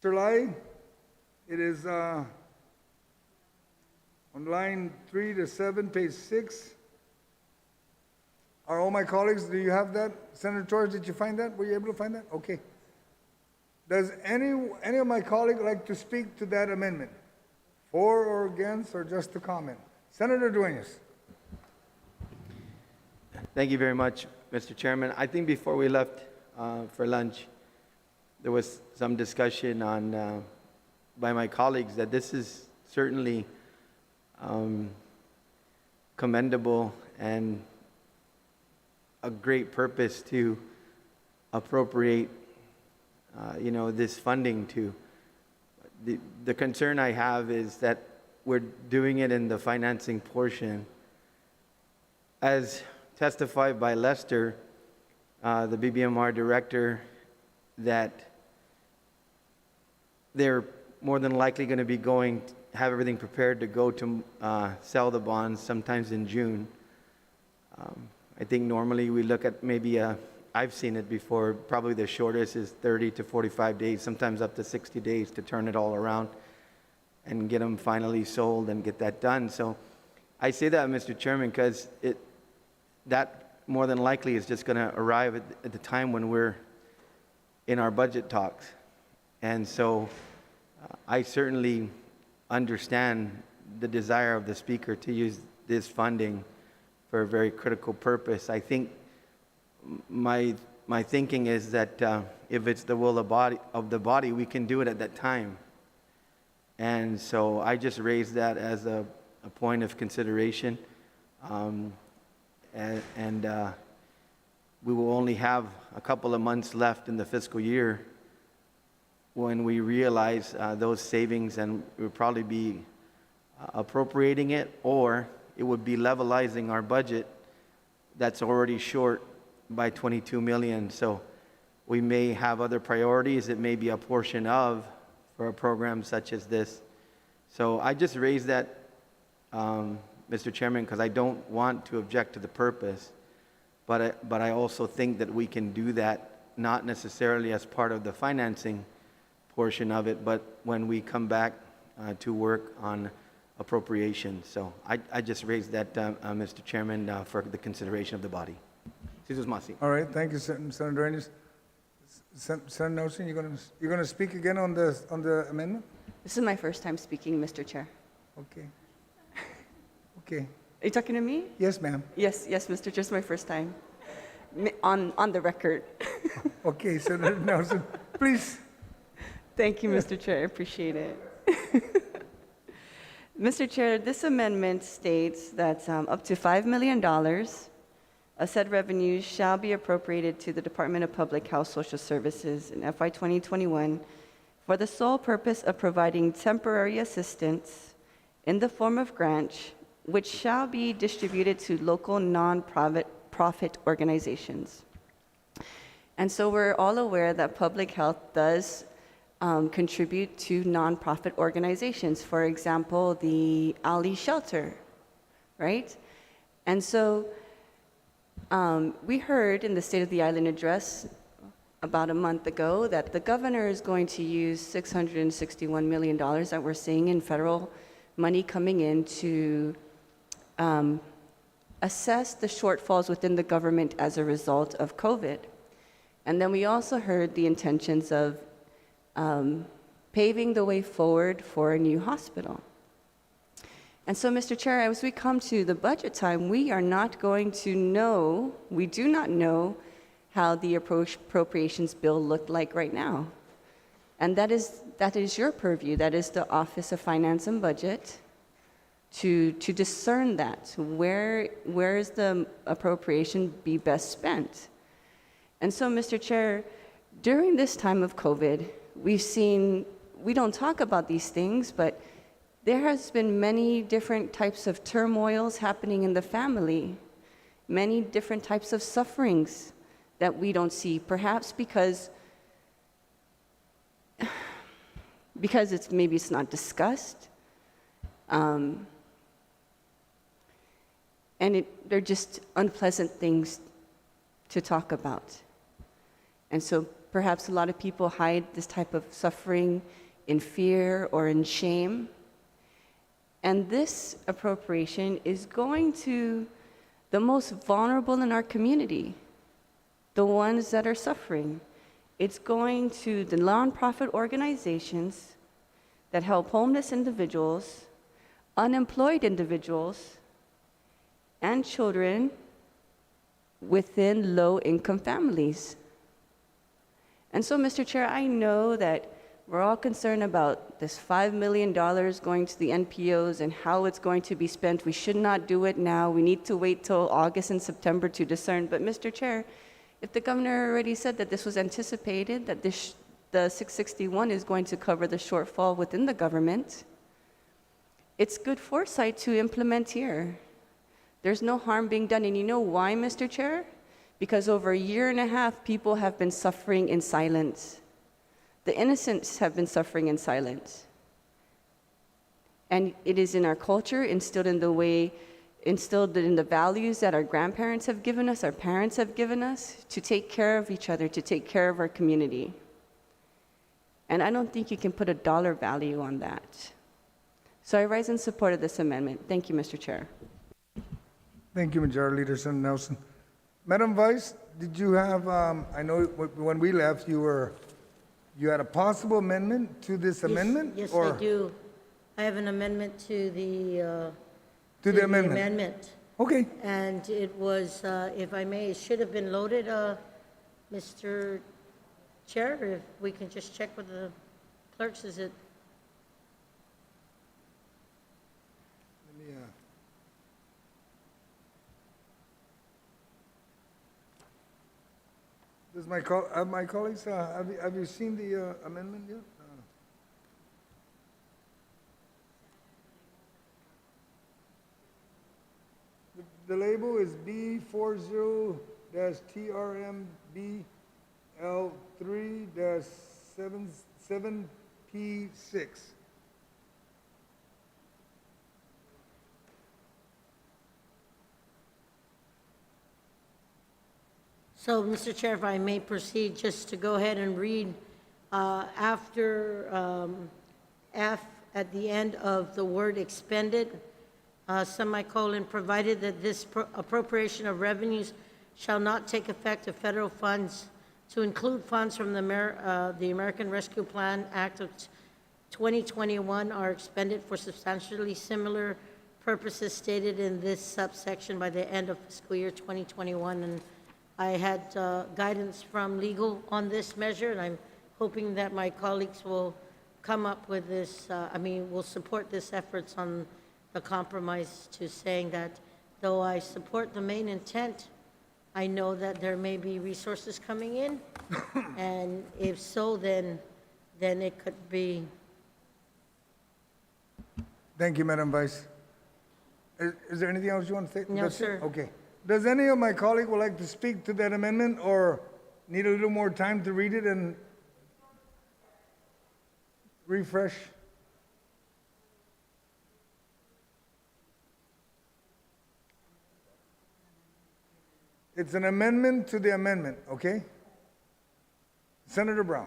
Mr. Lai, it is on line 3 to 7, page 6. Are all my colleagues, do you have that? Senator Torres, did you find that? Were you able to find that? Okay. Does any of my colleagues like to speak to that amendment? For or against, or just to comment? Senator Dueñas. Thank you very much, Mr. Chairman. I think before we left for lunch, there was some discussion on by my colleagues that this is certainly commendable and a great purpose to appropriate, this funding to. The concern I have is that we're doing it in the financing portion. As testified by Lester, the BBMR director, that they're more than likely going to be have everything prepared to go to sell the bonds sometimes in June. I think normally we look at maybe I've seen it before, probably the shortest is 30 to 45 days, sometimes up to 60 days to turn it all around and get them finally sold and get that done. So I say that, Mr. Chairman, because that more than likely is just going to arrive at the time when we're in our budget talks. And so I certainly understand the desire of the speaker to use this funding for a very critical purpose. I think my thinking is that if it's the will of the body, we can do it at that time. And so I just raised that as a point of consideration. And we will only have a couple of months left in the fiscal year when we realize those savings, and we'll probably be appropriating it, or it would be levelizing our budget that's already short by 22 million. So we may have other priorities. It may be a portion of for a program such as this. So I just raised that, Mr. Chairman, because I don't want to object to the purpose, but I also think that we can do that not necessarily as part of the financing portion of it, but when we come back to work on appropriation. So I just raised that, Mr. Chairman, for the consideration of the body. All right, thank you, Senator Dueñas. Senator Nelson, you're going to speak again on the amendment? This is my first time speaking, Mr. Chair. Okay. Okay. Are you talking to me? Yes, ma'am. Yes, Mr. Chair, it's my first time. On the record. Okay, Senator Nelson, please. Thank you, Mr. Chair. I appreciate it. Mr. Chair, this amendment states that up to $5 million of said revenues shall be appropriated to the Department of Public Health Social Services in FY 2021 for the sole purpose of providing temporary assistance in the form of grant, which shall be distributed to local non-profit organizations. And so we're all aware that public health does contribute to nonprofit organizations. For example, the Ali Shelter, right? And so we heard in the State of the Island address about a month ago that the governor is going to use $661 million that we're seeing in federal money coming in to assess the shortfalls within the government as a result of COVID. And then we also heard the intentions of paving the way forward for a new hospital. And so, Mr. Chair, as we come to the budget time, we do not know how the appropriations bill looked like right now. And that is your purview. That is the Office of Finance and Budget to discern that. Where is the appropriation be best spent? And so, Mr. Chair, during this time of COVID, we don't talk about these things, but there has been many different types of turmoils happening in the family, many different types of sufferings that we don't see, perhaps because maybe it's not discussed, and they're just unpleasant things to talk about. And so Perhaps a lot of people hide this type of suffering in fear or in shame. And this appropriation is going to the most vulnerable in our community, the ones that are suffering. It's going to the nonprofit organizations that help homeless individuals, unemployed individuals, and children within low-income families. And so, Mr. Chair, I know that we're all concerned about this $5 million going to the NPOs and how it's going to be spent. We should not do it now. We need to wait till August and September to discern. But, Mr. Chair, if the governor already said that this was anticipated, that the 661 is going to cover the shortfall within the government, it's good foresight to implement here. There's no harm being done. And you know why, Mr. Chair? Because over a year and a half, people have been suffering in silence. The innocents have been suffering in silence. And it is in our culture, instilled in the values that our grandparents have given us, our parents have given us, to take care of each other, to take care of our community. And I don't think you can put a dollar value on that. So I rise in support of this amendment. Thank you, Mr. Chair. Thank you, Majority Leader Senator Nelson. Madam Vice, did you have, I know when we left, you had a possible amendment to this amendment? Yes, or I do. I have an amendment to the To the amendment? amendment. Okay, And it was, if I may, it should have been loaded, Mr. Chair, if we can just check with the clerks, is it? let me, does my colleagues, have you seen the amendment yet? The label is B40-TRMBL3-77P6. So, Mr. Chair, if I may proceed, just to go ahead and read after F at the end of the word expended, semicolon, provided that this appropriation of revenues shall not take effect if federal funds to include funds from the American Rescue Plan Act of 2021 are expended for substantially similar purposes stated in this subsection by the end of fiscal year 2021. And I had guidance from legal on this measure, and I'm hoping that my colleagues will come up with this, will support this efforts on the compromise to saying that though I support the main intent, I know that there may be resources coming in, and if so, then it could be. Thank you, Madam Vice. Is there anything else you want to say? No, That's it? sir. Okay. Does any of my colleagues would like to speak to that amendment or need a little more time to read it and refresh? It's an amendment to the amendment, okay? Senator Brown.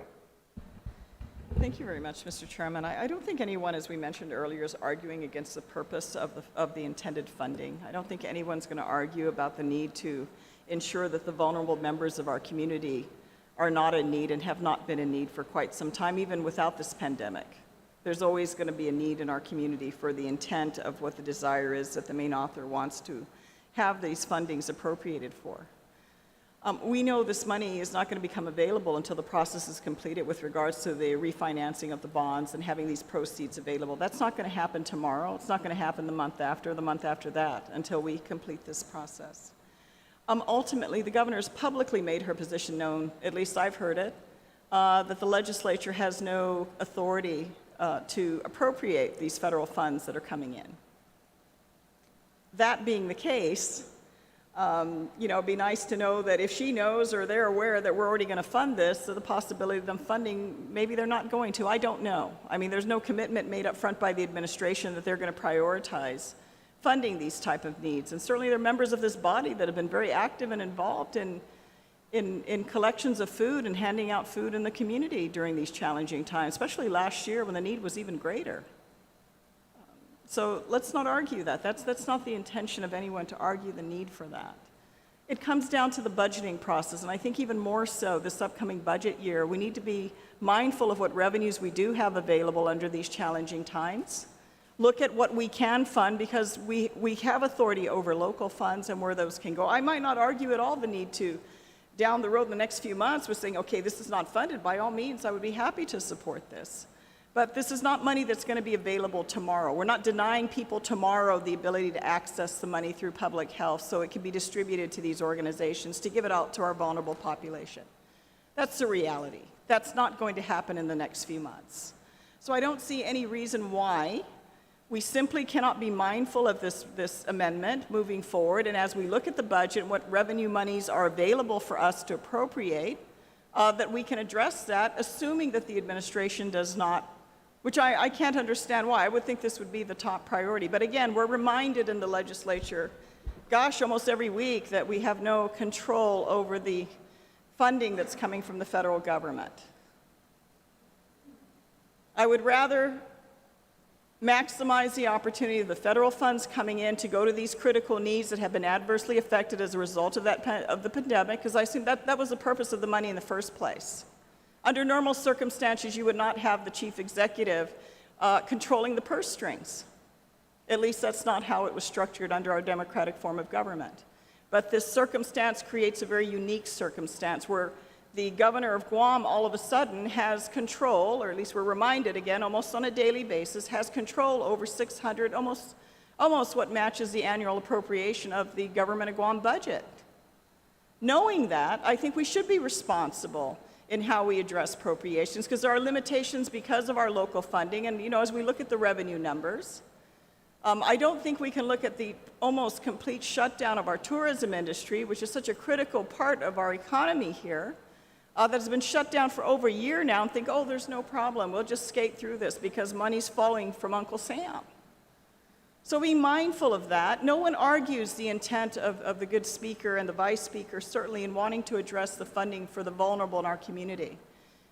Thank you very much, Mr. Chairman. I don't think anyone, as we mentioned earlier, is arguing against the purpose of the intended funding. I don't think anyone's going to argue about the need to ensure that the vulnerable members of our community are not in need and have not been in need for quite some time, even without this pandemic. There's always going to be a need in our community for the intent of what the desire is that the main author wants to have these fundings appropriated for. We know this money is not going to become available until the process is completed with regards to the refinancing of the bonds and having these proceeds available. That's not going to happen tomorrow. It's not going to happen the month after that, until we complete this process. Ultimately, the governor has publicly made her position known, at least I've heard it, that the legislature has no authority to appropriate these federal funds that are coming in. That being the case, it'd be nice to know that if she knows or they're aware that we're already going to fund this, so the possibility of them funding, maybe they're not going to. I don't know. I mean, there's no commitment made up front by the administration that they're going to prioritize funding these type of needs. And certainly there are members of this body that have been very active and involved in in collections of food and handing out food in the community during these challenging times, especially last year when the need was even greater. So let's not argue that. That's not the intention of anyone to argue the need for that. It comes down to the budgeting process, and I think even more so this upcoming budget year, we need to be mindful of what revenues we do have available under these challenging times. Look at what we can fund, because we have authority over local funds and where those can go. I might not argue at all the need to, down the road in the next few months, with saying, okay, this is not funded. By all means, I would be happy to support this. But this is not money that's going to be available tomorrow. We're not denying people tomorrow the ability to access the money through public health so it can be distributed to these organizations to give it out to our vulnerable population. That's the reality. That's not going to happen in the next few months. So I don't see any reason why we simply cannot be mindful of this amendment moving forward, and as we look at the budget and what revenue monies are available for us to appropriate, that we can address that, assuming that the administration does not, which I can't understand why. I would think this would be the top priority. But again, we're reminded in the legislature, gosh, almost every week, that we have no control over the funding that's coming from the federal government. I would rather maximize the opportunity of the federal funds coming in to go to these critical needs that have been adversely affected as a result of the pandemic, because I assume that was the purpose of the money in the first place. Under normal circumstances, you would not have the chief executive controlling the purse strings. At least that's not how it was structured under our democratic form of government. But this circumstance creates a very unique circumstance where the governor of Guam all of a sudden has control, or at least we're reminded again, almost on a daily basis, has control over 600, almost what matches the annual appropriation of the government of Guam budget. Knowing that, I think we should be responsible in how we address appropriations, because there are limitations because of our local funding. And as we look at the revenue numbers, I don't think we can look at the almost complete shutdown of our tourism industry, which is such a critical part of our economy here, that has been shut down for over a year now, and think, oh, there's no problem. We'll just skate through this because money's falling from Uncle Sam. So be mindful of that. No one argues the intent of the good speaker and the vice speaker, certainly in wanting to address the funding for the vulnerable in our community.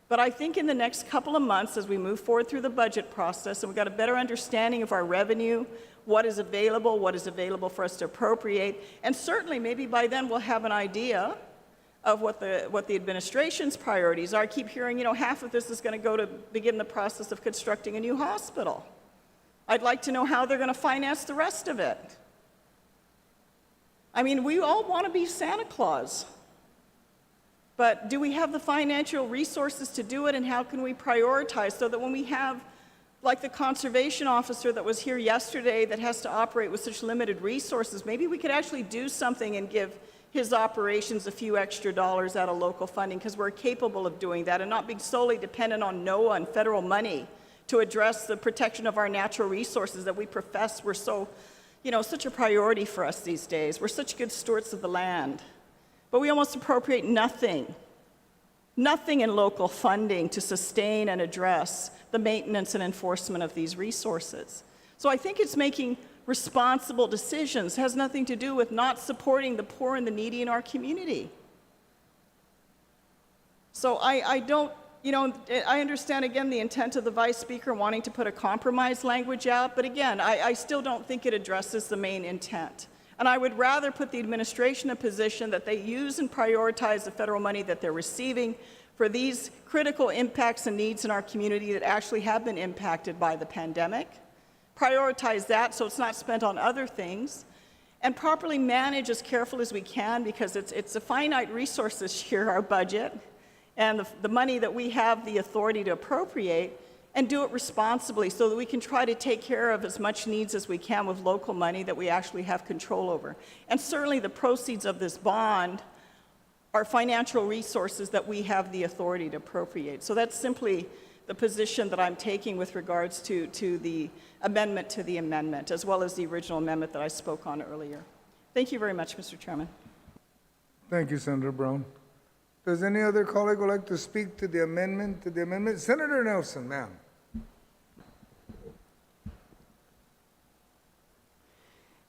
But I think in the next couple of months, as we move forward through the budget process, and we've got a better understanding of our revenue, what is available for us to appropriate, and certainly maybe by then we'll have an idea of what the administration's priorities are. I keep hearing, half of this is going to go to begin the process of constructing a new hospital. I'd like to know how they're going to finance the rest of it. I mean, we all want to be Santa Claus. But do we have the financial resources to do it, and how can we prioritize so that when we have, like the conservation officer that was here yesterday that has to operate with such limited resources, maybe we could actually do something and give his operations a few extra dollars out of local funding, because we're capable of doing that and not being solely dependent on NOAA and federal money to address the protection of our natural resources that we profess were so, such a priority for us these days. We're such good stewards of the land. But we almost appropriate nothing in local funding to sustain and address the maintenance and enforcement of these resources. So I think it's making responsible decisions. It has nothing to do with not supporting the poor and the needy in our community. So I don't, I understand again the intent of the vice speaker wanting to put a compromise language out, but again, I still don't think it addresses the main intent. And I would rather put the administration in a position that they use and prioritize the federal money that they're receiving for these critical impacts and needs in our community that actually have been impacted by the pandemic. Prioritize that so it's not spent on other things, and properly manage as careful as we can, because it's a finite resource this year, our budget, and the money that we have the authority to appropriate, and do it responsibly so that we can try to take care of as much needs as we can with local money that we actually have control over. And certainly the proceeds of this bond are financial resources that we have the authority to appropriate. So that's simply the position that I'm taking with regards to the amendment to the amendment, as well as the original amendment that I spoke on earlier. Thank you very much, Mr. Chairman. Thank you, Senator Brown. Does any other colleague would like to speak to the amendment? Senator Nelson, ma'am.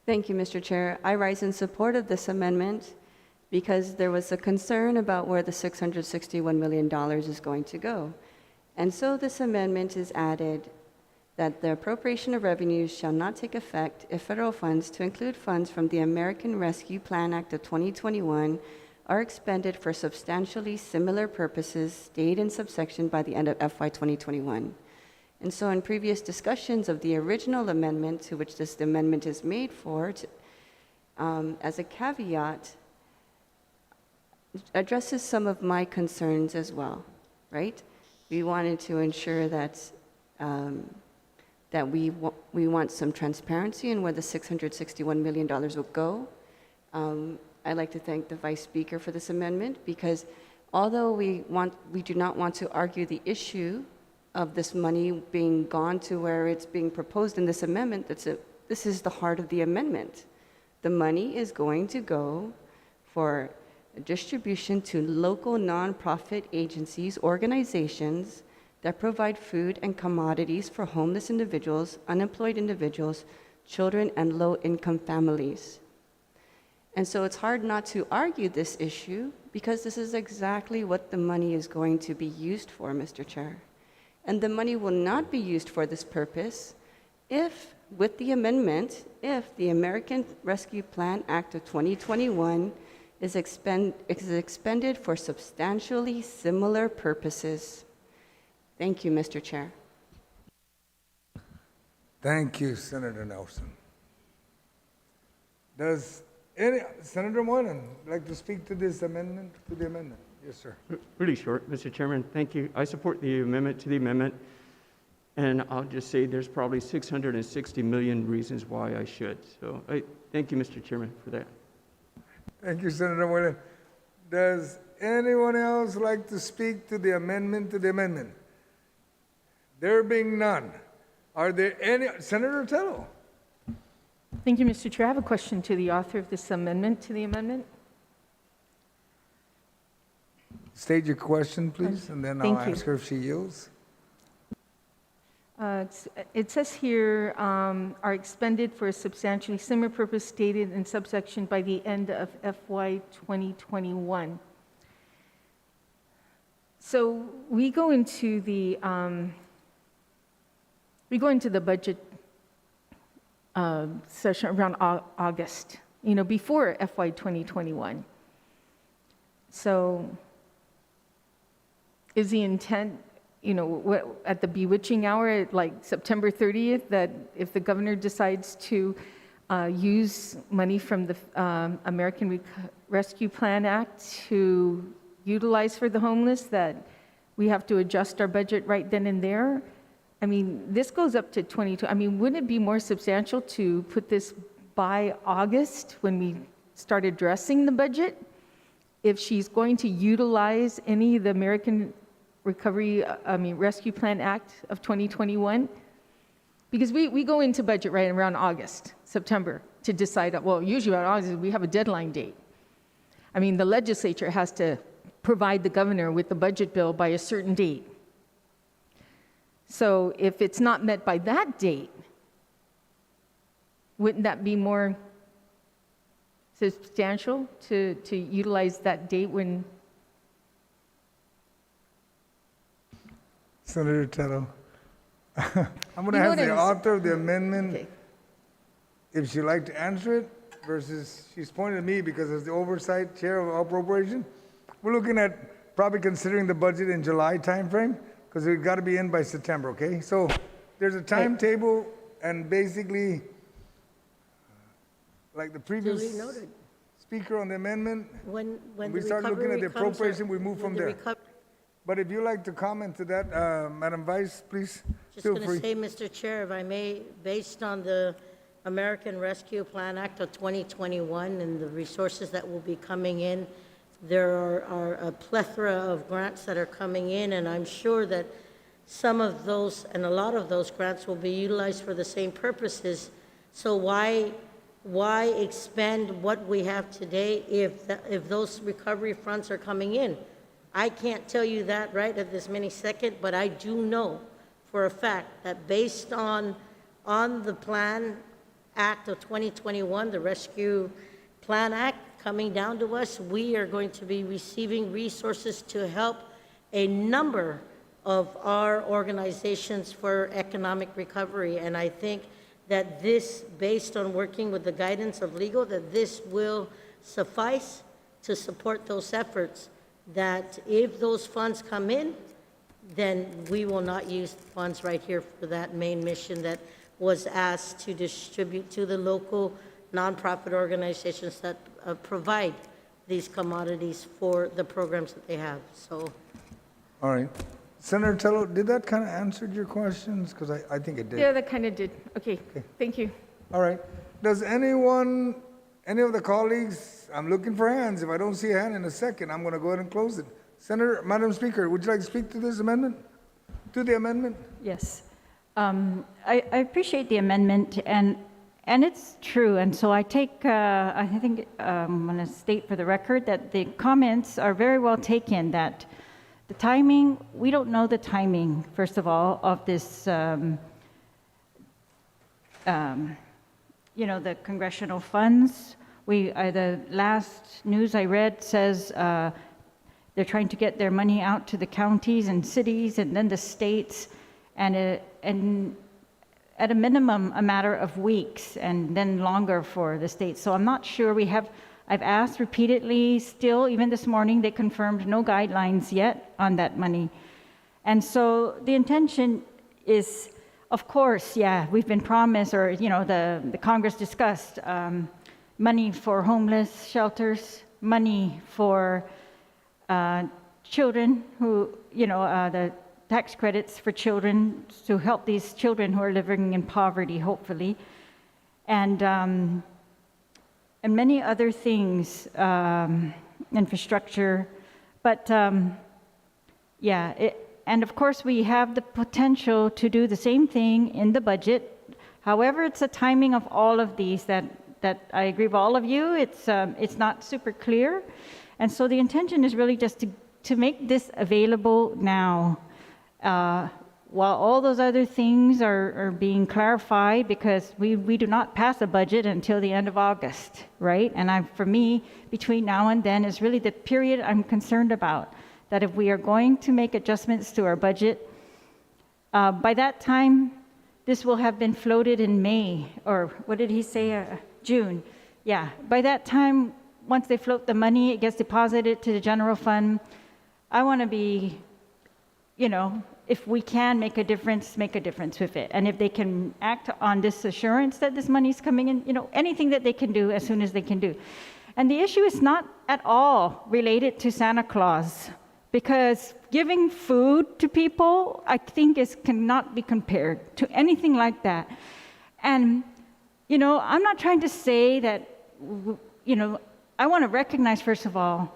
Thank you, Mr. Chair. I rise in support of this amendment because there was a concern about where the $661 million is going to go. And so this amendment is added that the appropriation of revenues shall not take effect if federal funds, to include funds from the American Rescue Plan Act of 2021, are expended for substantially similar purposes stated in subsection by the end of FY 2021. And so in previous discussions of the original amendment to which this amendment is made for, as a caveat, addresses some of my concerns as well, right? We wanted to ensure that we want some transparency in where the $661 million will go. I'd like to thank the Vice Speaker for this amendment, because although we do not want to argue the issue of this money being gone to where it's being proposed in this amendment, this is the heart of the amendment. The money is going to go for distribution to local nonprofit agencies, organizations that provide food and commodities for homeless individuals, unemployed individuals, children, and low-income families. And so it's hard not to argue this issue, because this is exactly what the money is going to be used for, Mr. Chair. And the money will not be used for this purpose if, with the amendment, if the American Rescue Plan Act of 2021 is expended for substantially similar purposes. Thank you, Mr. Chair. Thank you, Senator Nelson. Does Senator Moylan like to speak to this amendment, to the amendment? Yes, sir. Really short, Mr. Chairman. Thank you. I support the amendment to the amendment. And I'll just say there's probably 660 million reasons why I should. So thank you, Mr. Chairman, for that. Thank you, Senator Moylan. Does anyone else like to speak to the amendment to the amendment? There being none, are there any? Senator Tello? Thank you, Mr. Chair. I have a question to the author of this amendment to the amendment. State your question, please, and then I'll Thank you. ask her if she yields. It says here, are expended for a substantially similar purpose stated in subsection by the end of FY 2021. So we go into the budget session around August, before FY 2021. So is the intent, at the bewitching hour, at like September 30th, that if the governor decides to use money from the American Rescue Plan Act to utilize for the homeless, that we have to adjust our budget right then and there? I mean, this goes up to 22. I mean, wouldn't it be more substantial to put this by August when we start addressing the budget? If she's going to utilize any of the American Rescue Plan Act of 2021? Because we go into budget right around August, September, to decide, well, usually around August, we have a deadline date. I mean, the legislature has to provide the governor with the budget bill by a certain date. So if it's not met by that date, wouldn't that be more substantial to utilize that date when? Senator Tello. I'm going to ask the author of the amendment if she'd like to answer it, versus she's pointing at me because as the oversight chair of appropriation, we're looking at probably considering the budget in July timeframe, because we've got to be in by September, okay? So there's a timetable, and basically, like the previous Duly noted. speaker on the amendment, When we start looking at the recovery comes, appropriation, we move when from the there. reco- But if you'd like to comment to that, Madam Vice, please, Just feel going to free. say, Mr. Chair, if I may, based on the American Rescue Plan Act of 2021 and the resources that will be coming in, there are a plethora of grants that are coming in, and I'm sure that some of those and a lot of those grants will be utilized for the same purposes. So why expend what we have today if those recovery funds are coming in? I can't tell you that right at this second, but I do know for a fact that based on the Plan Act of 2021, the Rescue Plan Act coming down to us, we are going to be receiving resources to help a number of our organizations for economic recovery. And I think that this, based on working with the guidance of legal, that this will suffice to support those efforts, that if those funds come in, then we will not use the funds right here for that main mission that was asked to distribute to the local nonprofit organizations that provide these commodities for the programs that they have. So, All right. Senator Tello, did that kind of answer your questions? Because I think it did. Yeah, that kind of did. Okay, thank you. All right. Does anyone, any of the colleagues, I'm looking for hands. If I don't see a hand in a second, I'm going to go ahead and close it. Madam Speaker, would you like to speak to this amendment? To the amendment? Yes. I appreciate the amendment, and it's true. And so I take, I think I'm going to state for the record that the comments are very well taken, that the timing, we don't know the timing, first of all, of this, the congressional funds. The last news I read says they're trying to get their money out to the counties and cities and then the states, and at a minimum, a matter of weeks, and then longer for the states. So I'm not sure I've asked repeatedly, still, even this morning, they confirmed no guidelines yet on that money. And so the intention is, of course, yeah, we've been promised, or, the Congress discussed money for homeless shelters, money for children who, the tax credits for children to help these children who are living in poverty, hopefully, and many other things, infrastructure. But and of course we have the potential to do the same thing in the budget. However, it's a timing of all of these that I agree with all of you. It's not super clear, and so the intention is really just to make this available now. While all those other things are being clarified, because we do not pass a budget until the end of August, right? And for me, between now and then is really the period I'm concerned about, that if we are going to make adjustments to our budget, by that time, this will have been floated in May, or what did he say, June? Yeah, by that time, once they float the money, it gets deposited to the general fund. I want to be, if we can make a difference with it. And if they can act on this assurance that this money is coming in, anything that they can do as soon as they can do. And the issue is not at all related to Santa Claus, because giving food to people, I think, cannot be compared to anything like that. And, I'm not trying to say that, I want to recognize, first of all,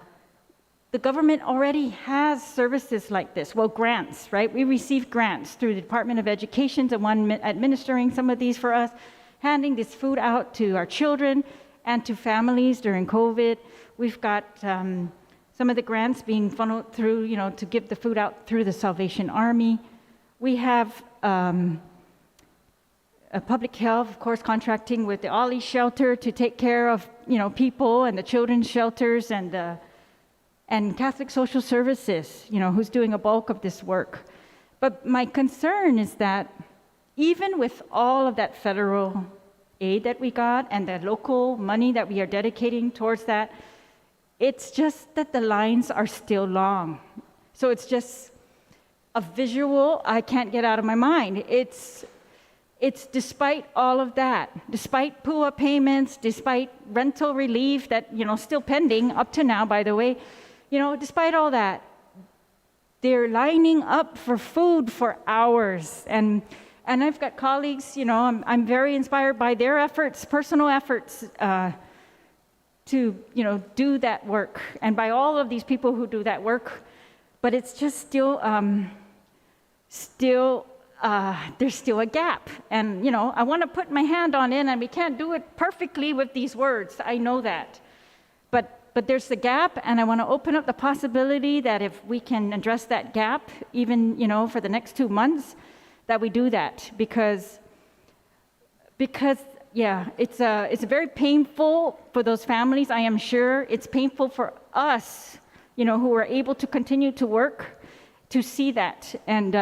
the government already has services like this. Well, grants, right? We receive grants through the Department of Education, the one administering some of these for us, handing this food out to our children and to families during COVID. We've got some of the grants being funneled through, to give the food out through the Salvation Army. We have public health, of course, contracting with the Ollie Shelter to take care of, people, and the children's shelters, and Catholic Social Services, who's doing a bulk of this work. But my concern is that even with all of that federal aid that we got and the local money that we are dedicating towards that, it's just that the lines are still long. So it's just a visual I can't get out of my mind. It's despite all of that, despite PUA payments, despite rental relief that, still pending up to now, by the way, despite all that, they're lining up for food for hours. And I've got colleagues, I'm very inspired by their efforts, personal efforts, to, do that work, and by all of these people who do that work. But it's just still, there's still a gap. And, I want to put my hand on it, and we can't do it perfectly with these words. I know that. But there's the gap, and I want to open up the possibility that if we can address that gap, even, for the next 2 months, that we do that. Because yeah, it's very painful for those families, I am sure. It's painful for us, who are able to continue to work, to see that. And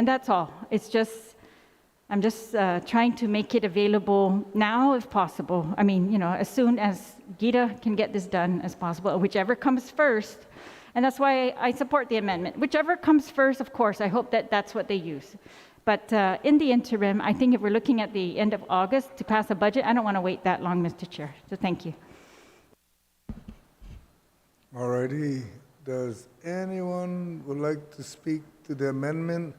that's all. It's just, I'm just trying to make it available now if possible. I mean, as soon as Gita can get this done as possible, whichever comes first. And that's why I support the amendment. Whichever comes first, of course, I hope that that's what they use. But in the interim, I think if we're looking at the end of August to pass a budget, I don't want to wait that long, Mr. Chair. So thank you. All righty. Does anyone would like to speak to the amendment?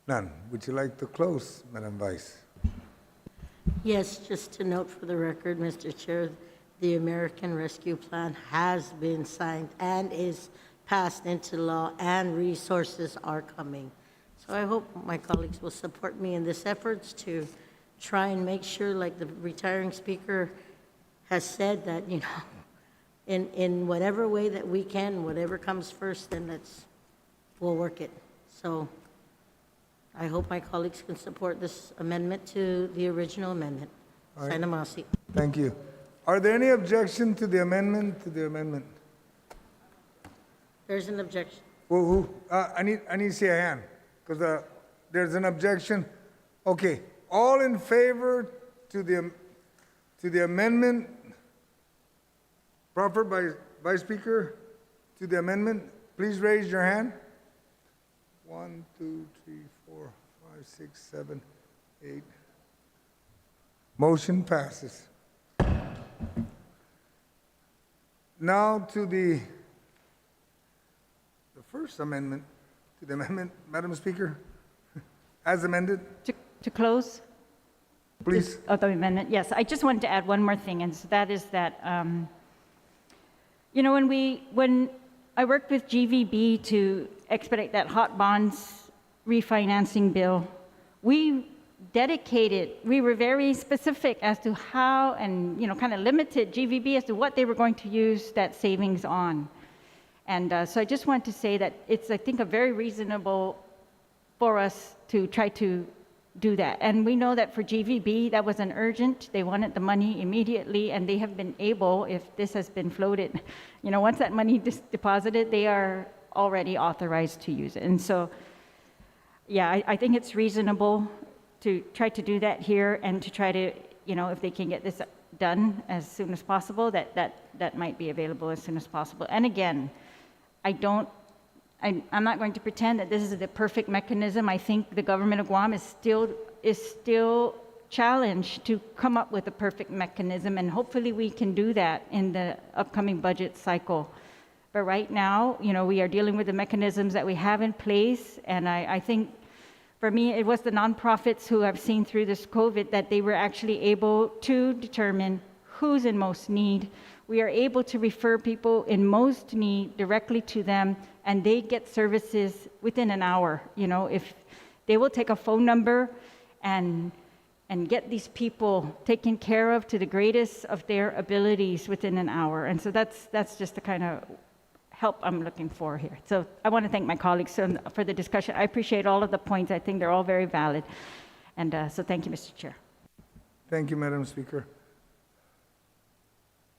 None. Would you like to close, Madam Vice? Yes, just to note for the record, Mr. Chair, the American Rescue Plan has been signed and is passed into law, and resources are coming. So I hope my colleagues will support me in this efforts to try and make sure, like the retiring speaker has said, that, in whatever way that we can, whatever comes first, then we'll work it. So I hope my colleagues can support this amendment to the original amendment. All right. Sana Masi. Thank you. Are there any objection to the amendment? There's an objection. Who? I need to see a hand, because there's an objection. Okay, all in favor to the amendment proffered by Vice Speaker to the amendment, please raise your hand. 1, 2, 3, 4, 5, 6, 7, 8. Motion passes. Now to the first amendment, Madam Speaker, as amended, To close? please. The amendment, yes. I just wanted to add one more thing, and so that is that, when I worked with GVB to expedite that hot bonds refinancing bill, we were very specific as to how, and, kind of limited GVB as to what they were going to use that savings on. And so I just want to say that it's, I think, a very reasonable for us to try to do that. And we know that for GVB, that was an urgent. They wanted the money immediately, and they have been able, if this has been floated, once that money is deposited, they are already authorized to use it. And so, yeah, I think it's reasonable to try to do that here, and to try to, if they can get this done as soon as possible, that might be available as soon as possible. And again, I'm not going to pretend that this is the perfect mechanism. I think the government of Guam is still challenged to come up with a perfect mechanism, and hopefully we can do that in the upcoming budget cycle. But right now, we are dealing with the mechanisms that we have in place, and I think, for me, it was the nonprofits who have seen through this COVID that they were actually able to determine who's in most need. We are able to refer people in most need directly to them, and they get services within an hour. If they will take a phone number and get these people taken care of to the greatest of their abilities within an hour. And so that's just the kind of help I'm looking for here. So I want to thank my colleagues for the discussion. I appreciate all of the points. I think they're all very valid. And so thank you, Mr. Chair. Thank you, Madam Speaker.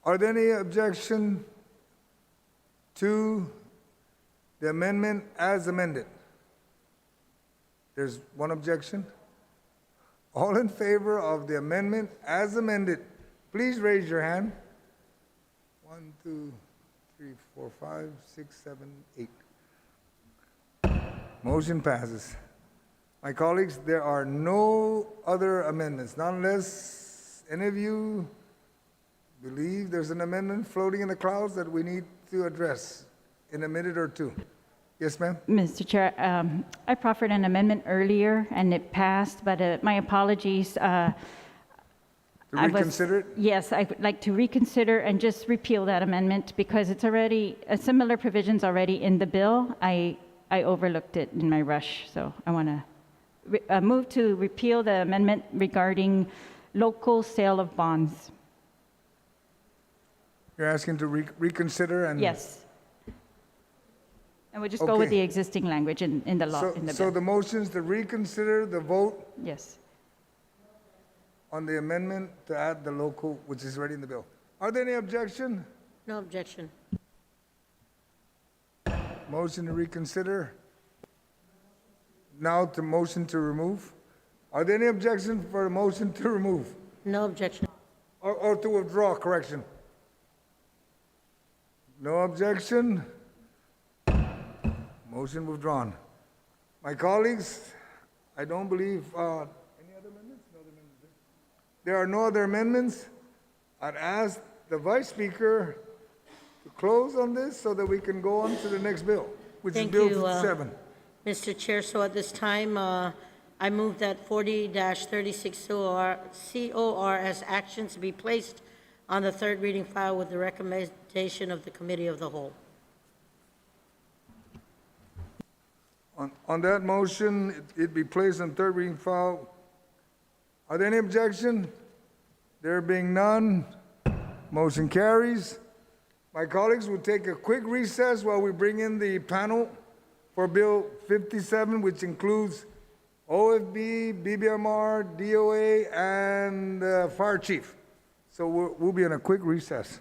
Are there any objection to the amendment as amended? There's one objection. All in favor of the amendment as amended, please raise your hand. 1, 2, 3, 4, 5, 6, 7, 8. Motion passes. My colleagues, there are no other amendments, not unless any of you believe there's an amendment floating in the clouds that we need to address in a minute or two. Yes, ma'am? Mr. Chair, I proffered an amendment earlier and it passed, but my apologies. To reconsider it? Yes, I would like to reconsider and just repeal that amendment because it's already, a similar provision's already in the bill. I overlooked it in my rush, so I want to move to repeal the amendment regarding local sale of bonds. You're asking to reconsider and? Yes. And we'll just go with Okay. the existing language in the law, So, in the so bill. the motion's to reconsider the vote Yes. on the amendment to add the local, which is already in the bill. Are there any objection? No objection. Motion to reconsider. Now to motion to remove. Are there any objections for the motion to remove? No objection. Or to withdraw, correction? No objection? Motion withdrawn. My colleagues, I don't believe, any other amendments? No other amendments. There are no other amendments. I'd ask the Vice Speaker to close on this so that we can go on to the next bill, which is Thank Bill you, 57. Mr. Chair, so at this time, I move that 40-36 COR as actions be placed on the third reading file with the recommendation of the Committee of the Whole. On that motion, it be placed on third reading file. Are there any objection? There being none, motion carries. My colleagues will take a quick recess while we bring in the panel for Bill 57, which includes OFB, BBMR, DOA, and Fire Chief. So we'll be in a quick recess.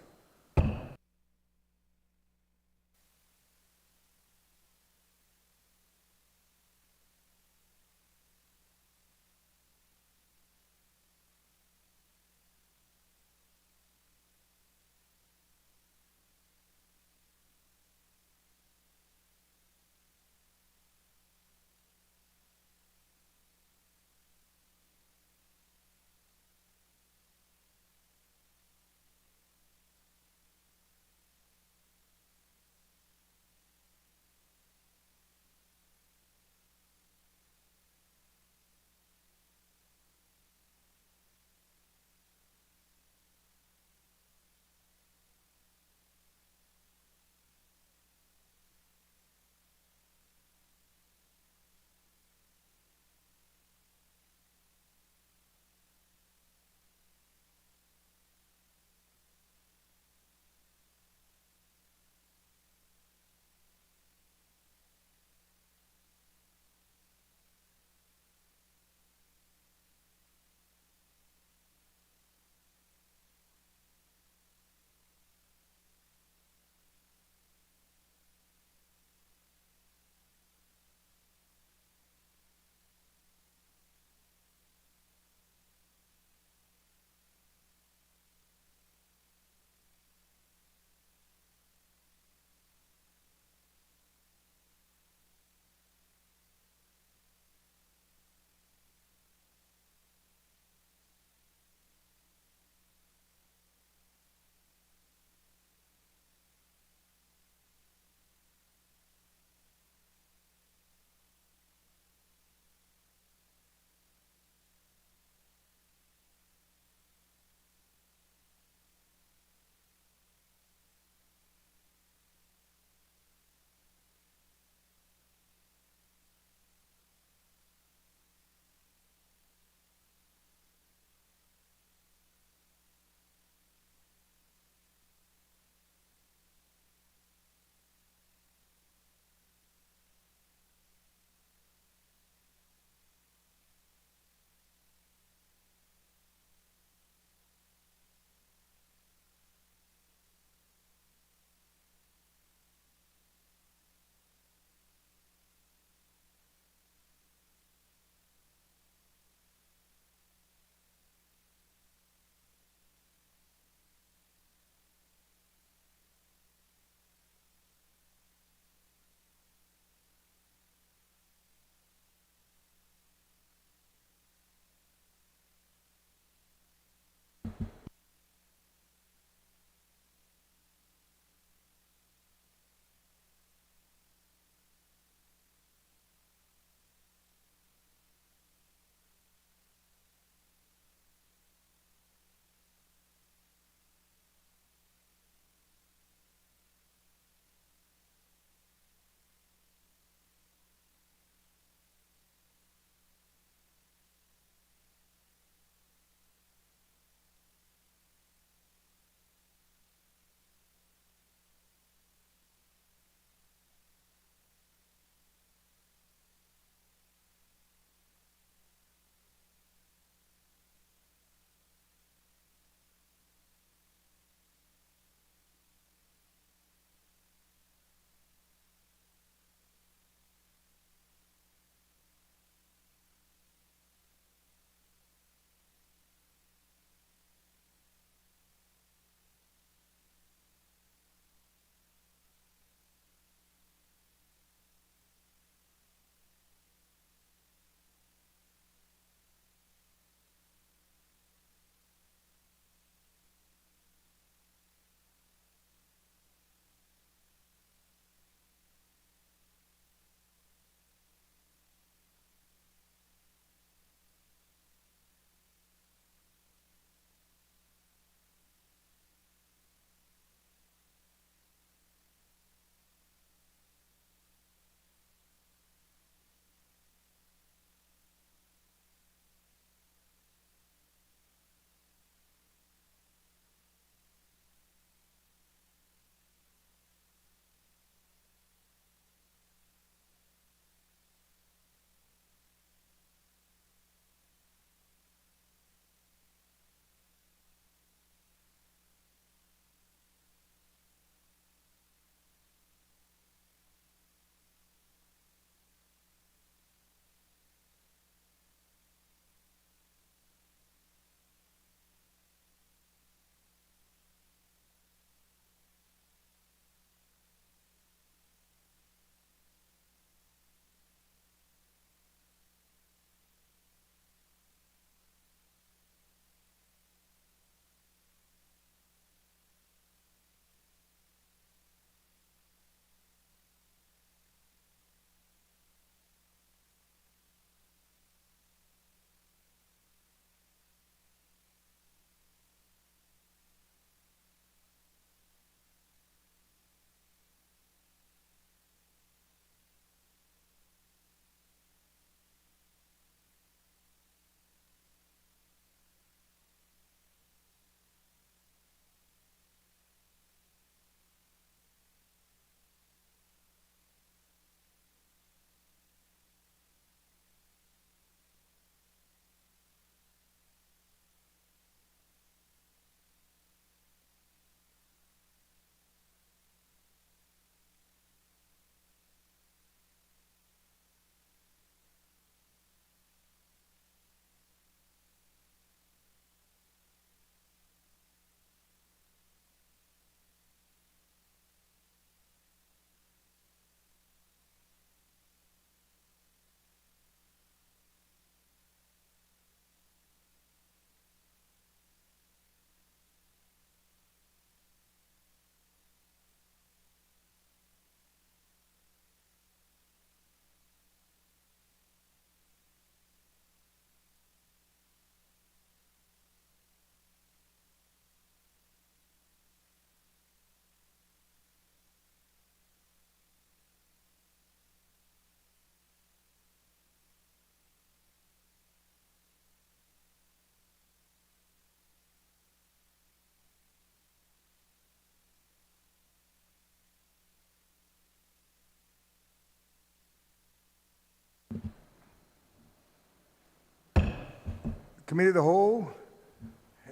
Committee of the Whole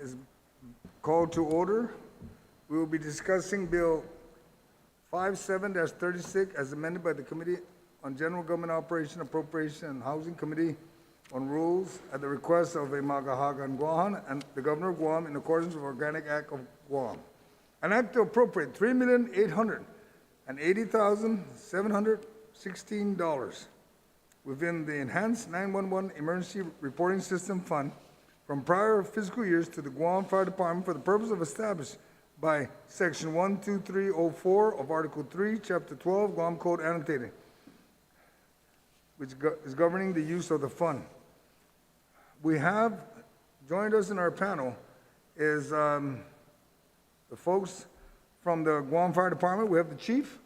is called to order. We will be discussing Bill 57-36 as amended by the Committee on General Government Operation, Appropriation, and Housing Committee on Rules at the request of a Magahagan Guam and the Governor of Guam in accordance with Organic Act of Guam. An act to appropriate $3,880,716 within the Enhanced 911 Emergency Reporting System Fund from prior fiscal years to the Guam Fire Department for the purpose of established by Section 12304 of Article 3, Chapter 12, Guam Code Annotated, which is governing the use of the fund. We have joined us in our panel is the folks from the Guam Fire Department. We have the chief,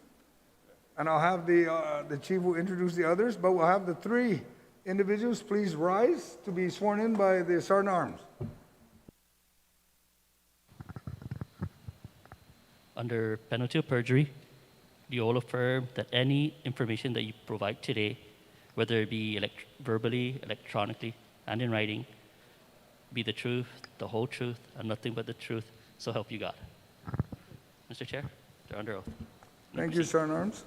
and I'll have the chief will introduce the others, but we'll have the three individuals please rise to be sworn in by the Sergeant Arms. Under penalty of perjury, you all affirm that any information that you provide today, whether it be verbally, electronically, and in writing, be the truth, the whole truth, and nothing but the truth, so help you God. Mr. Chair, they're under oath. Thank you, Sergeant Arms.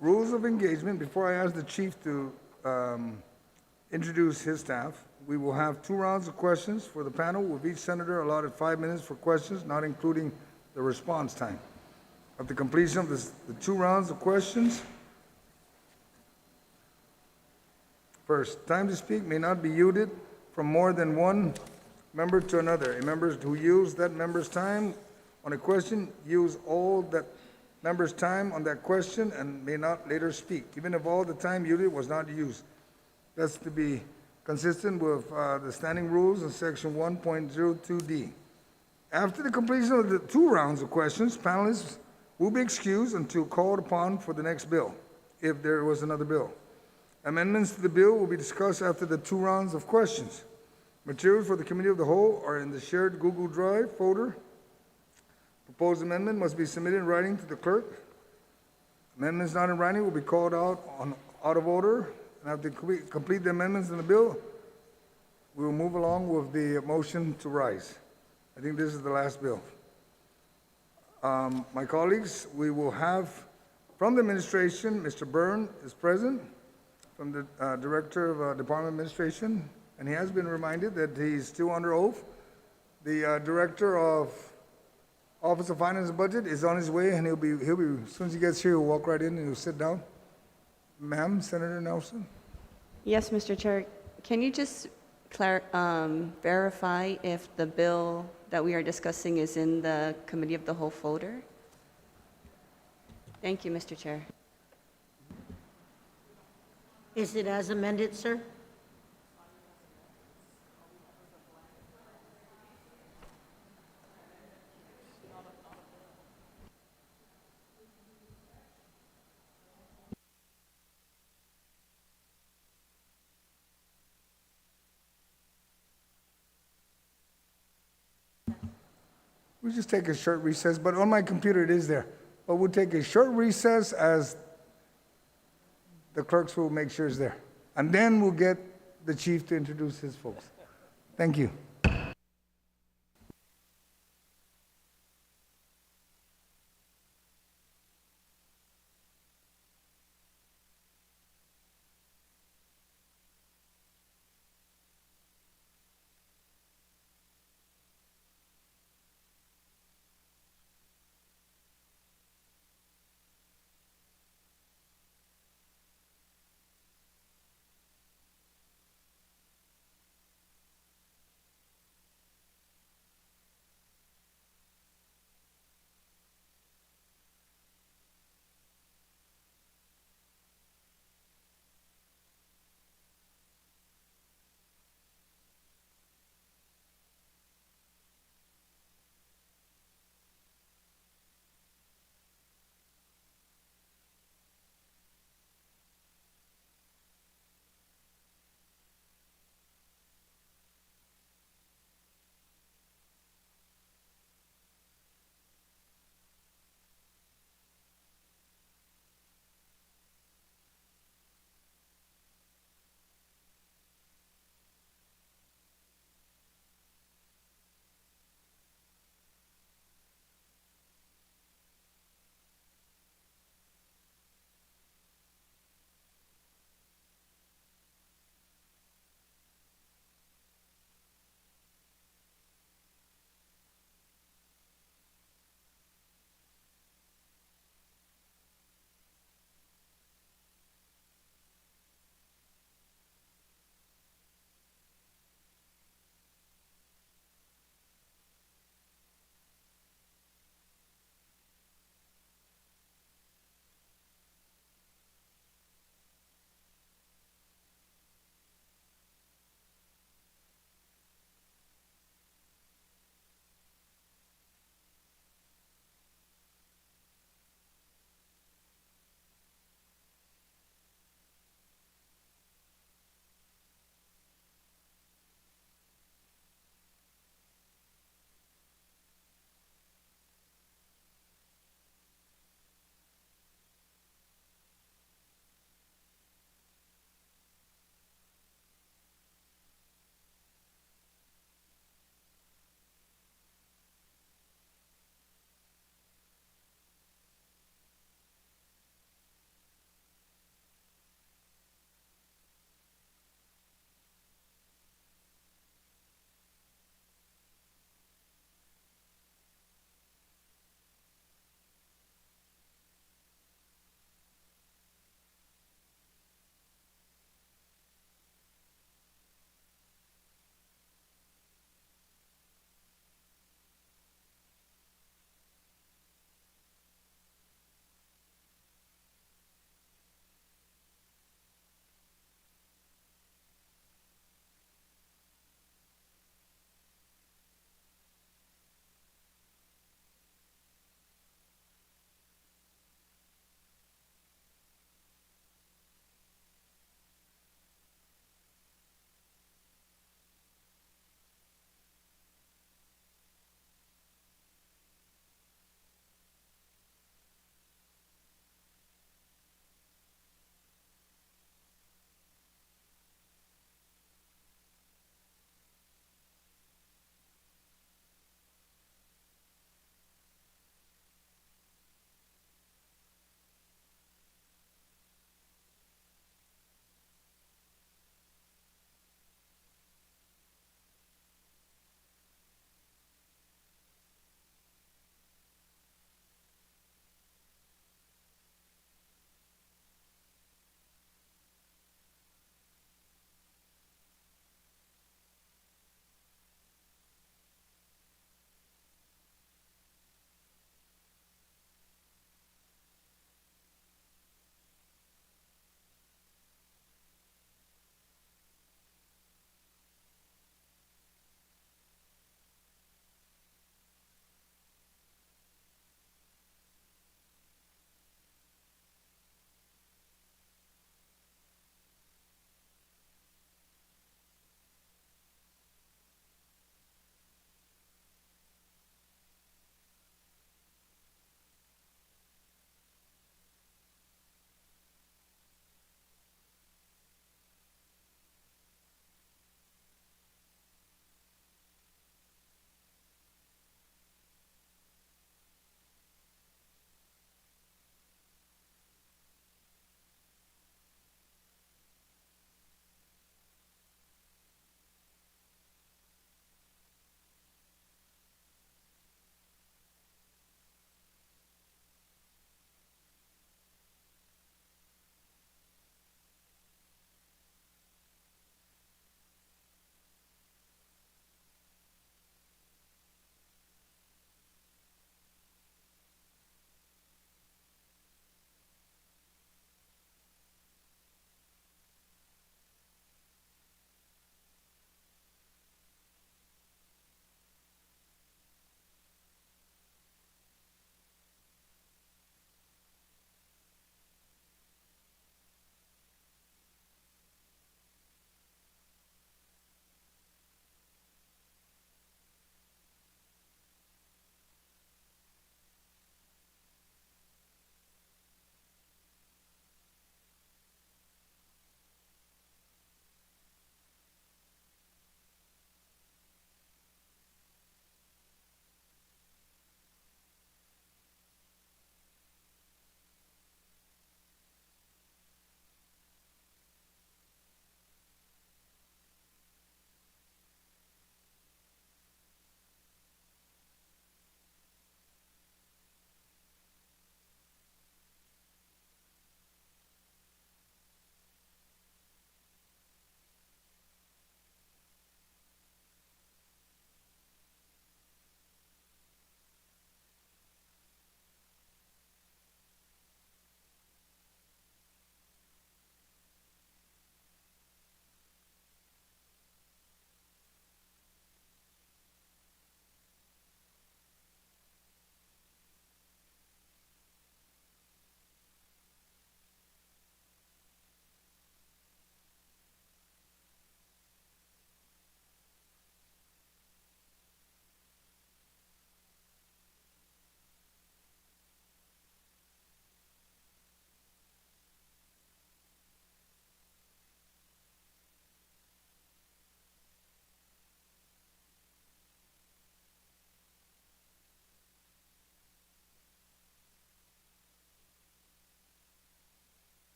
Rules of engagement, before I ask the chief to introduce his staff, we will have 2 rounds of questions for the panel, with each senator allotted 5 minutes for questions, not including the response time. At the completion of the 2 rounds of questions, first, time to speak may not be yielded from more than one member to another. A member who use that member's time on a question use all that member's time on that question and may not later speak, even if all the time yielded was not used. That's to be consistent with the standing rules in Section 1.02D. After the completion of the 2 rounds of questions, panelists will be excused until called upon for the next bill, if there was another bill. Amendments to the bill will be discussed after the 2 rounds of questions. Materials for the Committee of the Whole are in the shared Google Drive folder. Proposed amendment must be submitted in writing to the clerk. Amendments not in writing will be called out of order. And after complete the amendments in the bill, we will move along with the motion to rise. I think this is the last bill. My colleagues, we will have from the administration, Mr. Byrne is present, from the Director of Department Administration, and he has been reminded that he's still under oath. The Director of Office of Finance and Budget is on his way, and he'll be as soon as he gets here, he'll walk right in and he'll sit down. Ma'am, Senator Nelson? Yes, Mr. Chair. Can you just verify if the bill that we are discussing is in the Committee of the Whole folder? Thank you, Mr. Chair. Is it as amended, sir? We'll just take a short recess, but on my computer it is there. But we'll take a short recess as the clerks will make sure it's there. And then we'll get the chief to introduce his folks. Thank you.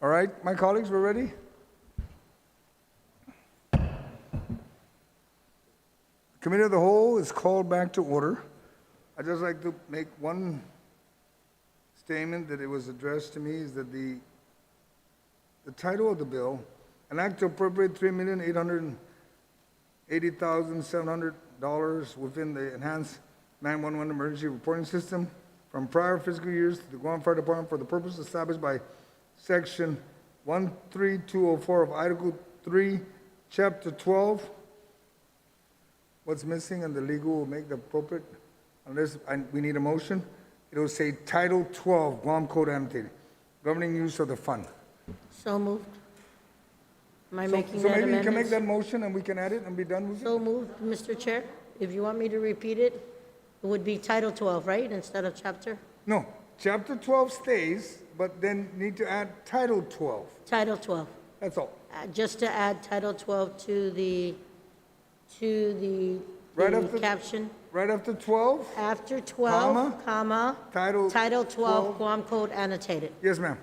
All right, my colleagues, we're ready? Committee of the Whole is called back to order. I'd just like to make one statement that it was addressed to me, is that the title of the bill, an act to appropriate $3,880,700 within the enhanced 911 emergency reporting system from prior fiscal years to the Guam Fire Department for the purpose established by Section 13204 of Article 3, Chapter 12. What's missing, and the legal will make the appropriate, unless we need a motion, it will say Title 12, Guam Code annotated, governing use of the fund. So moved. Am I So making that maybe you can make amendment? that motion and we can add it and be done with it? So moved, Mr. Chair. If you want me to repeat it, it would be Title 12, right, instead of chapter? No, Chapter 12 stays, but then need to add Title 12. Title 12. That's all. Just to add Title 12 to the Right the after- caption. Right after 12? After 12, comma, Title Title 12, 12. Guam Code annotated. Yes, ma'am.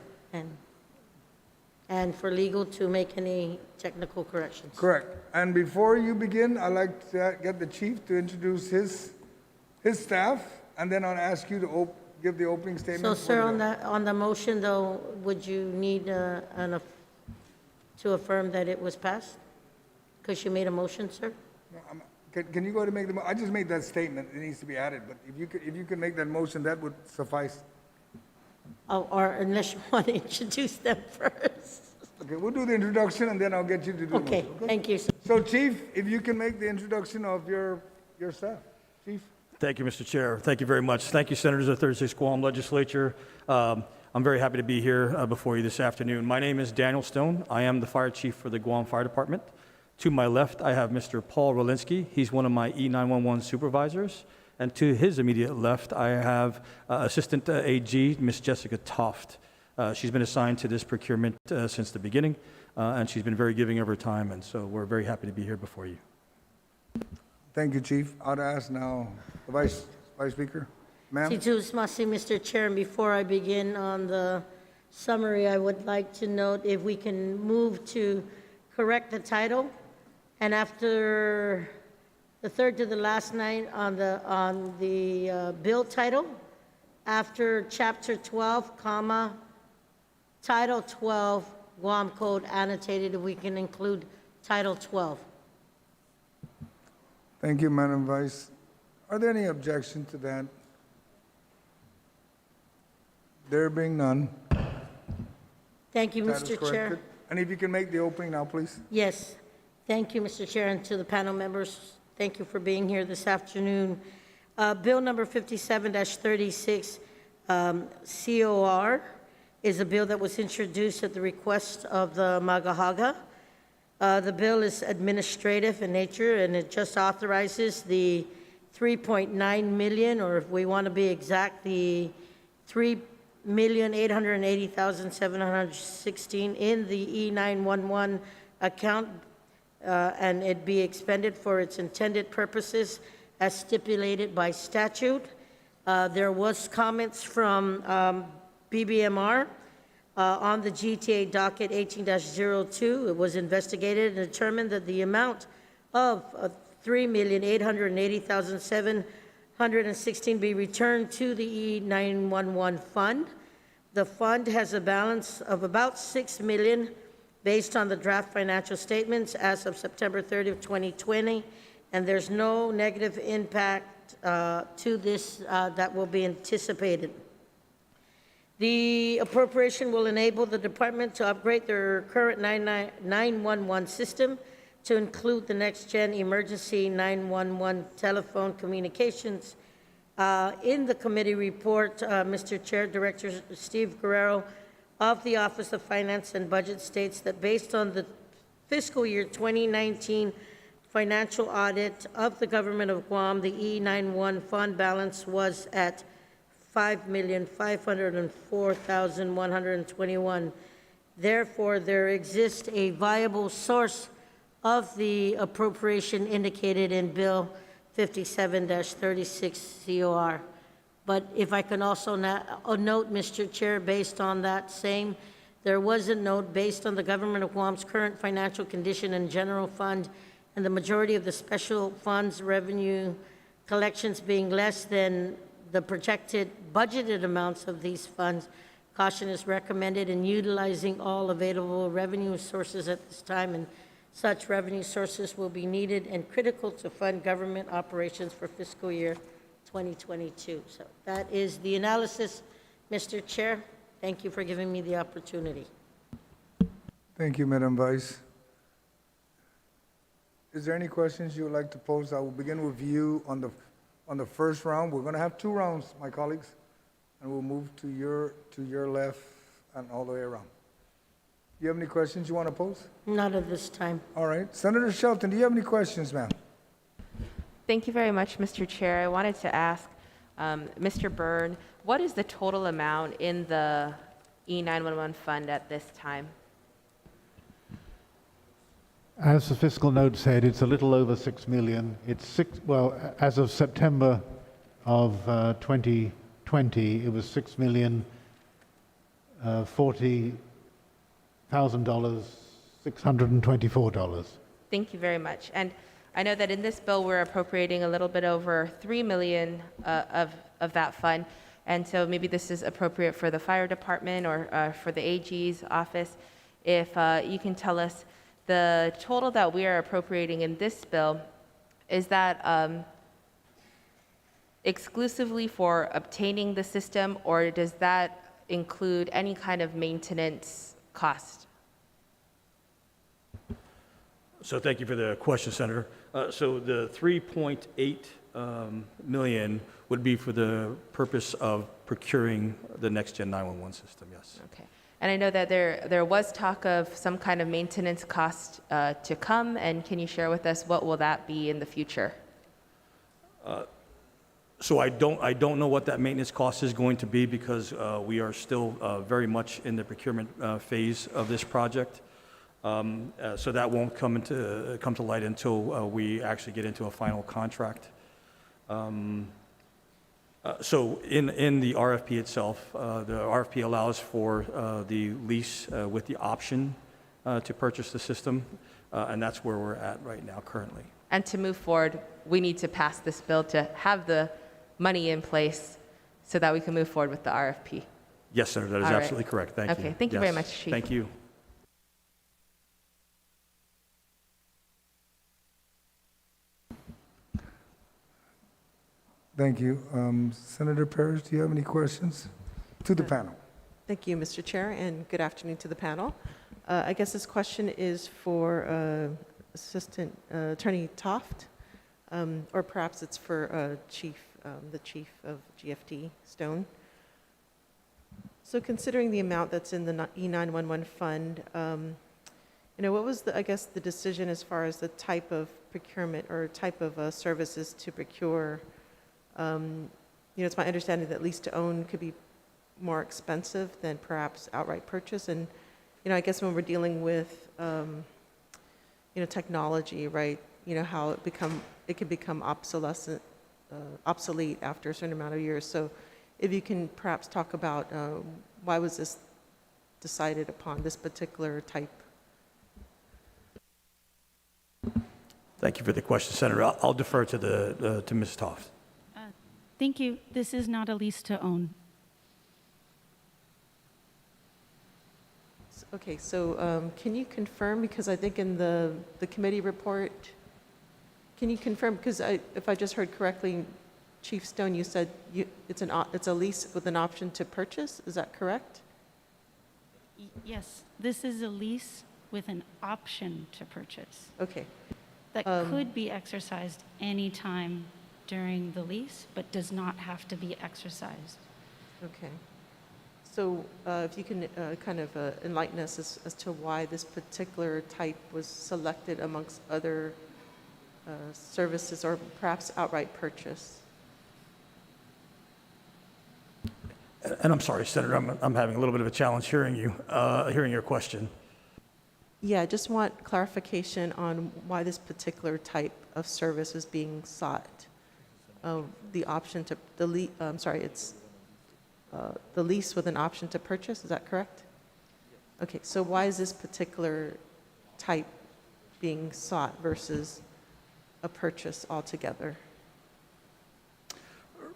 And for legal to make any technical corrections. Correct. And before you begin, I'd like to get the chief to introduce his staff, and then I'll ask you to give the opening statement. So, for sir, the- on the motion, though, would you need to affirm that it was passed? Because you made a motion, sir? Can you go ahead and make the, I just made that statement, it needs to be added, but if you could make that motion, that would suffice. Oh, or unless you want to introduce them first. Okay, we'll do the introduction, and then I'll get you to do the Okay, motion. thank you, sir. So, Chief, if you can make the introduction of your staff, Chief? Thank you, Mr. Chair. Thank you very much. Thank you, Senators of the 36th Guam Legislature. I'm very happy to be here before you this afternoon. My name is Daniel Stone. I am the Fire Chief for the Guam Fire Department. To my left, I have Mr. Paul Rolinski. He's one of my E911 supervisors. And to his immediate left, I have Assistant AG, Ms. Jessica Toft. She's been assigned to this procurement since the beginning, and she's been very giving of her time, and so we're very happy to be here before you. Thank you, Chief. I'd ask now the Vice Speaker. Ma'am? Mr. Chair, and before I begin on the summary, I would like to note if we can move to correct the title, and after the third to the last line on the bill title, after Chapter 12, comma, Title 12, Guam Code annotated, if we can include Title 12. Thank you, Madam Vice. Are there any objection to that? There being none. Thank you, that is Mr. Chair. corrected. And if you can make the opening now, please. Yes, thank you, Mr. Chair, and to the panel members, thank you for being here this afternoon. Bill number 57-36, COR, is a bill that was introduced at the request of the Magahaga. The bill is administrative in nature, and it just authorizes the $3.9 million, or if we want to be exact, the $3,880,716 in the E911 account, and it be expended for its intended purposes as stipulated by statute. There was comments from BBMR on the GTA docket 18-02. It was investigated and determined that the amount of $3,880,716 be returned to the E911 fund. The fund has a balance of about $6 million based on the draft financial statements as of September 30th, 2020, and there's no negative impact to this that will be anticipated. The appropriation will enable the department to upgrade their current 911 system to include the next-gen emergency 911 telephone communications. In the committee report, Mr. Chair, Director Steve Guerrero of the Office of Finance and Budget states that based on the fiscal year 2019 financial audit of the government of Guam, the E911 fund balance was at $5,504,121. Therefore, there exists a viable source of the appropriation indicated in Bill 57-36 COR. But if I can also note, Mr. Chair, based on that same, There was a note based on the government of Guam's current financial condition and general fund, and the majority of the special funds revenue collections being less than the projected budgeted amounts of these funds. Caution is recommended in utilizing all available revenue sources at this time, and such revenue sources will be needed and critical to fund government operations for fiscal year 2022. So that is the analysis, Mr. Chair. Thank you for giving me the opportunity. Thank you, Madam Vice. Is there any questions you would like to pose? I will begin with you on the first round. We're going to have 2 rounds, my colleagues, and we'll move to your left and all the way around. Do you have any questions you want to pose? Not at this time. All right. Senator Shelton, do you have any questions, ma'am? Thank you very much, Mr. Chair. I wanted to ask Mr. Byrne, what is the total amount in the E911 fund at this time? As the fiscal note said, it's a little over 6 million. As of September of 2020, it was $6,040,000, $624. Thank you very much. And I know that in this bill, we're appropriating a little bit over $3 million of that fund. And so maybe this is appropriate for the fire department or for the AG's office. If you can tell us the total that we are appropriating in this bill, is that exclusively for obtaining the system, or does that include any kind of maintenance cost? So thank you for the question, Senator. So the 3.8 million would be for the purpose of procuring the next-gen 911 system, yes. Okay. And I know that there was talk of some kind of maintenance cost to come, and can you share with us what will that be in the future? So I don't know what that maintenance cost is going to be, because we are still very much in the procurement phase of this project. So that won't come to light until we actually get into a final contract. So in the RFP itself, the RFP allows for the lease with the option to purchase the system, and that's where we're at right now currently. And to move forward, we need to pass this bill to have the money in place so that we can move forward with the RFP. Yes, Senator, that is All right. absolutely correct. Thank you. Okay, thank you very Yes. much, Chief. Thank you. Thank you. Senator Parrish, do you have any questions to the panel? Thank you, Mr. Chair, and good afternoon to the panel. I guess this question is for Assistant Attorney Toft, or perhaps it's for the Chief of GFD, Stone. So considering the amount that's in the E911 fund, what was the decision as far as the type of procurement or type of services to procure? It's my understanding that lease to own could be more expensive than perhaps outright purchase. And, I guess when we're dealing with, technology, right, how it can become obsolete after a certain amount of years. So if you can perhaps talk about why was this decided upon, this particular type? Thank you for the question, Senator. I'll defer to Ms. Toft. Thank you. This is not a lease to own. Okay, so can you confirm, because I think in the committee report, can you confirm, because if I just heard correctly, Chief Stone, you said it's a lease with an option to purchase, is that correct? Yes, this is a lease with an option to purchase. Okay. That could be exercised anytime during the lease, but does not have to be exercised. Okay. So if you can kind of enlighten us as to why this particular type was selected amongst other services, or perhaps outright purchase. And I'm sorry, Senator, I'm having a little bit of a challenge hearing your question. Yeah, I just want clarification on why this particular type of service is being sought. The option to it's the lease with an option to purchase. Is that correct? Okay, so why is this particular type being sought versus a purchase altogether?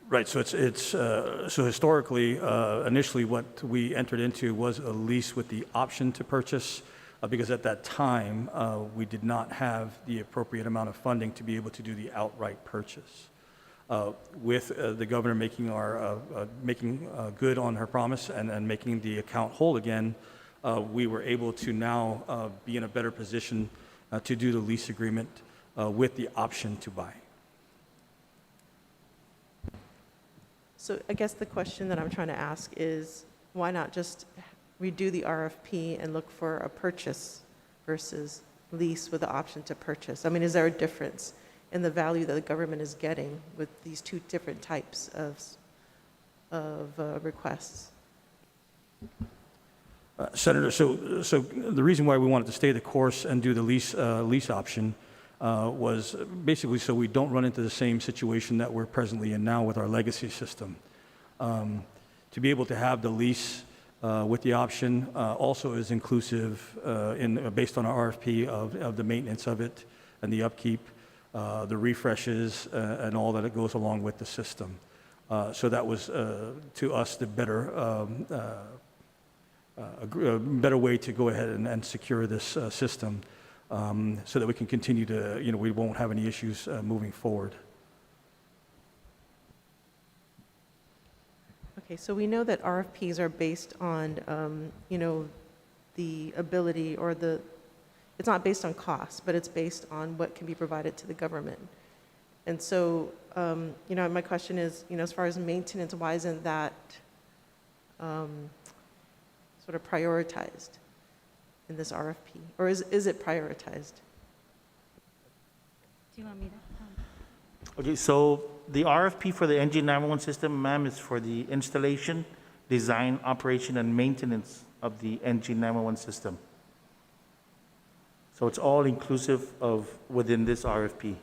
Right, so so historically, initially what we entered into was a lease with the option to purchase, because at that time, we did not have the appropriate amount of funding to be able to do the outright purchase. With the governor making good on her promise and making the account whole again, we were able to now be in a better position to do the lease agreement with the option to buy. So I guess the question that I'm trying to ask is, why not just redo the RFP and look for a purchase versus lease with the option to purchase? I mean, is there a difference in the value that the government is getting with these two different types of requests? Senator, so the reason why we wanted to stay the course and do the lease option was basically so we don't run into the same situation that we're presently in now with our legacy system. To be able to have the lease with the option also is inclusive based on our RFP of the maintenance of it and the upkeep, the refreshes, and all that goes along with the system. So that was, to us, the better way to go ahead and secure this system so that we can continue to, we won't have any issues moving forward. Okay, so we know that RFPs are based on, the ability or it's not based on cost, but it's based on what can be provided to the government. And so, my question is, as far as maintenance, why isn't that sort of prioritized in this RFP? Or is it prioritized? Do you want me to? Okay, so the RFP for the NG 911 system, ma'am, is for the installation, design, operation, and maintenance of the NG 911 system. So it's all inclusive of within this RFP.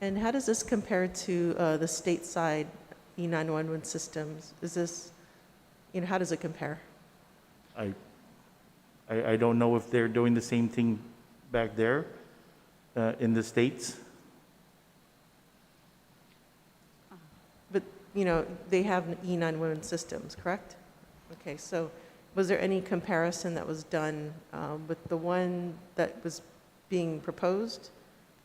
And how does this compare to the stateside E911 systems? Is this, how does it compare? I don't know if they're doing the same thing back there in the States. But, they have E911 systems, correct? Okay, so was there any comparison that was done with the one that was being proposed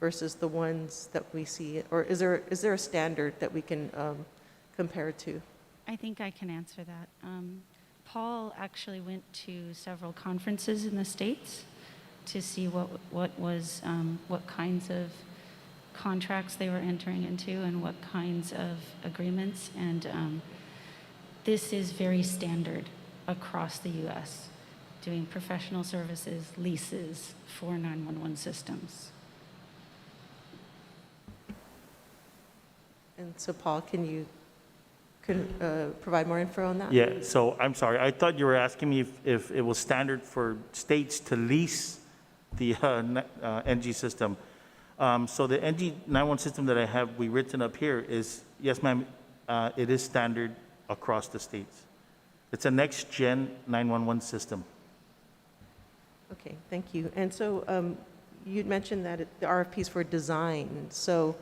versus the ones that we see? Or is there a standard that we can compare to? I think I can answer that. Paul actually went to several conferences in the States to see what kinds of contracts they were entering into and what kinds of agreements. And this is very standard across the U.S., doing professional services, leases for 911 systems. And so, Paul, can you provide more info on that? Yeah, so I'm sorry. I thought you were asking me if it was standard for states to lease the NG system. So the NG 911 system that I have written up here is, yes, ma'am, it is standard across the states. It's a next-gen 911 system. Okay, thank you. And so you'd mentioned that the RFP is for design. So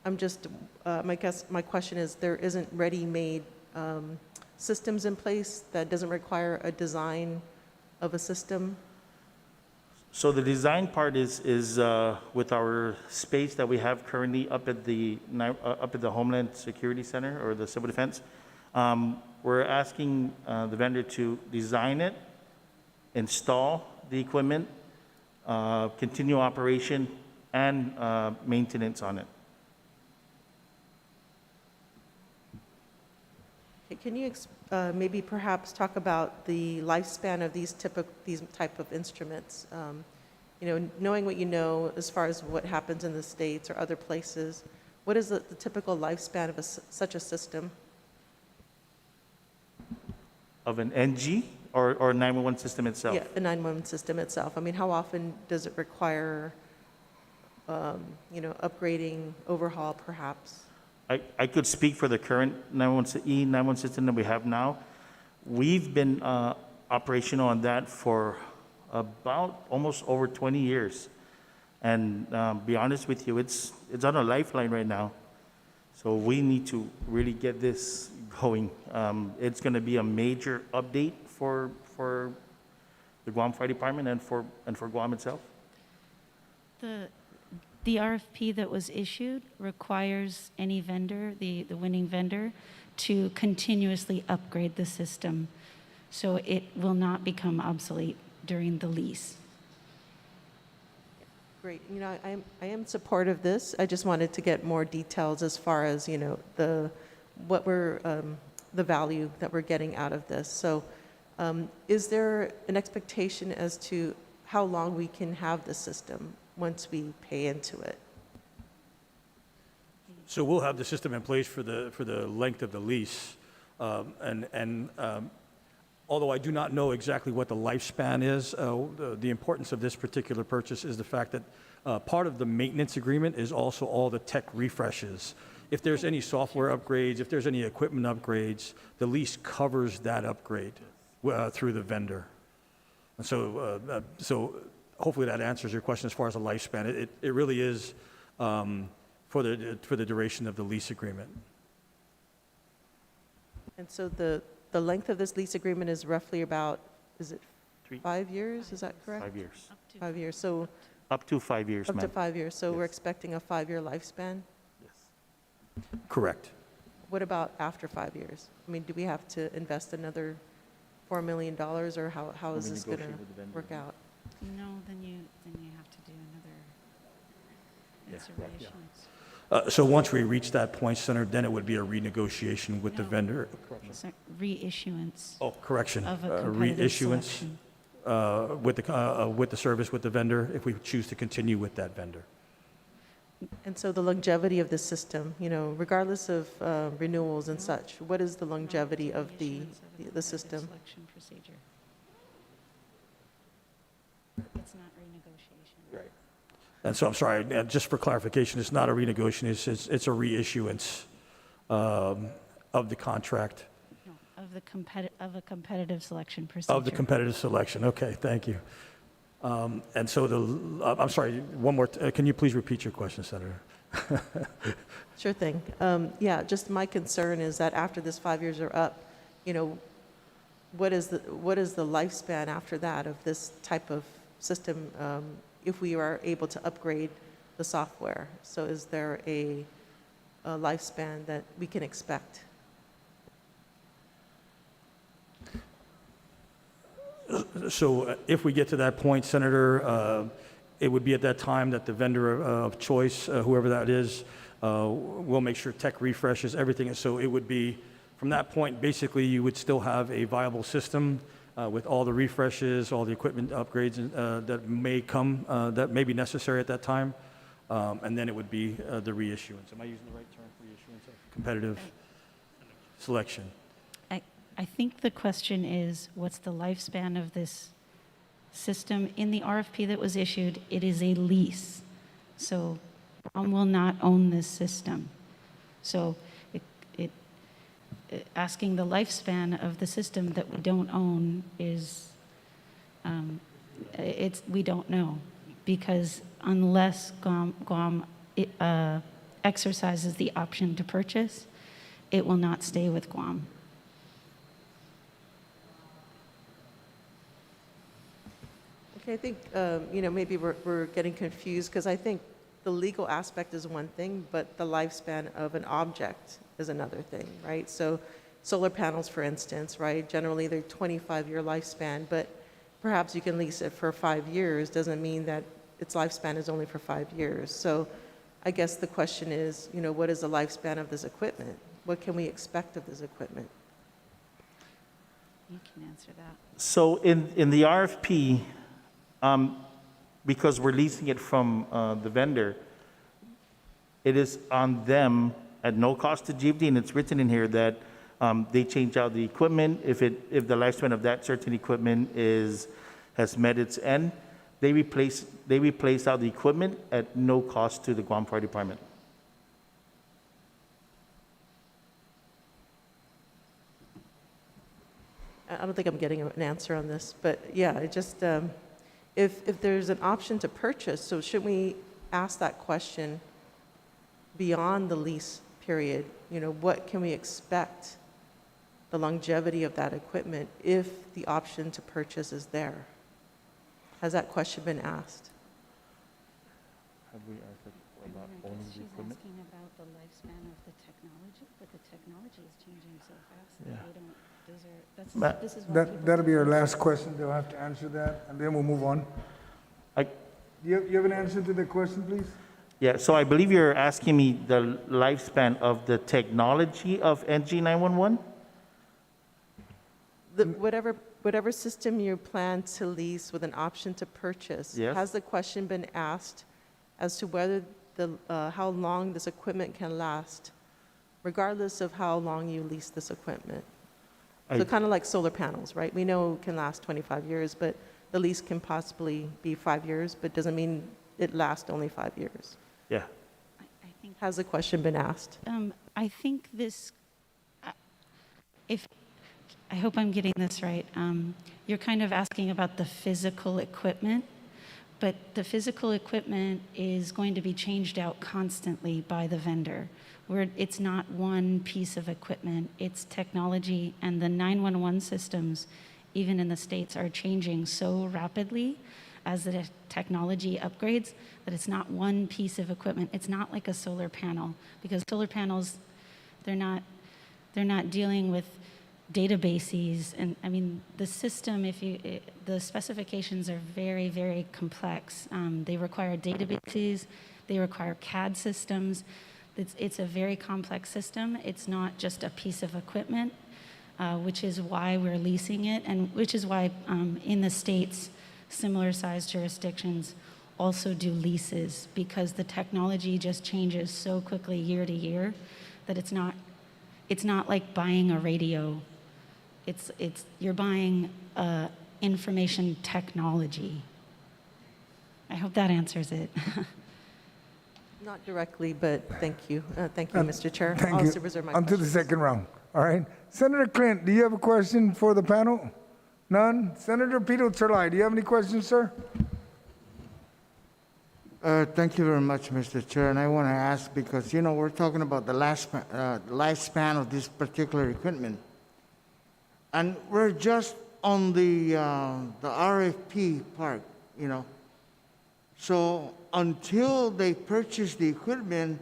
I'm just, my question is, there isn't ready-made systems in place that doesn't require a design of a system? So the design part is with our space that we have currently up at the Homeland Security Center or the Civil Defense. We're asking the vendor to design it, install the equipment, continue operation, and maintenance on it. Okay, can you maybe perhaps talk about the lifespan of these type of instruments? Knowing what you know as far as what happens in the States or other places, what is the typical lifespan of such a system? Of an NG or 911 system itself? Yeah, the 911 system itself. I mean, how often does it require, upgrading, overhaul, perhaps? I could speak for the current E911 system that we have now. We've been operational on that for about almost over 20 years. And be honest with you, it's on a lifeline right now. So we need to really get this going. It's going to be a major update for the Guam Fire Department and for Guam itself. The RFP that was issued requires any vendor, the winning vendor, to continuously upgrade the system so it will not become obsolete during the lease. Great. You know, I am supportive of this. I just wanted to get more details as far as, you know, the value that we're getting out of this. So is there an expectation as to how long we can have the system once we pay into it? So we'll have the system in place for the length of the lease. Although I do not know exactly what the lifespan is, the importance of this particular purchase is the fact that part of the maintenance agreement is also all the tech refreshes. If there's any software upgrades, if there's any equipment upgrades, the lease covers that upgrade through the vendor. And so hopefully that answers your question as far as the lifespan. It really is for the duration of the lease agreement. And so the length of this lease agreement is roughly about, is it 5 years? Is that correct? 5 years. 5 years. So Up to 5 years, up ma'am. to 5 years. So we're Yes. expecting a 5-year lifespan. Yes. Correct. What about after 5 years? I mean, do we have to invest another $4 million, or how is we this going to negotiate with the vendor. work out? No, then you have to do another Yeah. reissuance. So once we reach that point, Senator, then it would be a renegotiation with the No. vendor. So reissuance Oh, correction. of a competitive Reissuance selection. with the service with the vendor, if we choose to continue with that vendor. And so the longevity of the system, you know, regardless of renewals and such, what is the longevity of the Reissuance system? Selection procedure. It's not renegotiation. Right. And so I'm sorry, just for clarification, it's not a renegotiation, it's a reissuance of the contract, No, of a competitive selection procedure. of the competitive selection. Okay, thank you. And so I'm sorry, one more, can you please repeat your question, Senator? Sure thing. Yeah, just my concern is that after this 5 years are up, you know, what is the lifespan after that of this type of system, if we are able to upgrade the software? So is there a lifespan that we can expect? So if we get to that point, Senator, it would be at that time that the vendor of choice, whoever that is, will make sure tech refreshes everything. So it would be, from that point, basically, you would still have a viable system with all the refreshes, all the equipment upgrades that may come, that may be necessary at that time. And then it would be the reissuance. Am I using the right term, reissuance of competitive selection? I think the question is, what's the lifespan of this system? In the RFP that was issued, it is a lease. So Guam will not own this system. So asking the lifespan of the system that we don't own is, we don't know. Because unless Guam exercises the option to purchase, it will not stay with Guam. Okay, I think, you know, maybe we're getting confused, because I think the legal aspect is one thing, but the lifespan of an object is another thing, right? So solar panels, for instance, right? Generally, they're 25-year lifespan, but perhaps you can lease it for 5 years, doesn't mean that its lifespan is only for 5 years. So I guess the question is, you know, what is the lifespan of this equipment? What can we expect of this equipment? You can answer that. So in the RFP, because we're leasing it from the vendor, it is on them at no cost to GFD, and it's written in here that they change out the equipment if the lifespan of that certain equipment has met its end. They replace out the equipment at no cost to the Guam Fire Department. I don't think I'm getting an answer on this, but yeah, it just, if there's an option to purchase, so should we ask that question beyond the lease period? You know, what can we expect, the longevity of that equipment, if the option to purchase is there? Has that question been asked? Have we asked about owning the She's equipment? asking about the lifespan of the technology, but the technology is changing so fast that Yeah. they don't, those are, that's, But this is why people. That'll be do our this. last question. They'll have to answer that, and then we'll move on. I- You have an answer to the question, please? Yeah, so I believe you're asking me the lifespan of the technology of NG 911? Whatever system you plan to lease with an option to purchase, Yes. has the question been asked as to whether how long this equipment can last, regardless of how long you lease this equipment? So kind of like solar panels, right? We know it can last 25 years, but the lease can possibly be 5 years, but doesn't mean it lasts only 5 years. Yeah. I think, Has the question been asked? I think this, if, I hope I'm getting this right. You're kind of asking about the physical equipment, but the physical equipment is going to be changed out constantly by the vendor. Where it's not one piece of equipment, it's technology, and the 911 systems, even in the States, are changing so rapidly as the technology upgrades that it's not one piece of equipment. It's not like a solar panel, because solar panels, they're not dealing with databases. And I mean, the system, the specifications are very, very complex. They require databases, they require CAD systems. It's a very complex system. It's not just a piece of equipment, which is why we're leasing it, and which is why in the States, similar sized jurisdictions also do leases, because the technology just changes so quickly year to year that it's not like buying a radio. You're buying information technology. I hope that answers it. Not directly, but thank you. Thank you, Mr. Chair. Thank I'll you. also reserve my On to the questions. second round. All right. Senator Clint, do you have a question for the panel? None? Senator Pito Terlai, do you have any questions, sir? Thank you very much, Mr. Chair. And I want to ask because, we're talking about the lifespan of this particular equipment. And we're just on the RFP part, So until they purchase the equipment,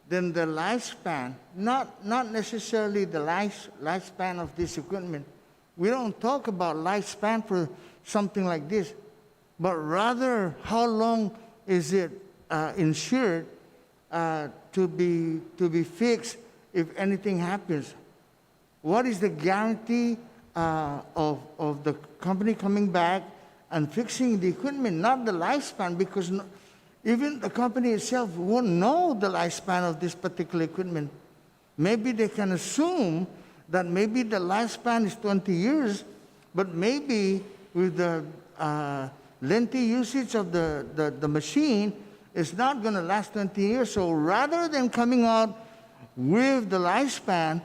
then the lifespan, not necessarily the lifespan of this equipment. We don't talk about lifespan for something like this, but rather how long is it insured to be fixed if anything happens? What is the guarantee of the company coming back and fixing the equipment, not the lifespan, because even the company itself won't know the lifespan of this particular equipment. Maybe they can assume that maybe the lifespan is 20 years, but maybe with the lengthy usage of the machine, it's not going to last 20 years. So rather than coming out with the lifespan,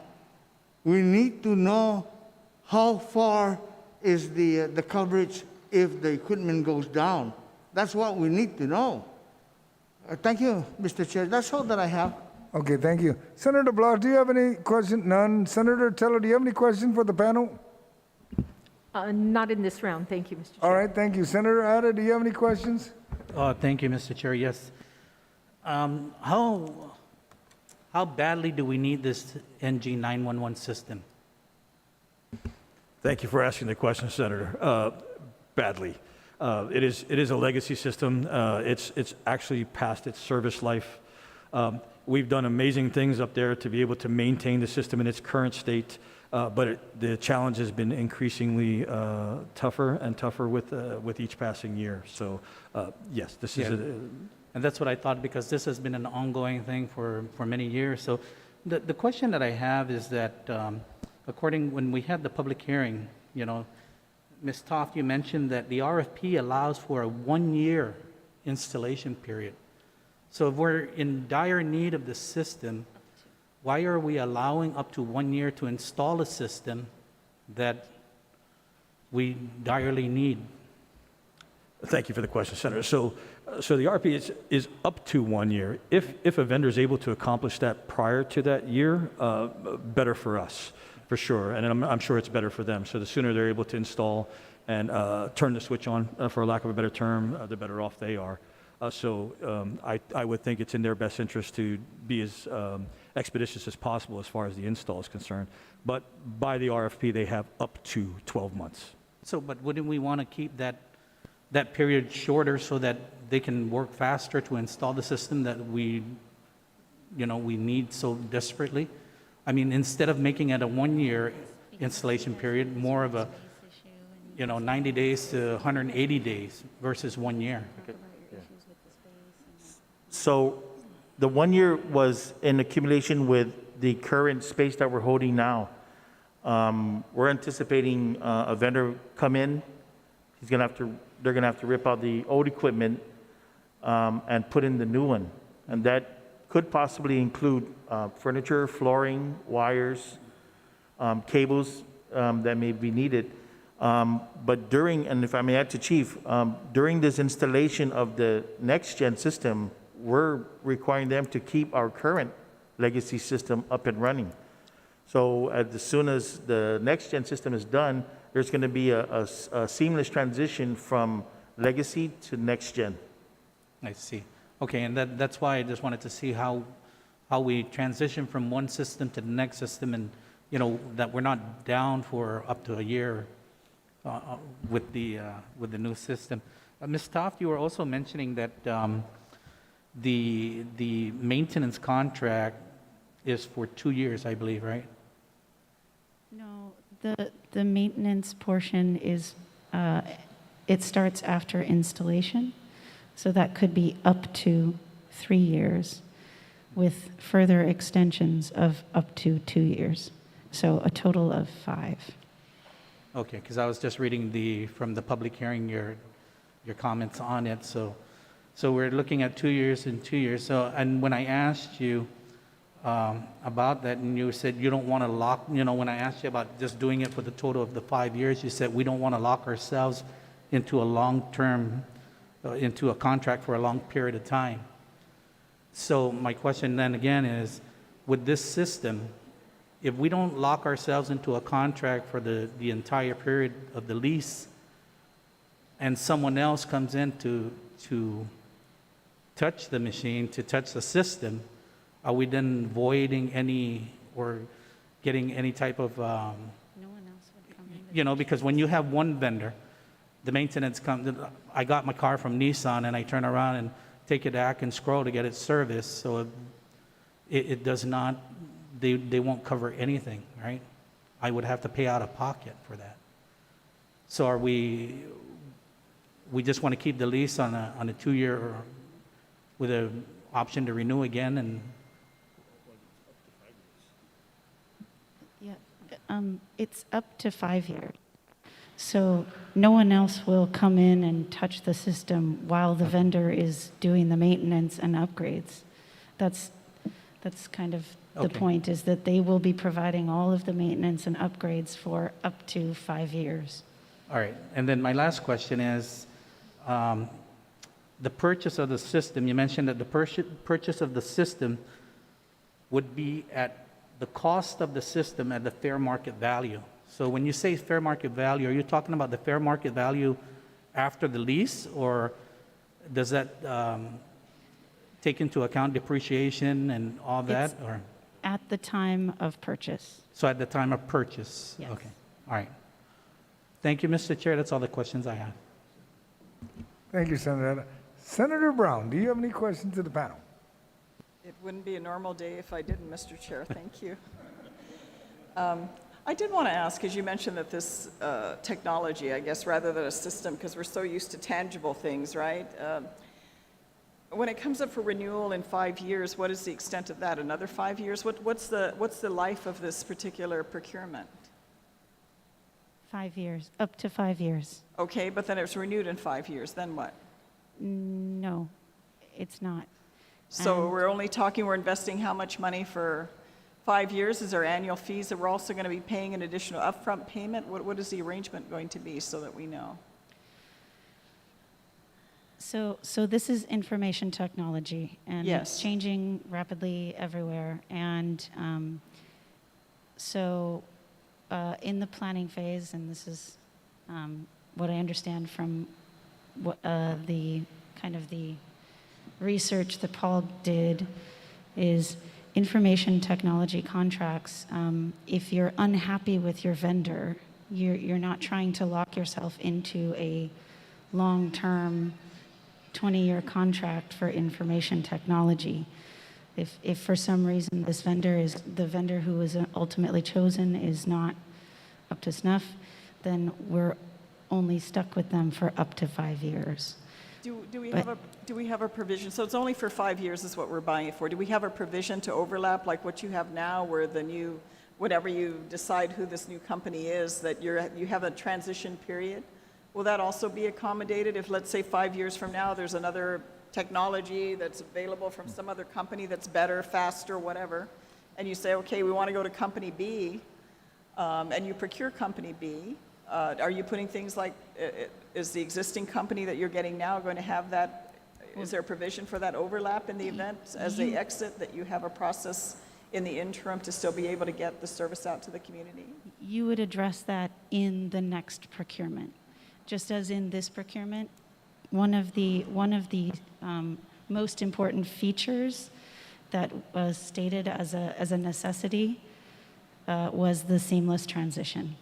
we need to know how far is the coverage if the equipment goes down. That's what we need to know. Thank you, Mr. Chair. That's all that I have. Okay, thank you. Senator Blas, do you have any question? None. Senator Teller, do you have any question for the panel? Not in this round. Thank you, Mr. Chair. All right, thank you. Senator Ada, do you have any questions? Thank you, Mr. Chair. Yes. How badly do we need this NG 911 system? Thank you for asking the question, Senator. Badly. It is a legacy system. It's actually past its service life. We've done amazing things up there to be able to maintain the system in its current state, but the challenge has been increasingly tougher and tougher with each passing year. So, yes, this is And that's what I thought, because this has been an ongoing thing for many years. So the question that I have is that when we had the public hearing, Ms. Toft, you mentioned that the RFP allows for a 1-year installation period. So if we're in dire need of the system, why are we allowing up to 1 year to install a system that we direly need? Thank you for the question, Senator. So the RP is up to 1 year. If a vendor is able to accomplish that prior to that year, better for us, for sure. And I'm sure it's better for them. So the sooner they're able to install and turn the switch on, for lack of a better term, the better off they are. I would think it's in their best interest to be as expeditious as possible as far as the install is concerned. But by the RFP, they have up to 12 months. So, but wouldn't we want to keep that period shorter so that they can work faster to install the system that we need so desperately? I mean, instead of making it a 1-year installation period, more of a, 90 days to 180 days versus 1 year. So the 1 year was in accumulation with the current space that we're holding now. We're anticipating a vendor come in. They're gonna have to rip out the old equipment and put in the new one. And that could possibly include furniture, flooring, wires, cables that may be needed. But and if I may add to Chief, during this installation of the next-gen system, we're requiring them to keep our current legacy system up and running. So as soon as the next-gen system is done, there's going to be a seamless transition from legacy to next-gen. I see. Okay, and that's why I just wanted to see how we transition from one system to the next system, and that we're not down for up to a year with the new system. Ms. Toft, you were also mentioning that the maintenance contract is for 2 years, I believe, right? No, the maintenance portion is, it starts after installation, so that could be up to 3 years with further extensions of up to 2 years. So a total of 5. Okay, because I was just reading from the public hearing, your comments on it. So we're looking at 2 years and 2 years. So, and when I asked you about that, and you said you don't want to lock, when I asked you about just doing it for the total of the 5 years, you said we don't want to lock ourselves into a long-term, into a contract for a long period of time. So my question then again is, with this system, if we don't lock ourselves into a contract for the entire period of the lease, and someone else comes in to touch the machine, to touch the system, are we then voiding any or getting any type of, No one else would come in. because when you have one vendor, the maintenance comes, I got my car from Nissan and I turn around and take it back and scroll to get it serviced, so it does not, they won't cover anything, right? I would have to pay out of pocket for that. So are we just want to keep the lease on a 2-year or with an option to renew again? And Yeah, it's up to 5 years. So no one else will come in and touch the system while the vendor is doing the maintenance and upgrades. That's kind of the Okay. point, is that they will be providing all of the maintenance and upgrades for up to 5 years. all right, and then my last question is, the purchase of the system, you mentioned that the purchase of the system would be at the cost of the system at the fair market value. So when you say fair market value, are you talking about the fair market value after the lease, or does that take into account depreciation and all that? It's Or at the time of purchase. so at the time of purchase? Yes. Okay, all right. Thank you, Mr. Chair. That's all the questions I have. Thank you, Senator. Senator Brown, do you have any questions to the panel? It wouldn't be a normal day if I didn't, Mr. Chair. Thank you. I did want to ask, because you mentioned that this technology, I guess, rather than a system, because we're so used to tangible things, right? When it comes up for renewal in 5 years, what is the extent of that? Another 5 years? What's the life of this particular procurement? 5 years, up to 5 years. Okay, but then it's renewed in 5 years. Then what? No, it's not. So And- we're only talking, we're investing how much money for 5 years is our annual fees, that we're also going to be paying an additional upfront payment? What is the arrangement going to be so that we know? So this is information technology, and Yes. it's changing rapidly everywhere. And in the planning phase, and this is what I understand from what, the research that Paul did, is information technology contracts. If you're unhappy with your vendor, you're not trying to lock yourself into a long-term 20-year contract for information technology. If for some reason the vendor who is ultimately chosen is not up to snuff, then we're only stuck with them for up to 5 years. Do we have a provision? So it's only for 5 years is what we're buying it for. Do we have a provision to overlap like what you have now, where the new, whatever you decide who this new company is, that you have a transition period? Will that also be accommodated if, let's say, 5 years from now, there's another technology that's available from some other company that's better, faster, whatever, and you say, okay, we want to go to company B, and you procure company B, are you putting things like, is the existing company that you're getting now going to have that, is there a provision for that overlap in the event as they exit, that you have a process in the interim to still be able to get the service out to the community? You would address that in the next procurement. Just as in this procurement, one of the most important features that was stated as a necessity was the seamless transition.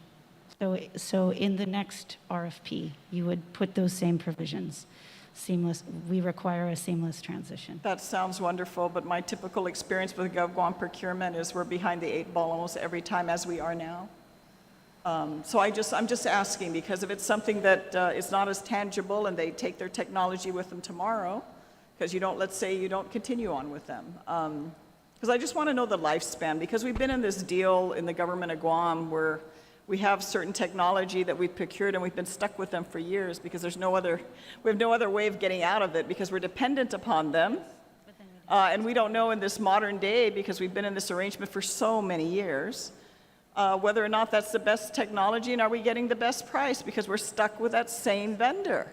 So in the next RFP, you would put those same provisions. Seamless, we require a seamless transition. That sounds wonderful, but my typical experience with GovGuam procurement is we're behind the 8 ball almost every time, as we are now. So I'm just asking, because if it's something that is not as tangible and they take their technology with them tomorrow, because let's say you don't continue on with them. Because I just want to know the lifespan, because we've been in this deal in the government of Guam where we have certain technology that we've procured and we've been stuck with them for years because we have no other way of getting out of it because we're dependent upon them. And we don't know in this modern day, because we've been in this arrangement for so many years, whether or not that's the best technology and are we getting the best price, because we're stuck with that same vendor.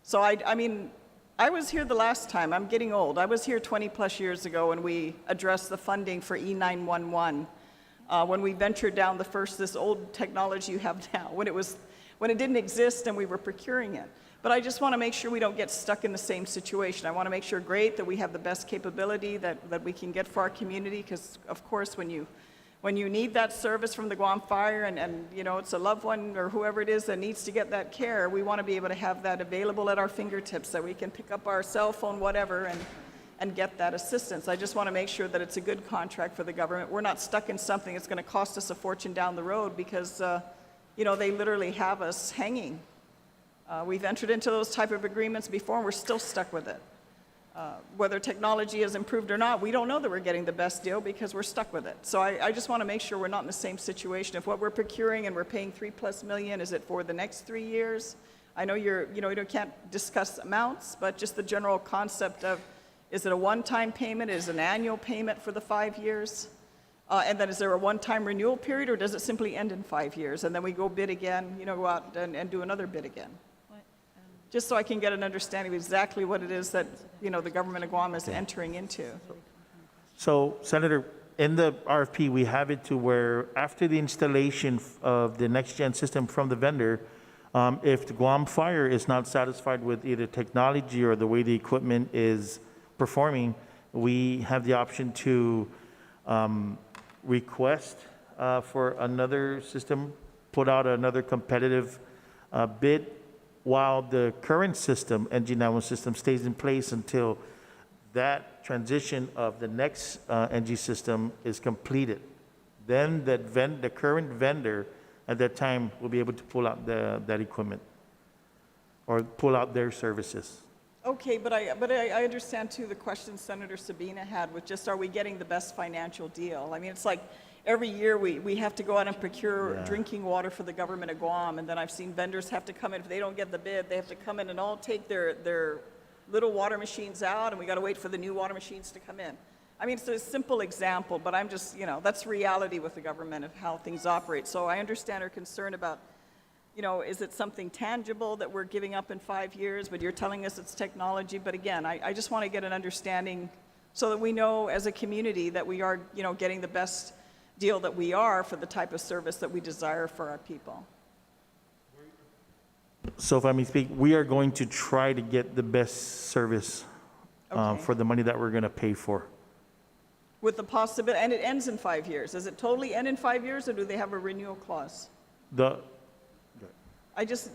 So I mean, I was here the last time. I'm getting old. I was here 20 plus years ago when we addressed the funding for E911. When we ventured down this old technology you have now, when it didn't exist and we were procuring it. But I just want to make sure we don't get stuck in the same situation. I want to make sure, great, that we have the best capability that we can get for our community, because of course when you need that service from the Guam Fire and it's a loved one or whoever it is that needs to get that care, we want to be able to have that available at our fingertips, that we can pick up our cell phone, whatever, and get that assistance. I just want to make sure that it's a good contract for the government. We're not stuck in something that's going to cost us a fortune down the road because, they literally have us hanging. We've entered into those type of agreements before and we're still stuck with it. Whether technology has improved or not, we don't know that we're getting the best deal because we're stuck with it. So I just want to make sure we're not in the same situation. If what we're procuring and we're paying $3+ million, is it for the next 3 years? I know you can't discuss amounts, but just the general concept of, is it a one-time payment? Is it an annual payment for the 5 years? And then is there a one-time renewal period, or does it simply end in 5 years? And then we go bid again, go out and do another bid again? Just so I can get an understanding of exactly what it is that, the government of Guam is entering into. So, Senator, in the RFP, we have it to where after the installation of the next-gen system from the vendor, if the Guam Fire is not satisfied with either technology or the way the equipment is performing, we have the option to request for another system, put out another competitive bid, while the current system, NG91 system, stays in place until that transition of the next NG system is completed. Then the current vendor at that time will be able to pull out that equipment or pull out their services. Okay, but I understand too the question Senator Sabina had with just, are we getting the best financial deal? I mean, it's like every year we have to go out and procure drinking water for the government of Guam, and then I've seen vendors have to come in, if they don't get the bid, they have to come in and all take their little water machines out, and we got to wait for the new water machines to come in. I mean, it's a simple example, but I'm just, that's reality with the government of how things operate. So I understand her concern about, is it something tangible that we're giving up in 5 years, but you're telling us it's technology? But again, I just want to get an understanding so that we know as a community that we are, getting the best deal that we are for the type of service that we desire for our people. So if I may speak, we are going to try to get the best service Okay. for the money that we're going to pay for. With the possibility, and it ends in 5 years. Does it totally end in 5 years, or do they have a renewal clause? The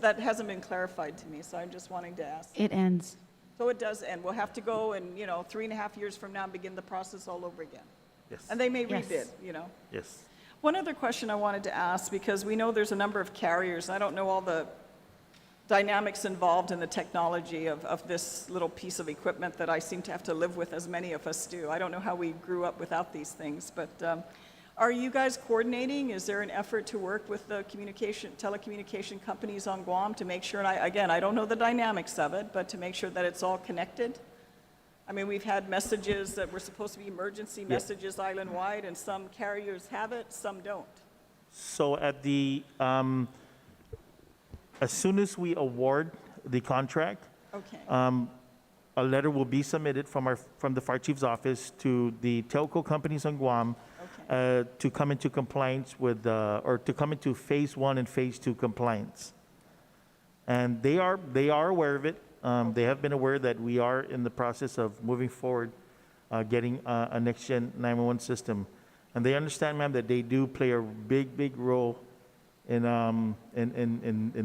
That hasn't been clarified to me, so I'm just wanting to ask. It ends. So it does end. We'll have to go and, 3.5 years from now, begin the process all over again. Yes. And they may Yes. rebid. Yes. One other question I wanted to ask, because we know there's a number of carriers, and I don't know all the dynamics involved in the technology of this little piece of equipment that I seem to have to live with, as many of us do. I don't know how we grew up without these things, but are you guys coordinating? Is there an effort to work with the telecommunication companies on Guam to make sure, and I don't know the dynamics of it, but to make sure that it's all connected? I mean, we've had messages that were supposed to be emergency messages island-wide, and some carriers have it, some don't. So at the, as soon as we award the contract, Okay. a letter will be submitted from the fire chief's office to the telco companies on Guam to come into compliance with, or to come into phase 1 and phase 2 compliance. And they are aware of it. They have been aware that we are in the process of moving forward, getting a next-gen 911 system. And they understand, ma'am, that they do play a big role in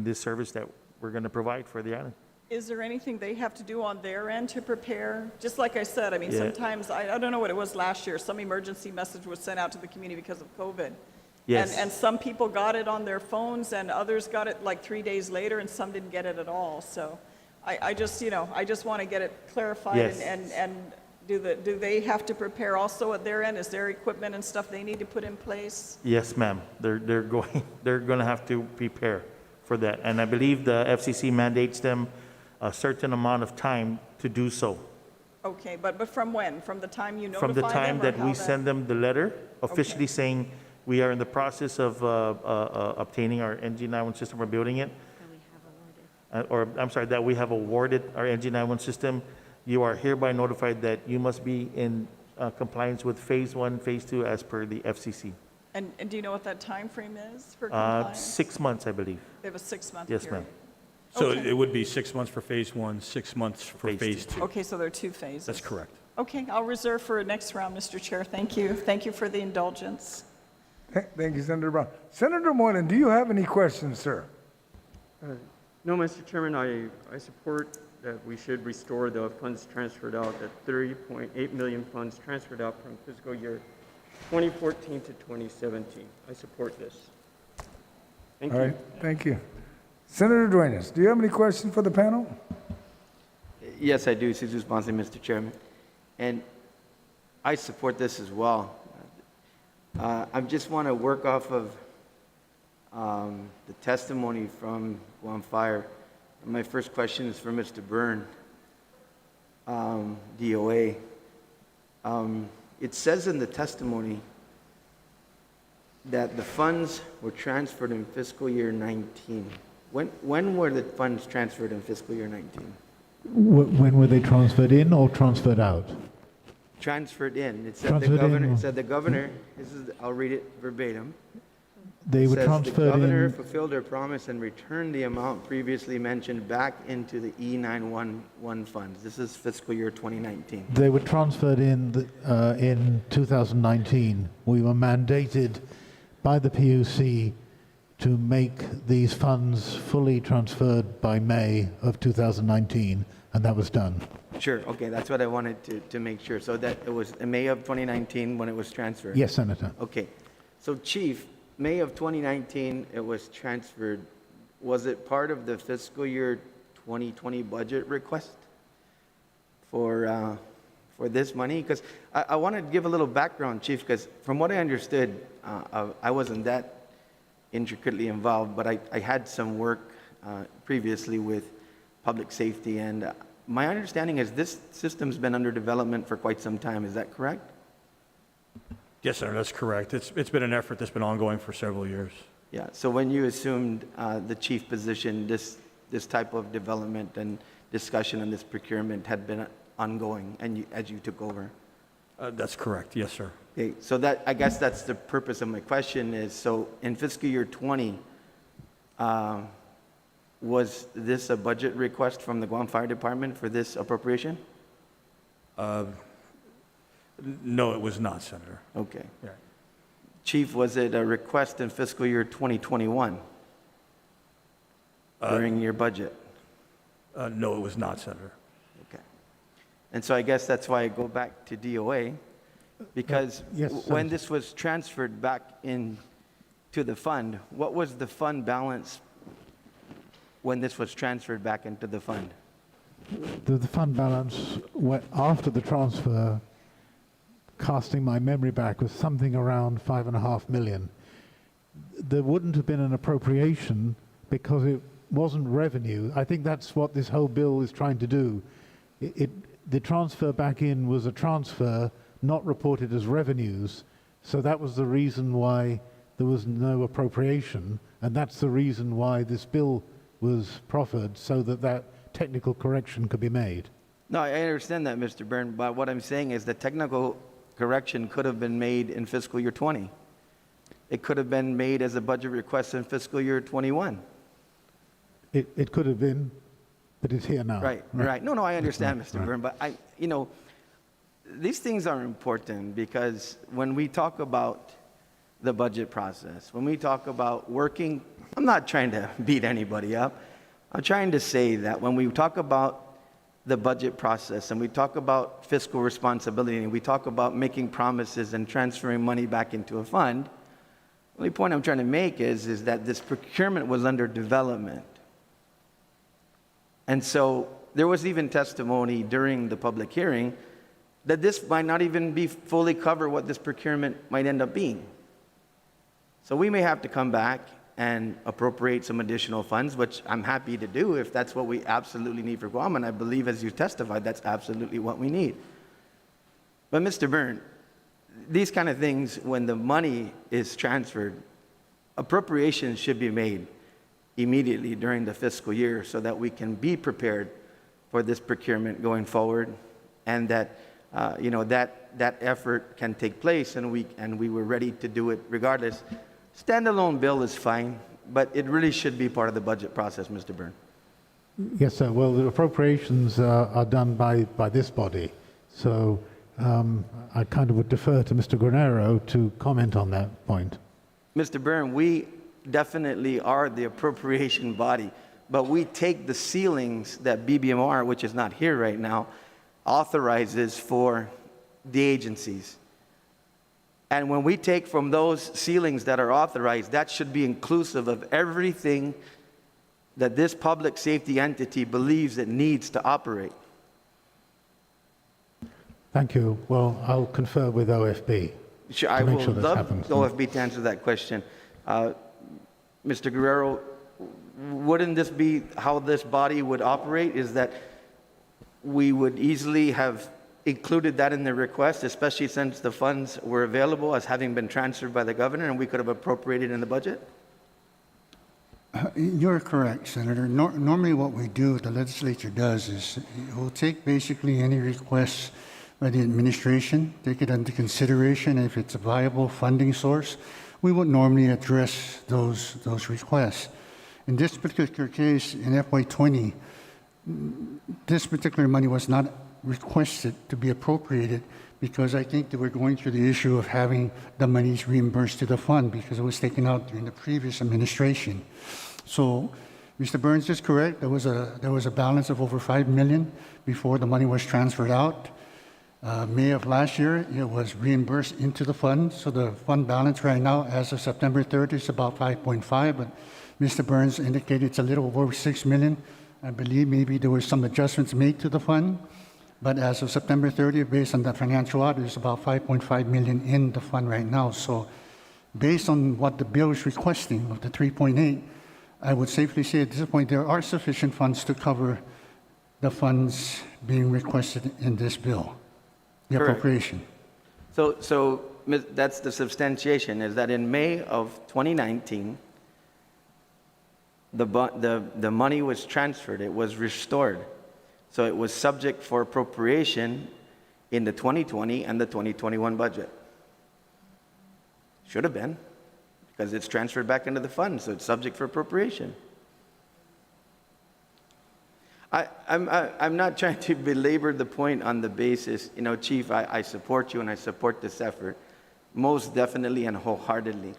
this service that we're going to provide for the island. Is there anything they have to do on their end to prepare? Just like I said, I mean, Yeah. sometimes, I don't know what it was last year, some emergency message was sent out to the community because of COVID. Yes. And some people got it on their phones, and others got it like 3 days later, and some didn't get it at all. So I just want to get it clarified. Yes. And do they have to prepare also at their end? Is there equipment and stuff they need to put in place? Yes, ma'am. They're going to have to prepare for that. And I believe the FCC mandates them a certain amount of time to do so. Okay, but from when? From the time you notify From the them? time or that how we send them the letter officially Okay. saying we are in the process of obtaining our NG91 system, we're building it. Or, I'm sorry, that we have awarded our NG91 system, you are hereby notified that you must be in compliance with phase 1, phase 2 as per the FCC. And do you know what that time frame is for compliance? 6 months, I believe. They have a 6-month Yes, period. ma'am. So Okay. it would be 6 months for phase 1, 6 months for Phase phase 2. Okay, so there are 2 phases. That's correct. Okay, I'll reserve for a next round, Mr. Chair. Thank you. Thank you for the indulgence. Thank you, Senator Brown. Senator Moylan, do you have any questions, sir? No, Mr. Chairman, I support that we should restore the funds transferred out, that 30.8 million funds transferred out from fiscal year 2014 to 2017. I support this. Thank All you. right, thank you. Senator Duenas, do you have any questions for the panel? Yes, I do, Jesus Bonsi, Mr. Chairman. And I support this as well. I just want to work off of the testimony from Guam Fire. My first question is for Mr. Byrne, DOA. It says in the testimony that the funds were transferred in fiscal year 19. When were the funds transferred in fiscal year 19? When were they transferred in or transferred out? Transferred in. It said Transferred the governor, I'll read it verbatim. They were Says transferred the governor in. fulfilled her promise and returned the amount previously mentioned back into the E911 funds. This is fiscal year 2019. They were transferred in 2019. We were mandated by the PUC to make these funds fully transferred by May of 2019, and that was done. Sure, okay, that's what I wanted to make sure. So that it was in May of 2019 when it was transferred? Yes, Senator. Okay. So Chief, May of 2019, it was transferred. Was it part of the fiscal year 2020 budget request for this money? Because I want to give a little background, Chief, because from what I understood, I wasn't that intricately involved, but I had some work previously with public safety, and my understanding is this system's been under development for quite some time. Is that correct? Yes, Senator, that's correct. It's been an effort that's been ongoing for several years. Yeah, so when you assumed the chief position, this type of development and discussion on this procurement had been ongoing and as you took over? That's correct, yes, sir. Okay, so that, I guess that's the purpose of my question is, so in fiscal year 20, was this a budget request from the Guam Fire Department for this appropriation? No, it was not, Senator. Okay. Yeah. Chief, was it a request in fiscal year 2021 during your budget? No, it was not, Senator. Okay. And so I guess that's why I go back to DOA, because Yes, when Senator. this was transferred back in to the fund, what was the fund balance when this was transferred back into the fund? The fund balance after the transfer, casting my memory back, was something around 5.5 million. There wouldn't have been an appropriation because it wasn't revenue. I think that's what this whole bill is trying to do. The transfer back in was a transfer, not reported as revenues. So that was the reason why there was no appropriation, and that's the reason why this bill was proffered, so that that technical correction could be made. No, I understand that, Mr. Byrne, but what I'm saying is the technical correction could have been made in fiscal year 20. It could have been made as a budget request in fiscal year 21. It could have been, but it's here now. Right. No, I understand, Mr. Byrne, but these things are important because when we talk about the budget process, when we talk about working, I'm not trying to beat anybody up. I'm trying to say that when we talk about the budget process and we talk about fiscal responsibility and we talk about making promises and transferring money back into a fund, the only point I'm trying to make is that this procurement was under development. And so there was even testimony during the public hearing that this might not even be fully cover what this procurement might end up being. So we may have to come back and appropriate some additional funds, which I'm happy to do if that's what we absolutely need for Guam, and I believe as you testified, that's absolutely what we need. But Mr. Byrne, these kind of things, when the money is transferred, appropriations should be made immediately during the fiscal year so that we can be prepared for this procurement going forward, and that that effort can take place, and we were ready to do it regardless. Standalone bill is fine, but it really should be part of the budget process, Mr. Byrne. Yes, sir. Well, the appropriations are done by this body. So I kind of would defer to Mr. Granero to comment on that point. Mr. Byrne, we definitely are the appropriation body, but we take the ceilings that BBMR, which is not here right now, authorizes for the agencies. And when we take from those ceilings that are authorized, that should be inclusive of everything that this public safety entity believes it needs to operate. Thank you. Well, I'll confer with OFB. Sure, I will love OFB to answer that question. Mr. Guerrero, wouldn't this be how this body would operate, is that we would easily have included that in the request, especially since the funds were available as having been transferred by the governor, and we could have appropriated in the budget? You're correct, Senator. Normally what we do, the legislature does, is we'll take basically any requests by the administration, take it into consideration. If it's a viable funding source, we would normally address those requests. In this particular case, in FY20, this particular money was not requested to be appropriated because I think they were going through the issue of having the monies reimbursed to the fund because it was taken out during the previous administration. So, Mr. Burns is correct. There was a balance of over $5 million before the money was transferred out. May of last year, it was reimbursed into the fund. So the fund balance right now, as of September 30, is about 5.5. But Mr. Burns indicated it's a little over $6 million. I believe maybe there were some adjustments made to the fund. But as of September 30th, based on the financial audit, there's about 5.5 million in the fund right now. So based on what the bill is requesting of the 3.8, I would safely say at this point there are sufficient funds to cover the funds being requested in this bill, the Correct. appropriation. So that's the substantiation, is that in May of 2019, the money was transferred, it was restored. So it was subject for appropriation in the 2020 and the 2021 budget. Should have been, because it's transferred back into the fund, so it's subject for appropriation. I'm not trying to belabor the point on the basis, Chief, I support you and I support this effort, most definitely and wholeheartedly.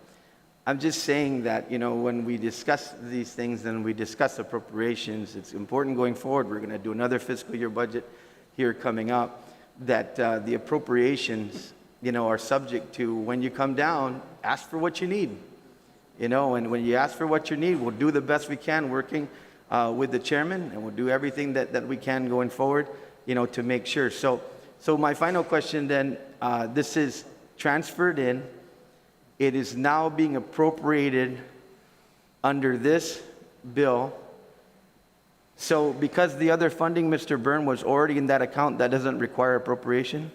I'm just saying that, when we discuss these things and we discuss appropriations, it's important going forward. We're going to do another fiscal year budget here coming up, that the appropriations, are subject to, when you come down, ask for what you need. And when you ask for what you need, we'll do the best we can working with the chairman, and we'll do everything that we can going forward, to make sure. So my final question then, this is transferred in. It is now being appropriated under this bill. So because the other funding, Mr. Byrne, was already in that account, that doesn't require appropriation?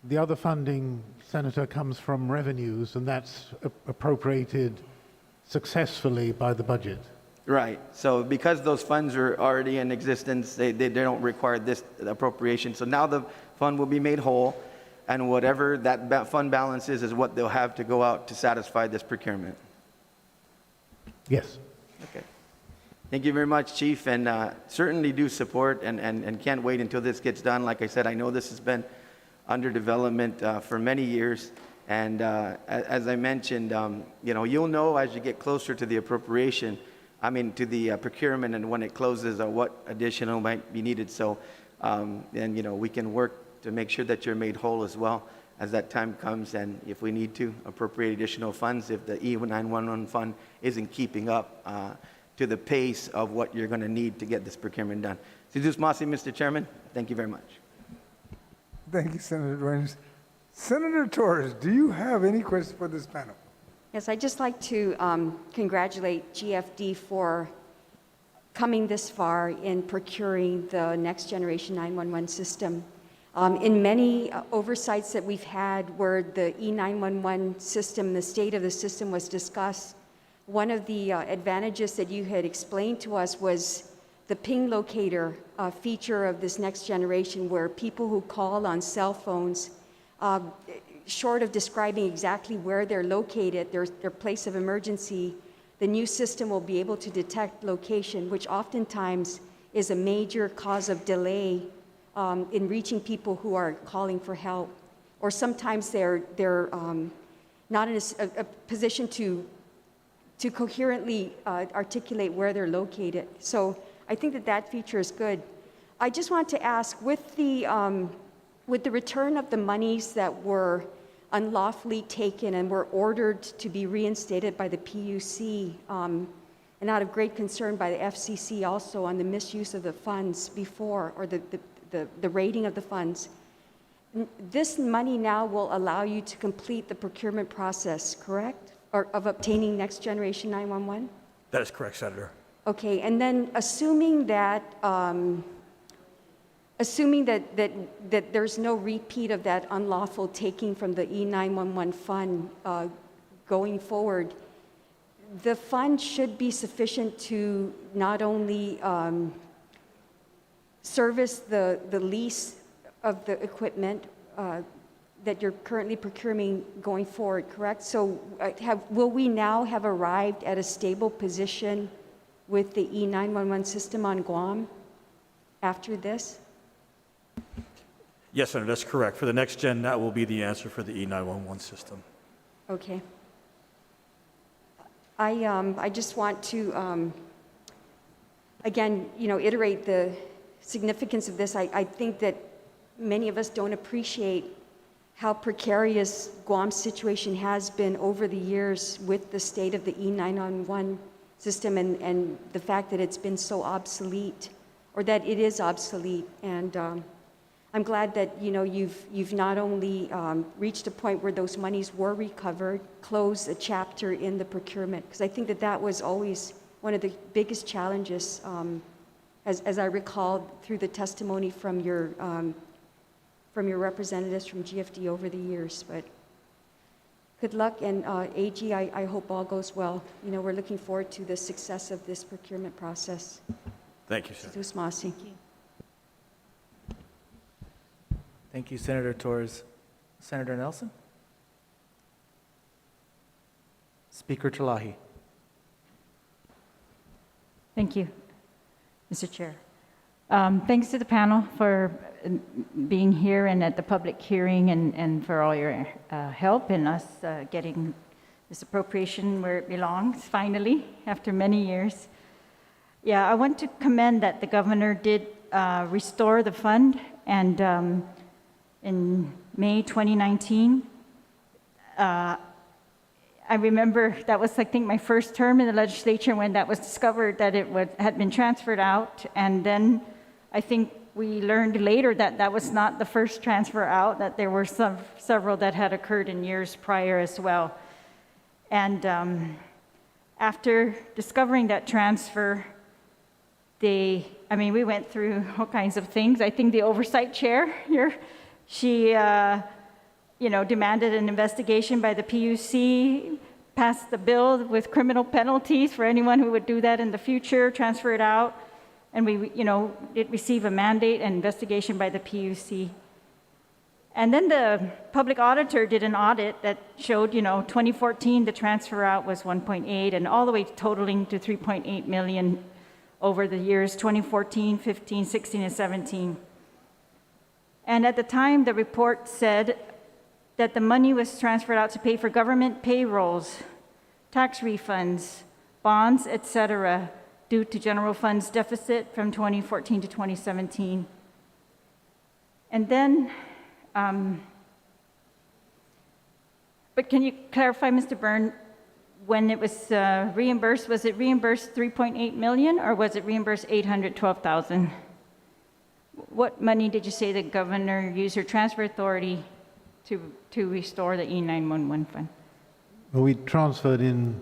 The other funding, Senator, comes from revenues, and that's appropriated successfully by the budget. Right. So because those funds are already in existence, they don't require this appropriation. So now the fund will be made whole, and whatever that fund balance is what they'll have to go out to satisfy this procurement. Yes. Okay. Thank you very much, Chief, and certainly do support and can't wait until this gets done. Like I said, I know this has been under development for many years, and as I mentioned, you'll know as you get closer to the appropriation, to the procurement, and when it closes, what additional might be needed. So, and we can work to make sure that you're made whole as well as that time comes, and if we need to appropriate additional funds, if the E911 fund isn't keeping up to the pace of what you're going to need to get this procurement done. Sidus Masi, Mr. Chairman, thank you very much. Thank you, Senator Duenas. Senator Torres, do you have any questions for this panel? Yes, I'd just like to congratulate GFD for coming this far in procuring the next generation 911 system. In many oversights that we've had where the E911 system, the state of the system was discussed, one of the advantages that you had explained to us was the ping locator feature of this next generation, where people who call on cell phones, short of describing exactly where they're located, their place of emergency, the new system will be able to detect location, which oftentimes is a major cause of delay in reaching people who are calling for help. Or sometimes they're not in a position to coherently articulate where they're located. So I think that feature is good. I just want to ask, with the return of the monies that were unlawfully taken and were ordered to be reinstated by the PUC, and out of great concern by the FCC also on the misuse of the funds before, or the rating of the funds, this money now will allow you to complete the procurement process, correct? Or of obtaining next generation 911? That is correct, Senator. Okay, and then assuming that there's no repeat of that unlawful taking from the E911 fund going forward, the fund should be sufficient to not only service the lease of the equipment that you're currently procuring going forward, correct? So will we now have arrived at a stable position with the E911 system on Guam after this? Yes, Senator, that's correct. For the next gen, that will be the answer for the E911 system. Okay. I just want to, again, iterate the significance of this. I think that many of us don't appreciate how precarious Guam's situation has been over the years with the state of the E911 system and the fact that it's been so obsolete, or that it is obsolete. And I'm glad that you've not only reached a point where those monies were recovered, closed a chapter in the procurement, because I think that was always one of the biggest challenges, as I recall through the testimony from your representatives from GFD over the years. But Good luck, and AG, I hope all goes well. You know, we're looking forward to the success of this procurement process. Thank you, Senator. Masi. Thank you, Senator Torres. Senator Nelson? Speaker Talahi. Thank you, Mr. Chair. Thanks to the panel for being here and at the public hearing and for all your help in us getting this appropriation where it belongs, finally, after many years. Yeah, I want to commend that the governor did restore the fund, and in May 2019, I remember that was, I think, my first term in the legislature when that was discovered that it had been transferred out. And then I think we learned later that that was not the first transfer out, that there were several that had occurred in years prior as well. And after discovering that transfer, we went through all kinds of things. I think the oversight chair here, she demanded an investigation by the PUC, passed the bill with criminal penalties for anyone who would do that in the future, transfer it out, and we, did receive a mandate and investigation by the PUC. And then the public auditor did an audit that showed, 2014, the transfer out was 1.8, and all the way totaling to 3.8 million over the years 2014, 15, 16, and 17. And at the time, the report said that the money was transferred out to pay for government payrolls, tax refunds, bonds, etc., due to general funds deficit from 2014 to 2017. And then, but can you clarify, Mr. Byrne, when it was reimbursed, was it reimbursed 3.8 million or was it reimbursed 812,000? What money did you say the governor used her transfer authority to restore the E911 fund? Well, we transferred in,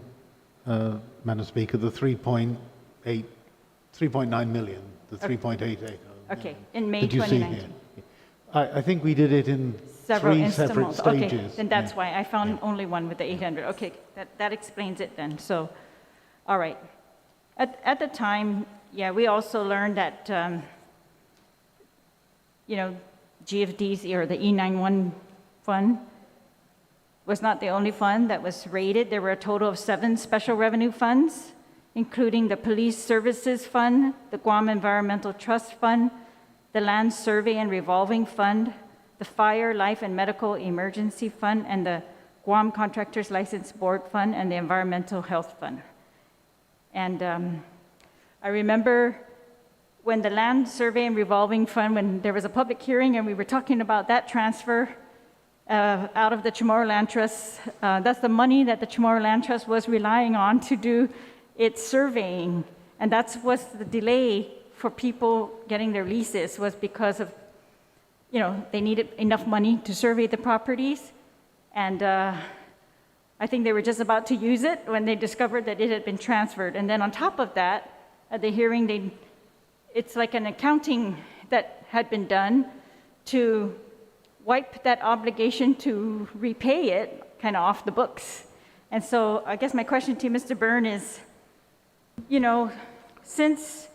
Madam Speaker, the 3.9 million, the 3.88. Okay, in May Did you see 2019. here? I think we did it in three separate stages. Okay, then that's why I found only one with the 800. Okay, that explains it then. So, all right. At the time, yeah, we also learned that, GFD's or the E911 fund was not the only fund that was raided. There were a total of 7 special revenue funds, including the Police Services Fund, the Guam Environmental Trust Fund, the Land Survey and Revolving Fund, the Fire, Life, and Medical Emergency Fund, and the Guam Contractors License Board Fund, and the Environmental Health Fund. And I remember when the Land Survey and Revolving Fund, when there was a public hearing and we were talking about that transfer out of the Chamorro Land Trust, that's the money that the Chamorro Land Trust was relying on to do its surveying. And that was the delay for people getting their leases, was because of, they needed enough money to survey the properties. And I think they were just about to use it when they discovered that it had been transferred. And then on top of that, at the hearing, it's like an accounting that had been done to wipe that obligation to repay it kind of off the books. And so I guess my question to Mr. Byrne is, since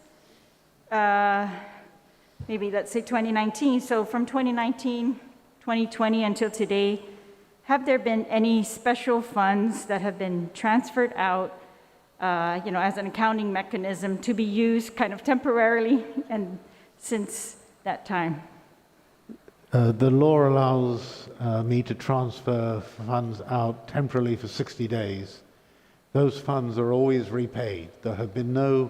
maybe let's say 2019, so from 2019, 2020 until today, have there been any special funds that have been transferred out, as an accounting mechanism to be used kind of temporarily and since that time? The law allows me to transfer funds out temporarily for 60 days. Those funds are always repaid. There have been no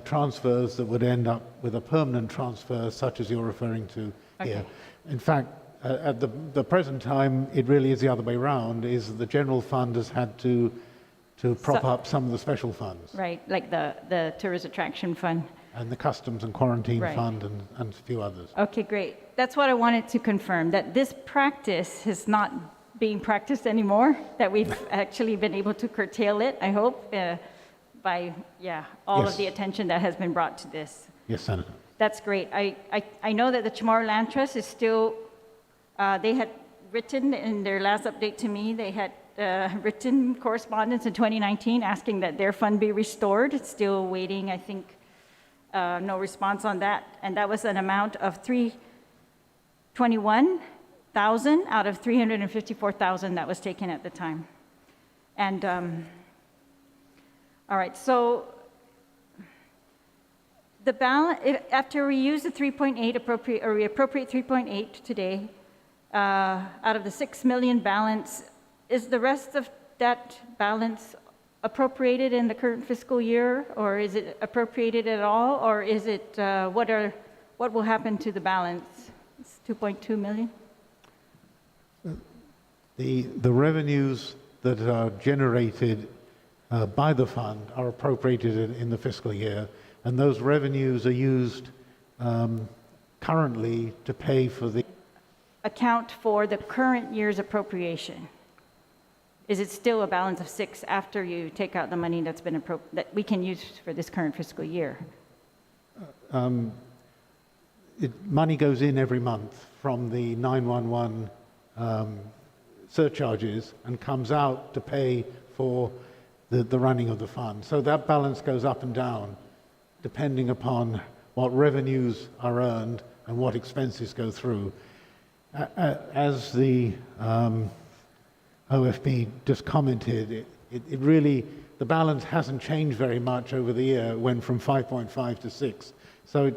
transfers that would end up with a permanent transfer such as you're referring to here. In fact, at the present time, it really is the other way around, is the general fund has had to prop up some of the special funds. Right, like the tourist attraction fund. And the customs and quarantine fund and a few others. Okay, great. That's what I wanted to confirm, that this practice is not being practiced anymore, that we've actually been able to curtail it, I hope, by all of the attention that has been brought to this. Yes, Senator. That's great. I know that the Chamorro Land Trust is still, they written in their last update to me, they had written correspondence in 2019 asking that their fund be restored. It's still waiting, I think, no response on that. And that was an amount of $321,000 out of $354,000 that was taken at the time. And, all right, so the balance, after we use the 3.8 appropriate, or we appropriate 3.8 today, out of the 6 million balance, is the rest of that balance appropriated in the current fiscal year, or is it appropriated at all, or is it, what will happen to the balance? It's 2.2 million? The revenues that are generated by the fund are appropriated in the fiscal year, and those revenues are used currently to pay for the... Account for the current year's appropriation. Is it still a balance of 6 after you take out the money that's been that we can use for this current fiscal year? Money goes in every month from the 911 surcharges and comes out to pay for the running of the fund. So that balance goes up and down depending upon what revenues are earned and what expenses go through. As the OFB just commented, it really, the balance hasn't changed very much over the year. It went from 5.5 to 6. So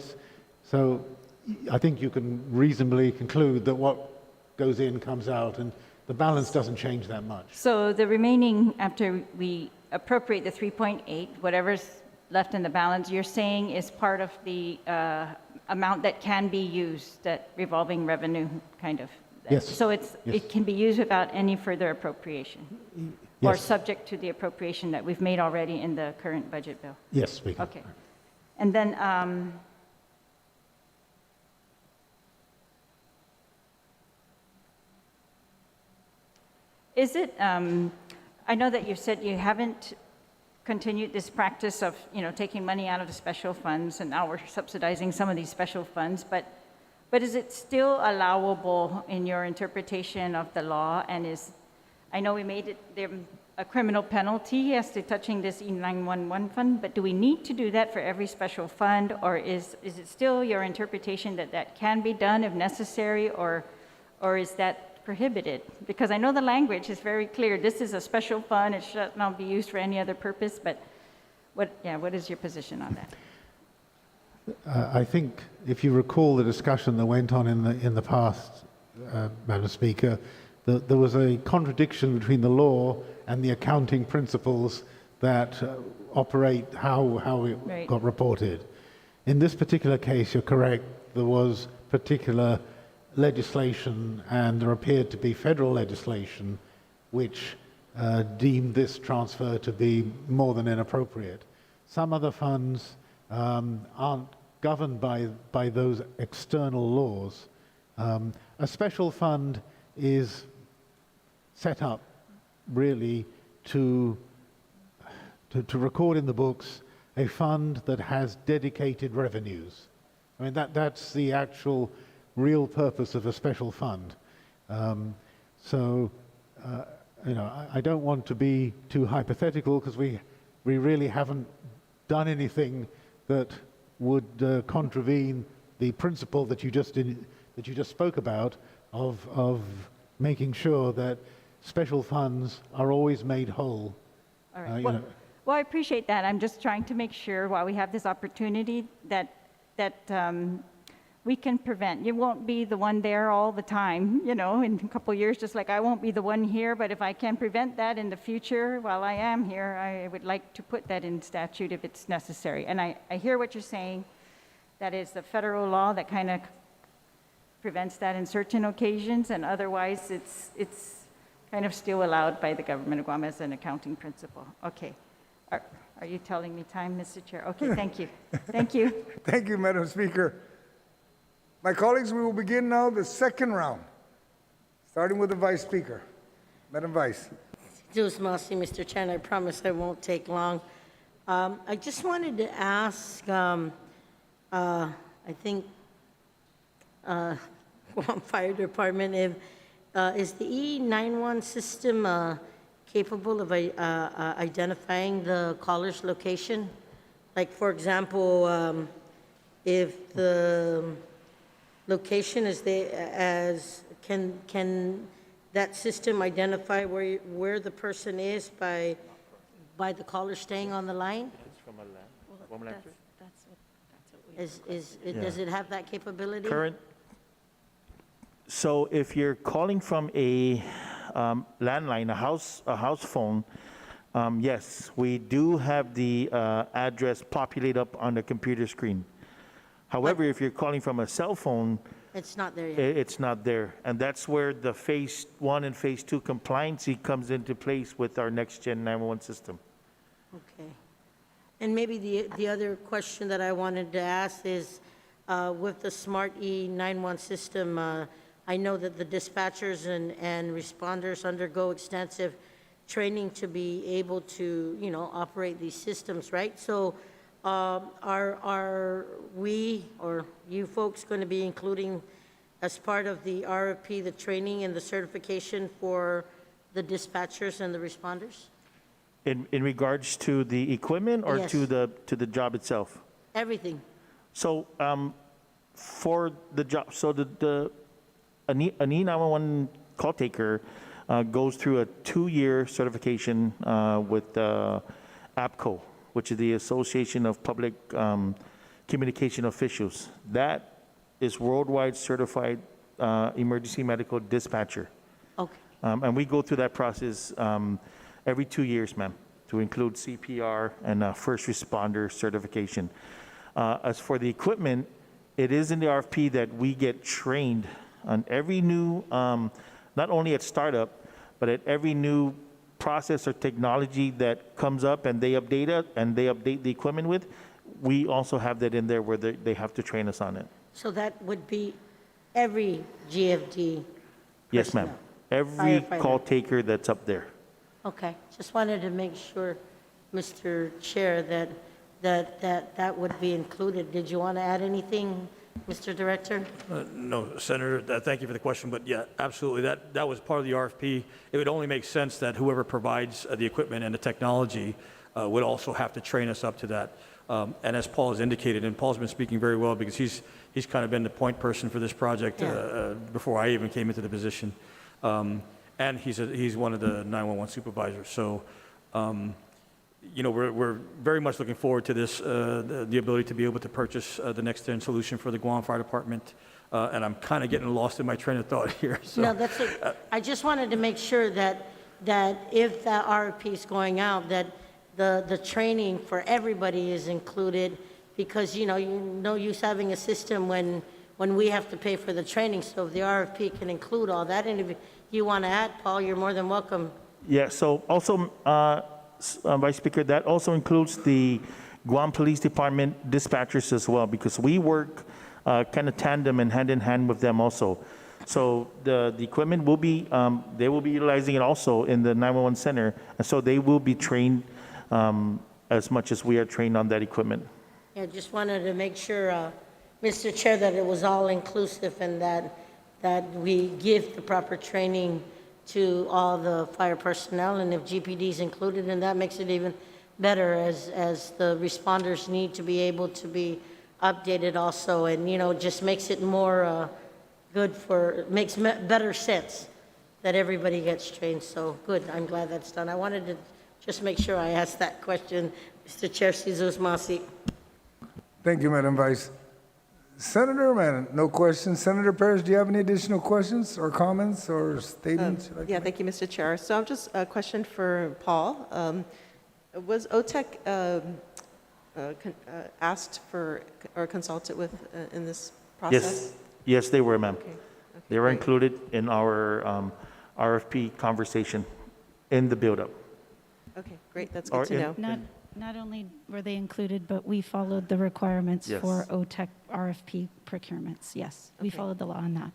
I think you can reasonably conclude that what goes in comes out, and the balance doesn't change that much. So the remaining, after we appropriate the 3.8, whatever's left in the balance, you're saying is part of the amount that can be used, that revolving revenue kind of. Yes. So Yes. it can be used without any further appropriation? Or Yes. subject to the appropriation that we've made already in the current budget bill? Yes, we can. Okay. And then, is it, I know that you said you haven't continued this practice of, taking money out of the special funds, and now we're subsidizing some of these special funds, but is it still allowable in your interpretation of the law? And I know we made it there a criminal penalty as to touching this E911 fund, but do we need to do that for every special fund, or is it still your interpretation that that can be done if necessary, or is that prohibited? Because I know the language is very clear. This is a special fund. It should not be used for any other purpose, but what is your position on that? I think if you recall the discussion that went on in the past, Madam Speaker, there was a contradiction between the law and the accounting principles that operate how it Right. got reported. In this particular case, you're correct, there was particular legislation, and there appeared to be federal legislation which deemed this transfer to be more than inappropriate. Some other funds aren't governed by those external laws. A special fund is set up really to record in the books a fund that has dedicated revenues. I mean, that's the actual real purpose of a special fund. I don't want to be too hypothetical, because we really haven't done anything that would contravene the principle that you just spoke about of making sure that special funds are always made whole. All right. Well, I appreciate that. I'm just trying to make sure, while we have this opportunity, that we can prevent. You won't be the one there all the time, in a couple of years, just like I won't be the one here. But if I can prevent that in the future while I am here, I would like to put that in statute if it's necessary. And I hear what you're saying. That is the federal law that kind of prevents that in certain occasions, and otherwise it's kind of still allowed by the government of Guam as an accounting principle. Okay. Are you telling me time, Mr. Chair? Okay, thank you. Thank you. Thank you, Madam Speaker. My colleagues, we will begin now the second round, starting with the Vice Speaker. Madam Vice. Mr. Chair, and I promise I won't take long. I just wanted to ask, I think, Guam Fire Department, Is the E91 system capable of identifying the caller's location? Like, for example, if the location is there, can that system identify where the person is by the caller staying on the line? Does it have that capability? So if you're calling from a landline, a house phone, yes, we do have the address populate up on the computer screen. However, if you're calling from a cell phone, It's not there yet. it's not there. And that's where the phase 1 and phase 2 compliancy comes into place with our next gen 911 system. Okay. And maybe the other question that I wanted to ask is, with the Smart E91 system, I know that the dispatchers and responders undergo extensive training to be able to, operate these systems, right? So are we or you folks going to be including as part of the RFP, the training and the certification for the dispatchers and the responders? In regards to the equipment or Yes. to the job itself? Everything. So for the job, so an E911 call taker goes through a 2-year certification with APCO, which is the Association of Public Communication Officials. That is worldwide certified emergency medical dispatcher. Okay. And we go through that process every 2 years, ma'am, to include CPR and first responder certification. As for the equipment, it is in the RFP that we get trained on every new, not only at startup, but at every new process or technology that comes up and they update it and they update the equipment with. We also have that in there where they have to train us on it. So that would be every GFD? Yes, ma'am. Every call taker that's up there. Okay, just wanted to make sure, Mr. Chair, that would be included. Did you want to add anything, Mr. Director? No, Senator, thank you for the question, but yeah, absolutely, that was part of the RFP. It would only make sense that whoever provides the equipment and the technology would also have to train us up to that. And as Paul has indicated, and Paul's been speaking very well because he's kind of been the point person for this project before I even came into the position. And he's one of the 911 supervisors. So, we're very much looking forward to this, the ability to be able to purchase the next-gen solution for the Guam Fire Department. And I'm kind of getting lost in my train of thought here. So. No, that's it. I just wanted to make sure that if that RFP is going out, that the training for everybody is included, because, no use having a system when we have to pay for the training. So if the RFP can include all that, and if you want to add, Paul, you're more than welcome. Yeah, so also, Vice Speaker, that also includes the Guam Police Department dispatchers as well, because we work kind of tandem and hand in hand with them also. So the equipment will be, they will be utilizing it also in the 911 center, and so they will be trained as much as we are trained on that equipment. Yeah, just wanted to make sure, Mr. Chair, that it was all inclusive and that we give the proper training to all the fire personnel, and if GPD is included, and that makes it even better as the responders need to be able to be updated also, and, just makes it more makes better sense that everybody gets trained. So good, I'm glad that's done. I wanted to just make sure I asked that question, Mr. Chair Jesus Masi. Thank you, Madam Vice. Senator, man, no questions. Senator Parrish, do you have any additional questions or comments or statements? Yeah, thank you, Mr. Chair. So I'm just a question for Paul. Was OTEC asked for or consulted with in this process? Yes, they were, ma'am. Okay, They were included in our RFP conversation in the build-up. Okay, great. That's good to know. Not only were they included, but we followed the requirements Yes. for OTEC RFP procurements. Yes, we followed the law on that.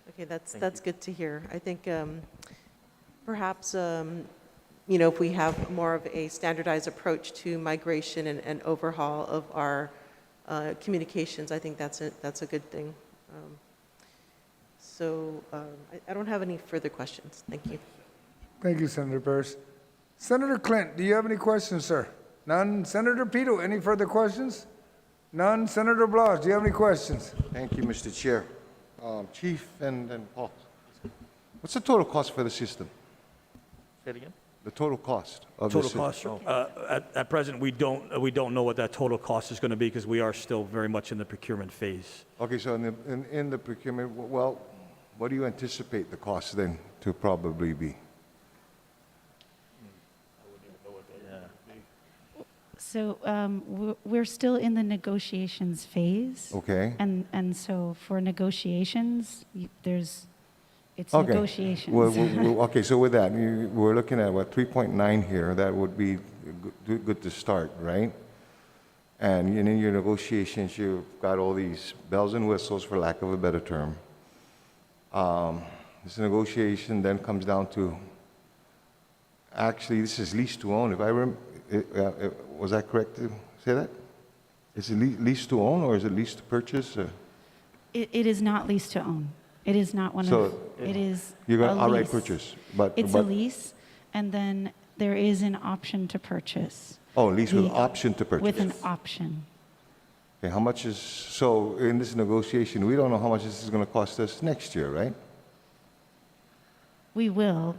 Okay, that's good to hear. I think perhaps if we have more of a standardized approach to migration and overhaul of our communications, I think that's a good thing. So I don't have any further questions. Thank you. Thank you, Senator Burris. Senator Clint, do you have any questions, sir? None. Senator Pito, any further questions? None. Senator Blas, do you have any questions? Thank you, Mr. Chair. Chief and Paul, what's the total cost for the system? Say it again? The total cost of Total the system? cost? At present, we don't know what that total cost is going to be because we are still very much in the procurement phase. Okay, so in the procurement, well, what do you anticipate the cost then to probably be? So we're still in the negotiations phase. Okay. And so for negotiations, it's Okay. negotiations. Okay, so with that, we're looking at what, 3.9 here, that would be good to start, right? And in your negotiations, you've got all these bells and whistles, for lack of a better term. This negotiation then comes down to, actually, this is lease to own. If I was that correct to say that? Is it lease to own or is it lease to purchase? It is not lease to own. It is not one of, it is You're going a to outright lease. purchase, It's a lease, and then there is an option to purchase. Oh, lease with The- option to purchase. With an option. Okay, how much is, so in this negotiation, we don't know how much this is going to cost us next year, right? We will,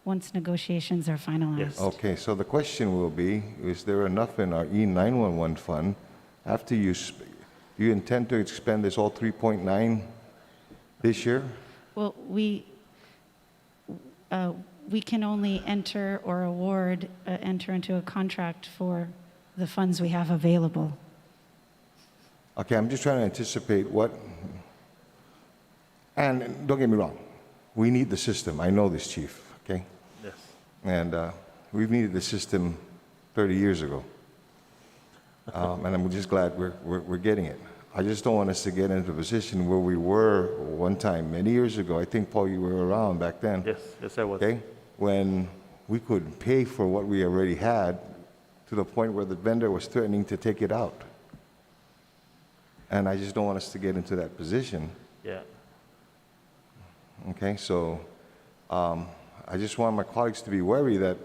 once negotiations are finalized. Okay, so the question will be, is there enough in our E911 fund after do you intend to expend this all 3.9 this year? Well, we can only enter or award, enter into a contract for the funds we have available. Okay, I'm just trying to anticipate what, and don't get me wrong, we need the system. I know this, Chief, okay? Yes. And we've needed the system 30 years ago. And I'm just glad we're getting it. I just don't want us to get into a position where we were one time, many years ago. I think, Paul, you were around back then. Yes, I was. Okay? When we couldn't pay for what we already had to the point where the vendor was threatening to take it out. And I just don't want us to get into that position. Yeah. Okay, so I just want my colleagues to be wary that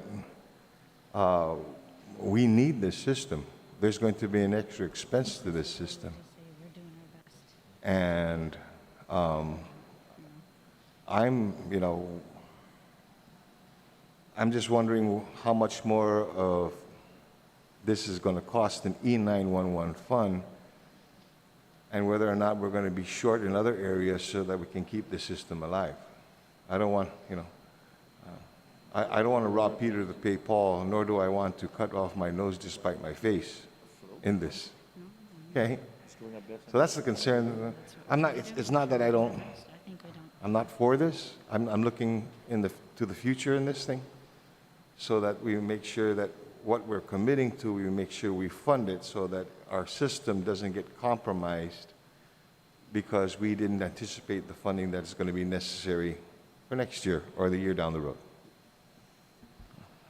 we need this system. There's going to be an extra expense to this system. And I'm just wondering how much more of this is going to cost an E911 fund and whether or not we're going to be short in other areas so that we can keep the system alive. I don't want, I don't want to rob Peter to pay Paul, nor do I want to cut off my nose to spite my face in this. Okay? So that's the concern. I'm not, it's not that I'm not for this. I'm looking to the future in this thing so that we make sure that what we're committing to, we make sure we fund it so that our system doesn't get compromised because we didn't anticipate the funding that's going to be necessary for next year or the year down the road.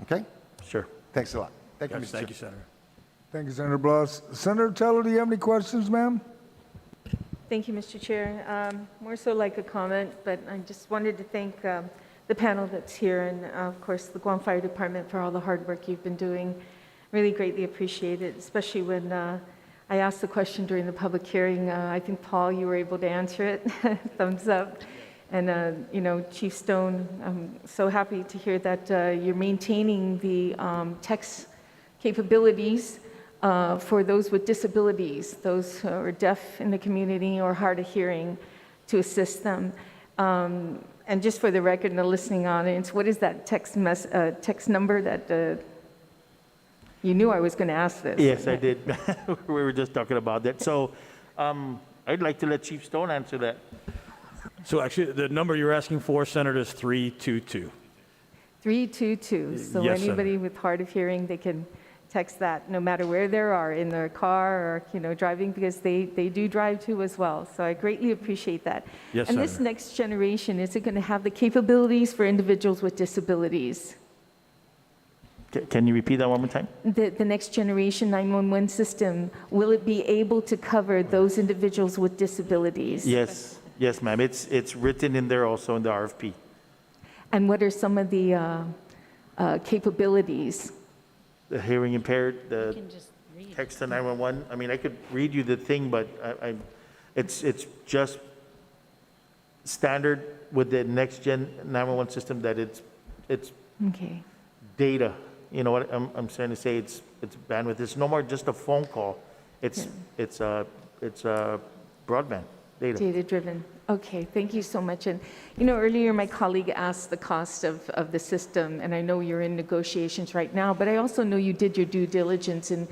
Okay? Sure. Thanks a lot. Thank you, Yes, Mr. thank Chair. you, Senator. Thank you, Senator Blas. Senator Teller, do you have any questions, ma'am? Thank you, Mr. Chair. More so like a comment, but I just wanted to thank the panel that's here and, of course, the Guam Fire Department for all the hard work you've been doing. Really greatly appreciate it, especially when I asked the question during the public hearing. I think, Paul, you were able to answer it. Thumbs up. And, Chief Stone, I'm so happy to hear that you're maintaining the text capabilities for those with disabilities, those who are deaf in the community or hard of hearing, to assist them. And just for the record in the listening audience, what is that text number that you knew I was going to ask this? Yes, I did. We were just talking about that. So I'd like to let Chief Stone answer that. So actually, the number you're asking for, Senator, is 322. 322. So Yes, anybody Senator. with hard of hearing, they can text that no matter where they are, in their car or, driving, because they do drive too as well. So I greatly appreciate that. Yes, and this Senator. next generation, is it going to have the capabilities for individuals with disabilities? Can you repeat that one more time? The next generation 911 system, will it be able to cover those individuals with disabilities? Yes, Yes, ma'am. It's written in there also in the RFP. And what are some of the capabilities? The hearing impaired, the can just read. text to 911. I mean, I could read you the thing, but it's just standard with the next gen 911 system that it's Okay. data. You know what I'm trying to say? It's bandwidth. It's no more just a phone call. It's broadband data. Data-driven. Okay, thank you so much. And, you know, earlier my colleague asked the cost of the system, and I know you're in negotiations right now, but I also know you did your due diligence in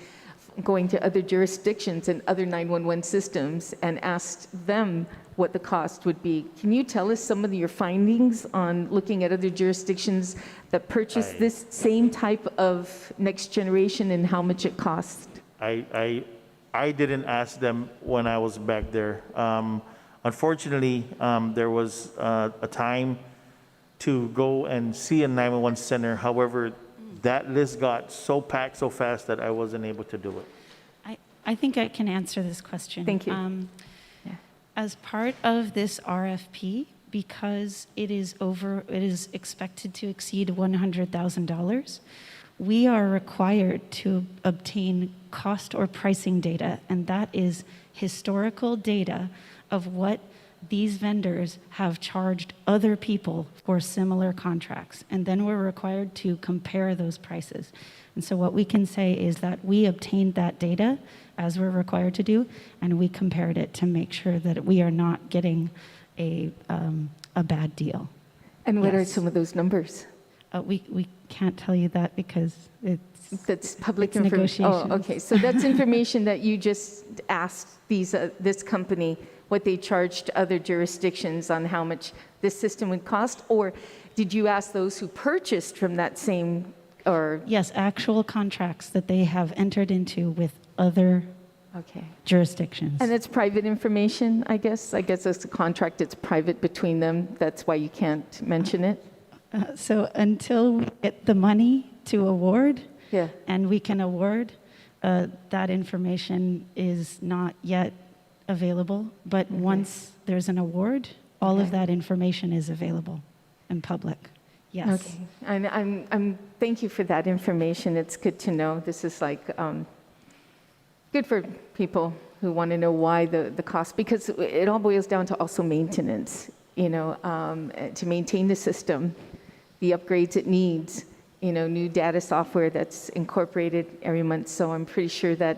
going to other jurisdictions and other 911 systems and asked them what the cost would be. Can you tell us some of your findings on looking at other jurisdictions that purchase this same type of next generation and how much it costs? I didn't ask them when I was back there. Unfortunately, there was a time to go and see a 911 center. However, that list got so packed so fast that I wasn't able to do it. I think I can answer this question. Thank you. As part of this RFP, because it is expected to exceed $100,000, we are required to obtain cost or pricing data, and that is historical data of what these vendors have charged other people for similar contracts. And then we're required to compare those prices. And so what we can say is that we obtained that data as we're required to do, and we compared it to make sure that we are not getting a bad deal. And what are some of those numbers? We can't tell you that because That's public it's information. negotiations. Oh, okay. So that's information that you just asked this company what they charged other jurisdictions on how much this system would cost, or did you ask those who purchased from that same, or? Yes, actual contracts that they have entered into with other jurisdictions. And it's private information, I guess? I guess it's a contract, it's private between them. That's why you can't mention it? So until we get the money to award, Yeah. and we can award, that information is not yet available. But once there's an award, all of that information is available and public. Yes. Okay. And thank you for that information. It's good to know. This is like good for people who want to know why the cost, because it all boils down to also maintenance, you know, to maintain the system, the upgrades it needs, you know, new data software that's incorporated every month. So I'm pretty sure that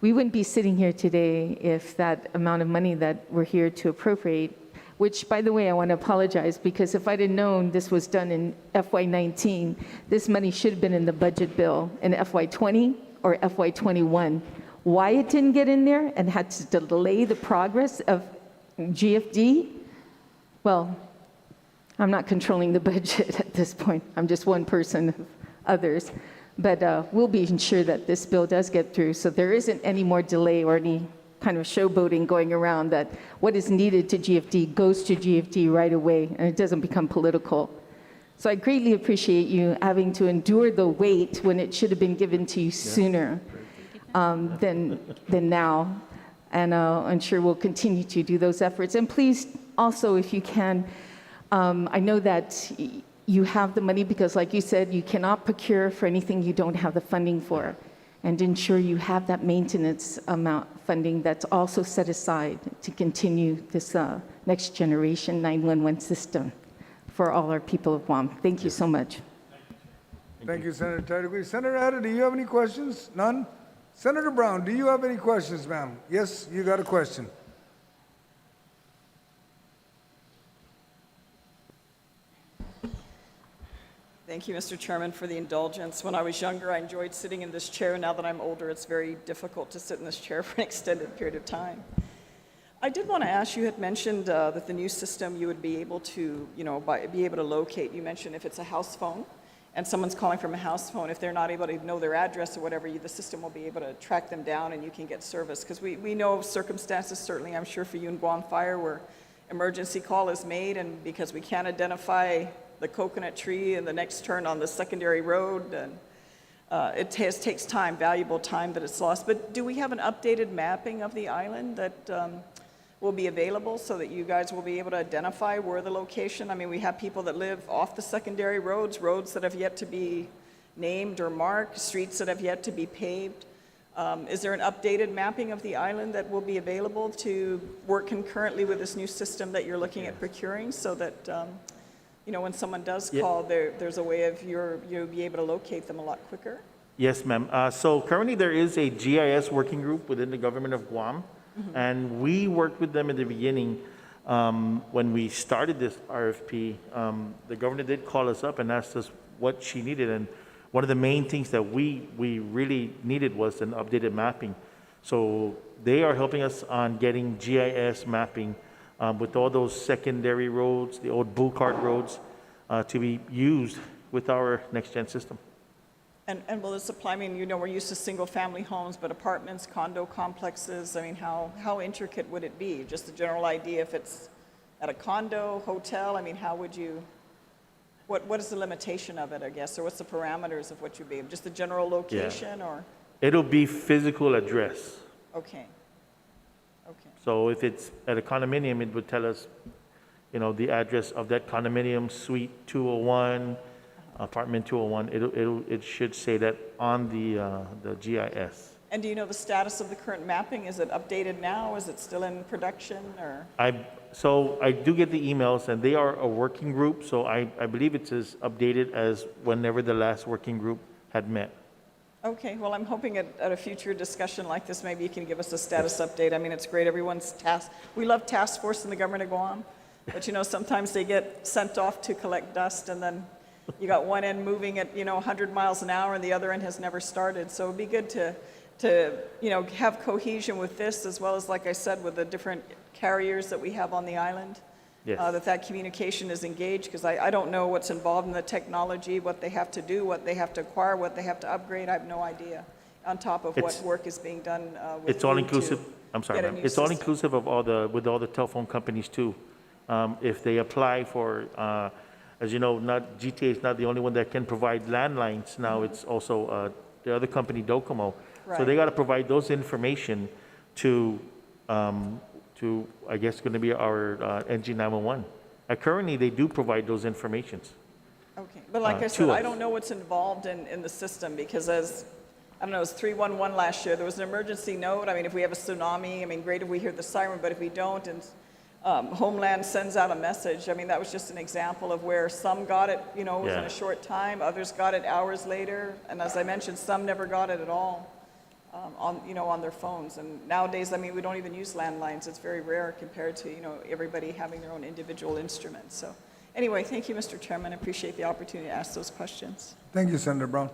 we wouldn't be sitting here today if that amount of money that we're here to appropriate, which, by the way, I want to apologize, because if I'd have known this was done in FY19, this money should have been in the budget bill in FY20 or FY21. Why it didn't get in there and had to delay the progress of GFD? Well, I'm not controlling the budget at this point. I'm just one person of others. But we'll be sure that this bill does get through, so there isn't any more delay or any kind of showboating going around, that what is needed to GFD goes to GFD right away, and it doesn't become political. So I greatly appreciate you having to endure the wait when it should have been given to you sooner than now. And I'm sure we'll continue to do those efforts. And please, also, if you can, I know that you have the money because, like you said, you cannot procure for anything you don't have the funding for. And ensure you have that maintenance amount funding that's also set aside to continue this next generation 911 system for all our people of Guam. Thank you so much. Thank you, Senator Tarigui. Senator Ada, do you have any questions? None? Senator Brown, do you have any questions, ma'am? Yes, you got a question. Thank you, Mr. Chairman, for the indulgence. When I was younger, I enjoyed sitting in this chair. Now that I'm older, it's very difficult to sit in this chair for an extended period of time. I did want to ask, you had mentioned that the new system you would be able to, be able to locate. You mentioned if it's a house phone and someone's calling from a house phone, if they're not able to know their address or whatever, the system will be able to track them down and you can get service. Because we know of circumstances, certainly I'm sure for you in Guam Fire, where emergency call is made and because we can't identify the coconut tree and the next turn on the secondary road, and it takes time, valuable time that it's lost. But do we have an updated mapping of the island that will be available so that you guys will be able to identify where the location? I mean, we have people that live off the secondary roads, roads that have yet to be named or marked, streets that have yet to be paved. Is there an updated mapping of the island that will be available to work concurrently with this new system that you're looking at procuring so that, you know, when someone does call, there's a way of you'll be able to locate them a lot quicker? Yes, ma'am. So currently there is a GIS working group within the government of Guam, and we worked with them in the beginning. When we started this RFP, the governor did call us up and asked us what she needed, and one of the main things that we really needed was an updated mapping. So they are helping us on getting GIS mapping with all those secondary roads, the old bull cart roads, to be used with our next-gen system. And will this apply, I mean, you know, we're used to single-family homes, but apartments, condo complexes, I mean, how intricate would it be? Just a general idea if it's at a condo, hotel, I mean, how would you, what is the limitation of it, I guess, or what's the parameters of what you'd be, just the general location, or? It'll be physical address. Okay. Okay. So if it's at a condominium, it would tell us, you know, the address of that condominium, suite 201, apartment 201. It should say that on the GIS. And do you know the status of the current mapping? Is it updated now? Is it still in production, or? So I do get the emails, and they are a working group, so I believe it's as updated as whenever the last working group had met. Okay, well, I'm hoping at a future discussion like this, maybe you can give us a status update. I mean, it's great, everyone's task. We love task force in the government of Guam, but you know, sometimes they get sent off to collect dust, and then you got one end moving at, you know, 100 miles an hour, and the other end has never started. So it'd be good to you know, have cohesion with this, as well as, like I said, with the different carriers that we have on the island. Yes. That communication is engaged, because I don't know what's involved in the technology, what they have to do, what they have to acquire, what they have to upgrade. I have no idea, on top of what work is being done with It's all you to inclusive. I'm sorry, get a ma'am. new It's all system. inclusive of with all the telephone companies too. If they apply for, as you know, GTA is not the only one that can provide landlines. Now it's also the other company, Docomo. So they got to provide those information to I guess, going to be our NG911. Currently, they do provide those informations. Okay, but like I said, I don't know what's involved in the system, because as, I don't know, it was 311 last year, there was an emergency note. I mean, if we have a tsunami, I mean, great if we hear the siren, but if we don't, and Homeland sends out a message, I mean, that was just an example of where some got it, you know, within a short time, others got it hours later, and as I mentioned, some never got it at all. On their phones. And nowadays, I mean, we don't even use landlines. It's very rare compared to, you know, everybody having their own individual instruments. So anyway, thank you, Mr. Chairman. I appreciate the opportunity to ask those questions. Thank you, Senator Brown.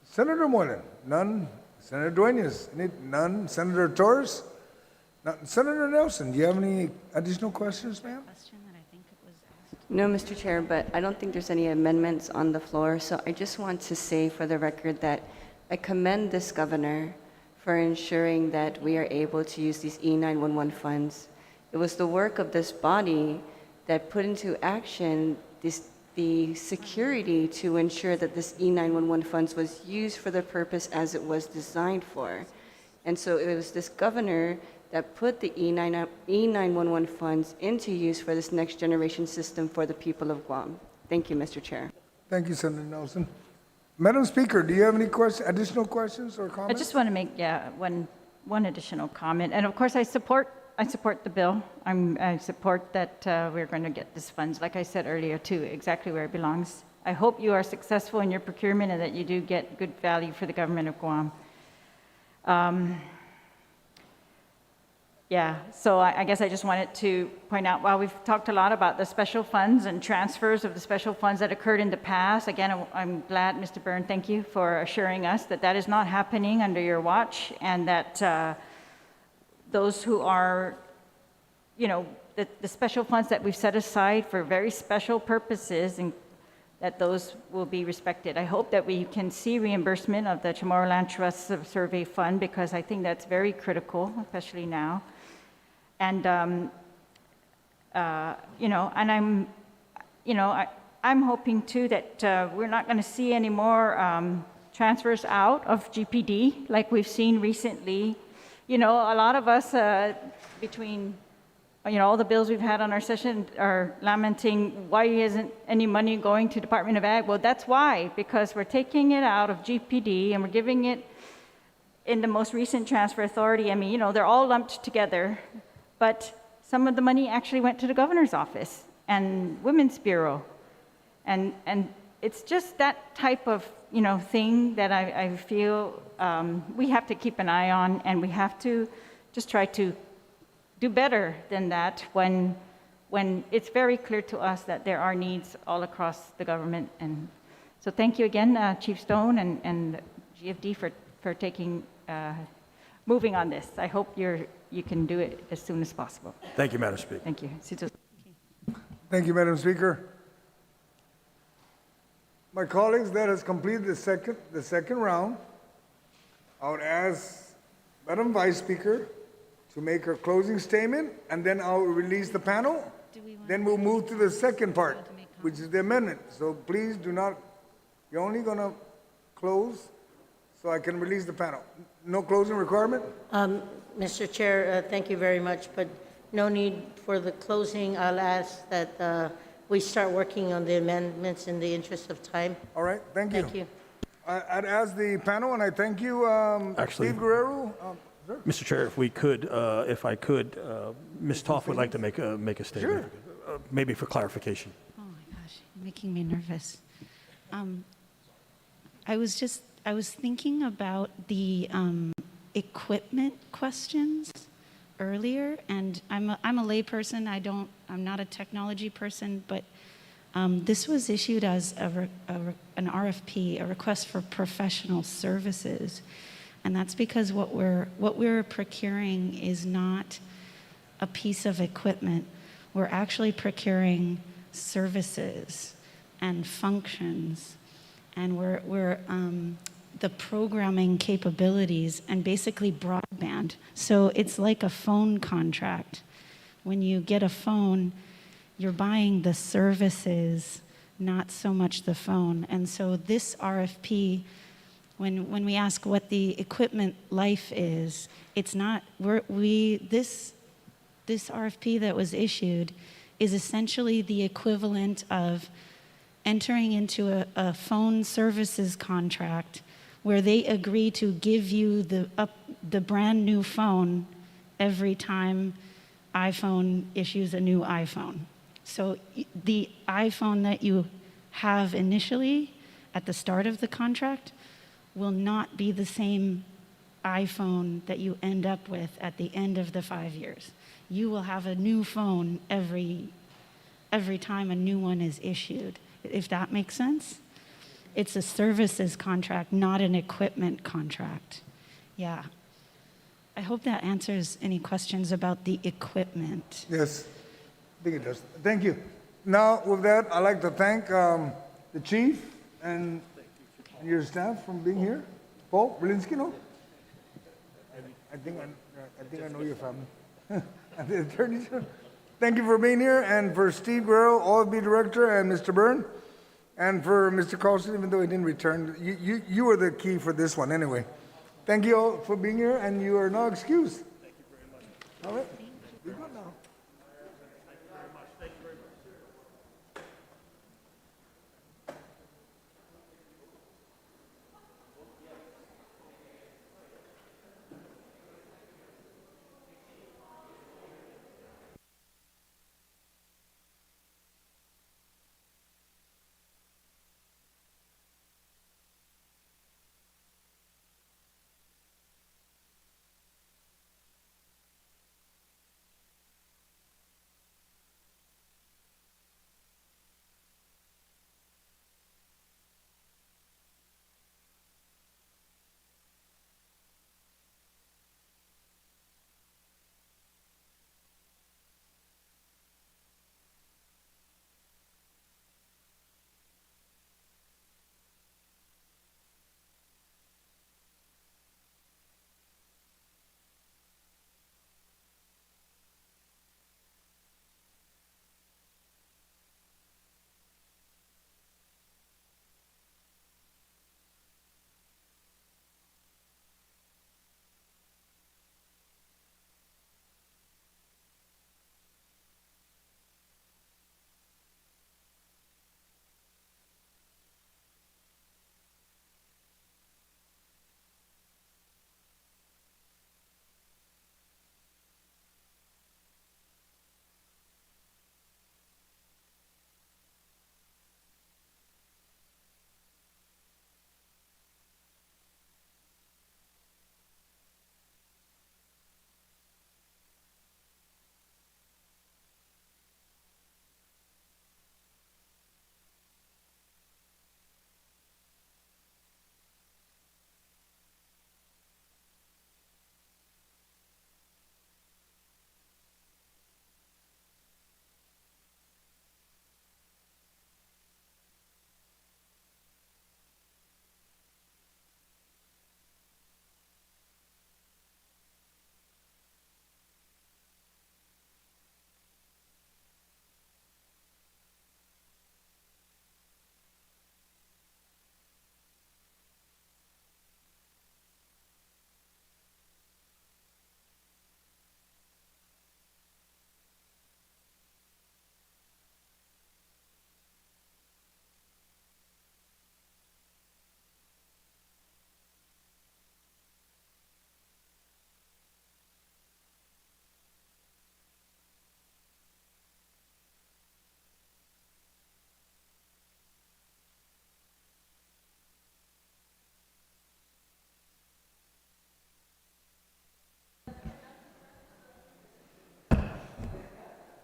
Senator Moylan? None. Senator Duenas? None. Senator Torres? None. Senator Nelson, do you have any additional questions, ma'am? No, Mr. Chair, but I don't think there's any amendments on the floor, so I just want to say for the record that I commend this governor for ensuring that we are able to use these E911 funds. It was the work of this body that put into action the security to ensure that this E911 funds was used for the purpose as it was designed for. And so it was this governor that put the E911 funds into use for this next generation system for the people of Guam. Thank you, Mr. Chair. Thank you, Senator Nelson. Madam Speaker, do you have any additional questions or comments? I just want to make one additional comment, and of course I support the bill. I support that we're going to get these funds, like I said earlier, to exactly where it belongs. I hope you are successful in your procurement and that you do get good value for the government of Guam. Yeah, so I guess I just wanted to point out, while we've talked a lot about the special funds and transfers of the special funds that occurred in the past, again, I'm glad, Mr. Byrne, thank you for assuring us that that is not happening under your watch, and that those who are, you know, the special funds that we've set aside for very special purposes, and that those will be respected. I hope that we can see reimbursement of the Chamorro Land Trust Survey Fund, because I think that's very critical, especially now. And, you know, and I'm hoping too that we're not going to see any more transfers out of GPD like we've seen recently. You know, a lot of us between all the bills we've had on our session are lamenting why isn't any money going to Department of Ag? Well, that's why, because we're taking it out of GPD and we're giving it in the most recent transfer authority. I mean, they're all lumped together, but some of the money actually went to the governor's office and Women's Bureau. And it's just that type of, thing that I feel we have to keep an eye on, and we have to just try to do better than that when it's very clear to us that there are needs all across the government. And so thank you again, Chief Stone and GFD for taking, moving on this. I hope you can do it as soon as possible. Thank you, Madam Speaker. Thank you. Thank you, Madam Speaker. My colleagues, that has completed the second round. I would ask Madam Vice Speaker to make her closing statement, and then I'll release the panel. Then we'll move to the second part, which is the amendment. So please do not, you're only going to close so I can release the panel. No closing requirement? Mr. Chair, thank you very much, but no need for the closing. I'll ask that we start working on the amendments in the interest of time. All right, thank you. Thank you. I'd ask the panel, and I thank you, Actually, Steve Guerrero. Sir? Mr. Chair, if I could, Ms. Toff would like to make a statement. Sure. Maybe for clarification. Oh my gosh, you're making me nervous. I was thinking about the equipment questions earlier, and I'm a lay person. I'm not a technology person, but this was issued as an RFP, a request for professional services, and that's because what we're procuring is not a piece of equipment. We're actually procuring services and functions, and we're the programming capabilities and basically broadband. So it's like a phone contract. When you get a phone, you're buying the services, not so much the phone. And so this RFP, when we ask what the equipment life is, it's not, this RFP that was issued is essentially the equivalent of entering into a phone services contract where they agree to give you the brand new phone every time iPhone issues a new iPhone. So the iPhone that you have initially at the start of the contract will not be the same iPhone that you end up with at the end of the 5 years. You will have a new phone every time a new one is issued, if that makes sense. It's a services contract, not an equipment contract. Yeah. I hope that answers any questions about the equipment. Yes, I think it does. Thank you. Now, with that, I'd like to thank the chief and your staff for being here. Paul Belinsky, no? I think I know your family. And the attorney, thank you for being here, and for Steve Guerrero, OFB Director, and Mr. Byrne, and for Mr. Carlson, even though he didn't return. You were the key for this one anyway. Thank you all for being here, and you are now excused. Thank you very much. All right. You're good now.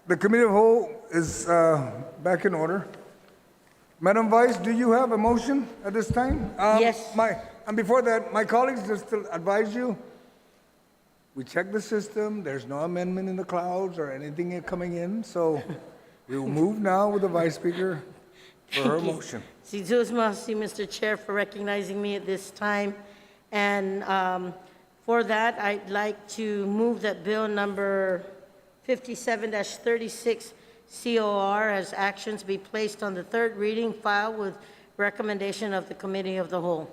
The committee of whole is back in order. Madam Vice, do you have a motion at this time? Yes. And before that, my colleagues just to advise you, we checked the system, there's no amendment in the clouds or anything coming in, so we will move now with the Vice Speaker for her motion. Mr. Chair, for recognizing me at this time. And for that, I'd like to move that bill number 57-36 COR as actions be placed on the third reading file with recommendation of the Committee of the Whole.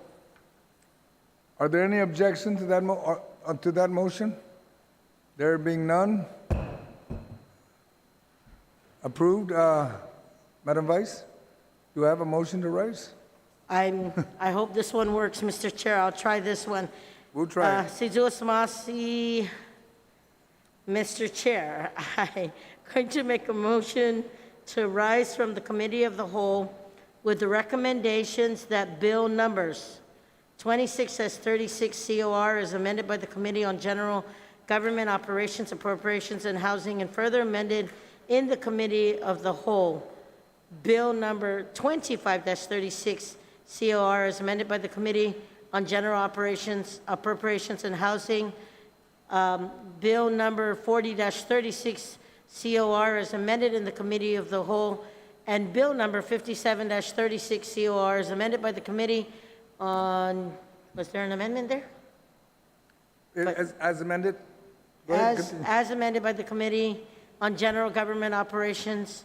Are there any objection to that motion? There being none, approved. Madam Vice, do I have a motion to raise? I hope this one works, Mr. Chair. I'll try this one. We'll try it. Mr. Chair, I'm going to make a motion to rise from the Committee of the Whole with the recommendations that bill numbers 26-36 COR is amended by the Committee on General Government Operations, Appropriations, and Housing, and further amended in the Committee of the Whole. Bill number 25-36 COR is amended by the Committee on General Operations, Appropriations, and Housing. Bill number 40-36 COR is amended in the Committee of the Whole. And Bill number 57-36 COR is amended by the Committee on, was there an amendment there? As amended? Go ahead, continue. As amended by the Committee on General Government Operations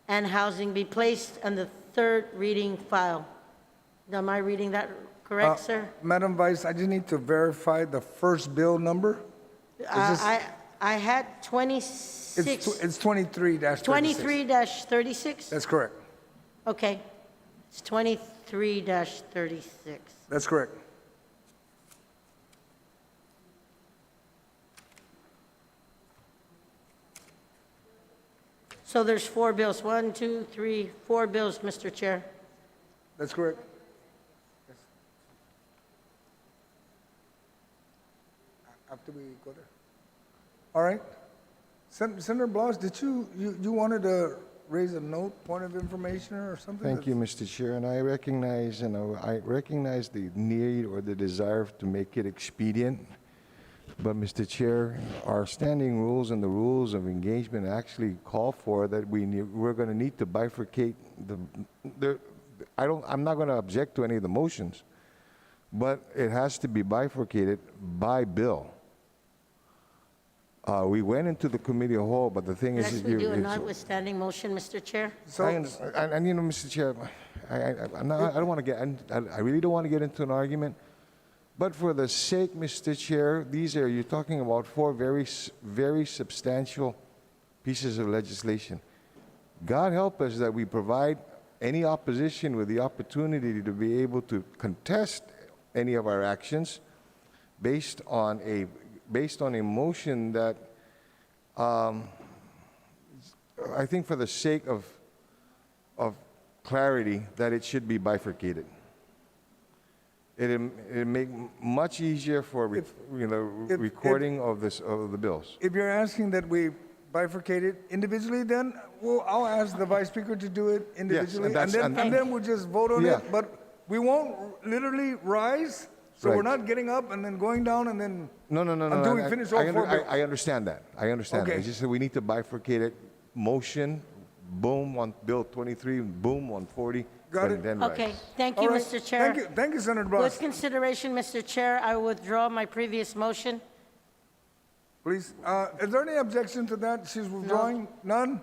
and Housing be placed on the third reading file. Am I reading that correct, sir? Madam Vice, I just need to verify the first bill number. I had 26. It's 23-36. 23-36? That's correct. Okay. It's 23-36. That's correct. So there's 4 bills. 1, 2, 3, 4 bills, Mr. Chair. That's correct. Yes. After we go there. All right. Senator Blas, did you wanted to raise a note, point of information or something? Thank you, Mr. Chair, and I recognize the need or the desire to make it expedient. But, Mr. Chair, our standing rules and the rules of engagement actually call for that we're going to need to bifurcate I'm not going to object to any of the motions, but it has to be bifurcated by bill. We went into the committee of whole, but the thing is, Next, we do a notwithstanding motion, Mr. Chair. and you know, Mr. Chair, I really don't want to get into an argument. But for the sake, Mr. Chair, you're talking about 4 very, very substantial pieces of legislation. God help us that we provide any opposition with the opportunity to be able to contest any of our actions based on a motion that I think for the sake of clarity that it should be bifurcated. It'll make much easier for recording of the bills. If you're asking that we bifurcate it individually, then I'll ask the Vice Speaker to do it individually, Yes, and then we'll just vote on it. But we won't literally rise, so we're not getting up and then going down and then until we finish all 4 bills. I understand that. Okay. It's just that we need to bifurcate it. Motion, boom on Bill 23, boom on 40. Got it. Then Okay, rise. thank you, All right. Mr. Chair. Thank you, Senator Blas. With consideration, Mr. Chair, I withdraw my previous motion. Please, is there any objection to that? She's withdrawing? None?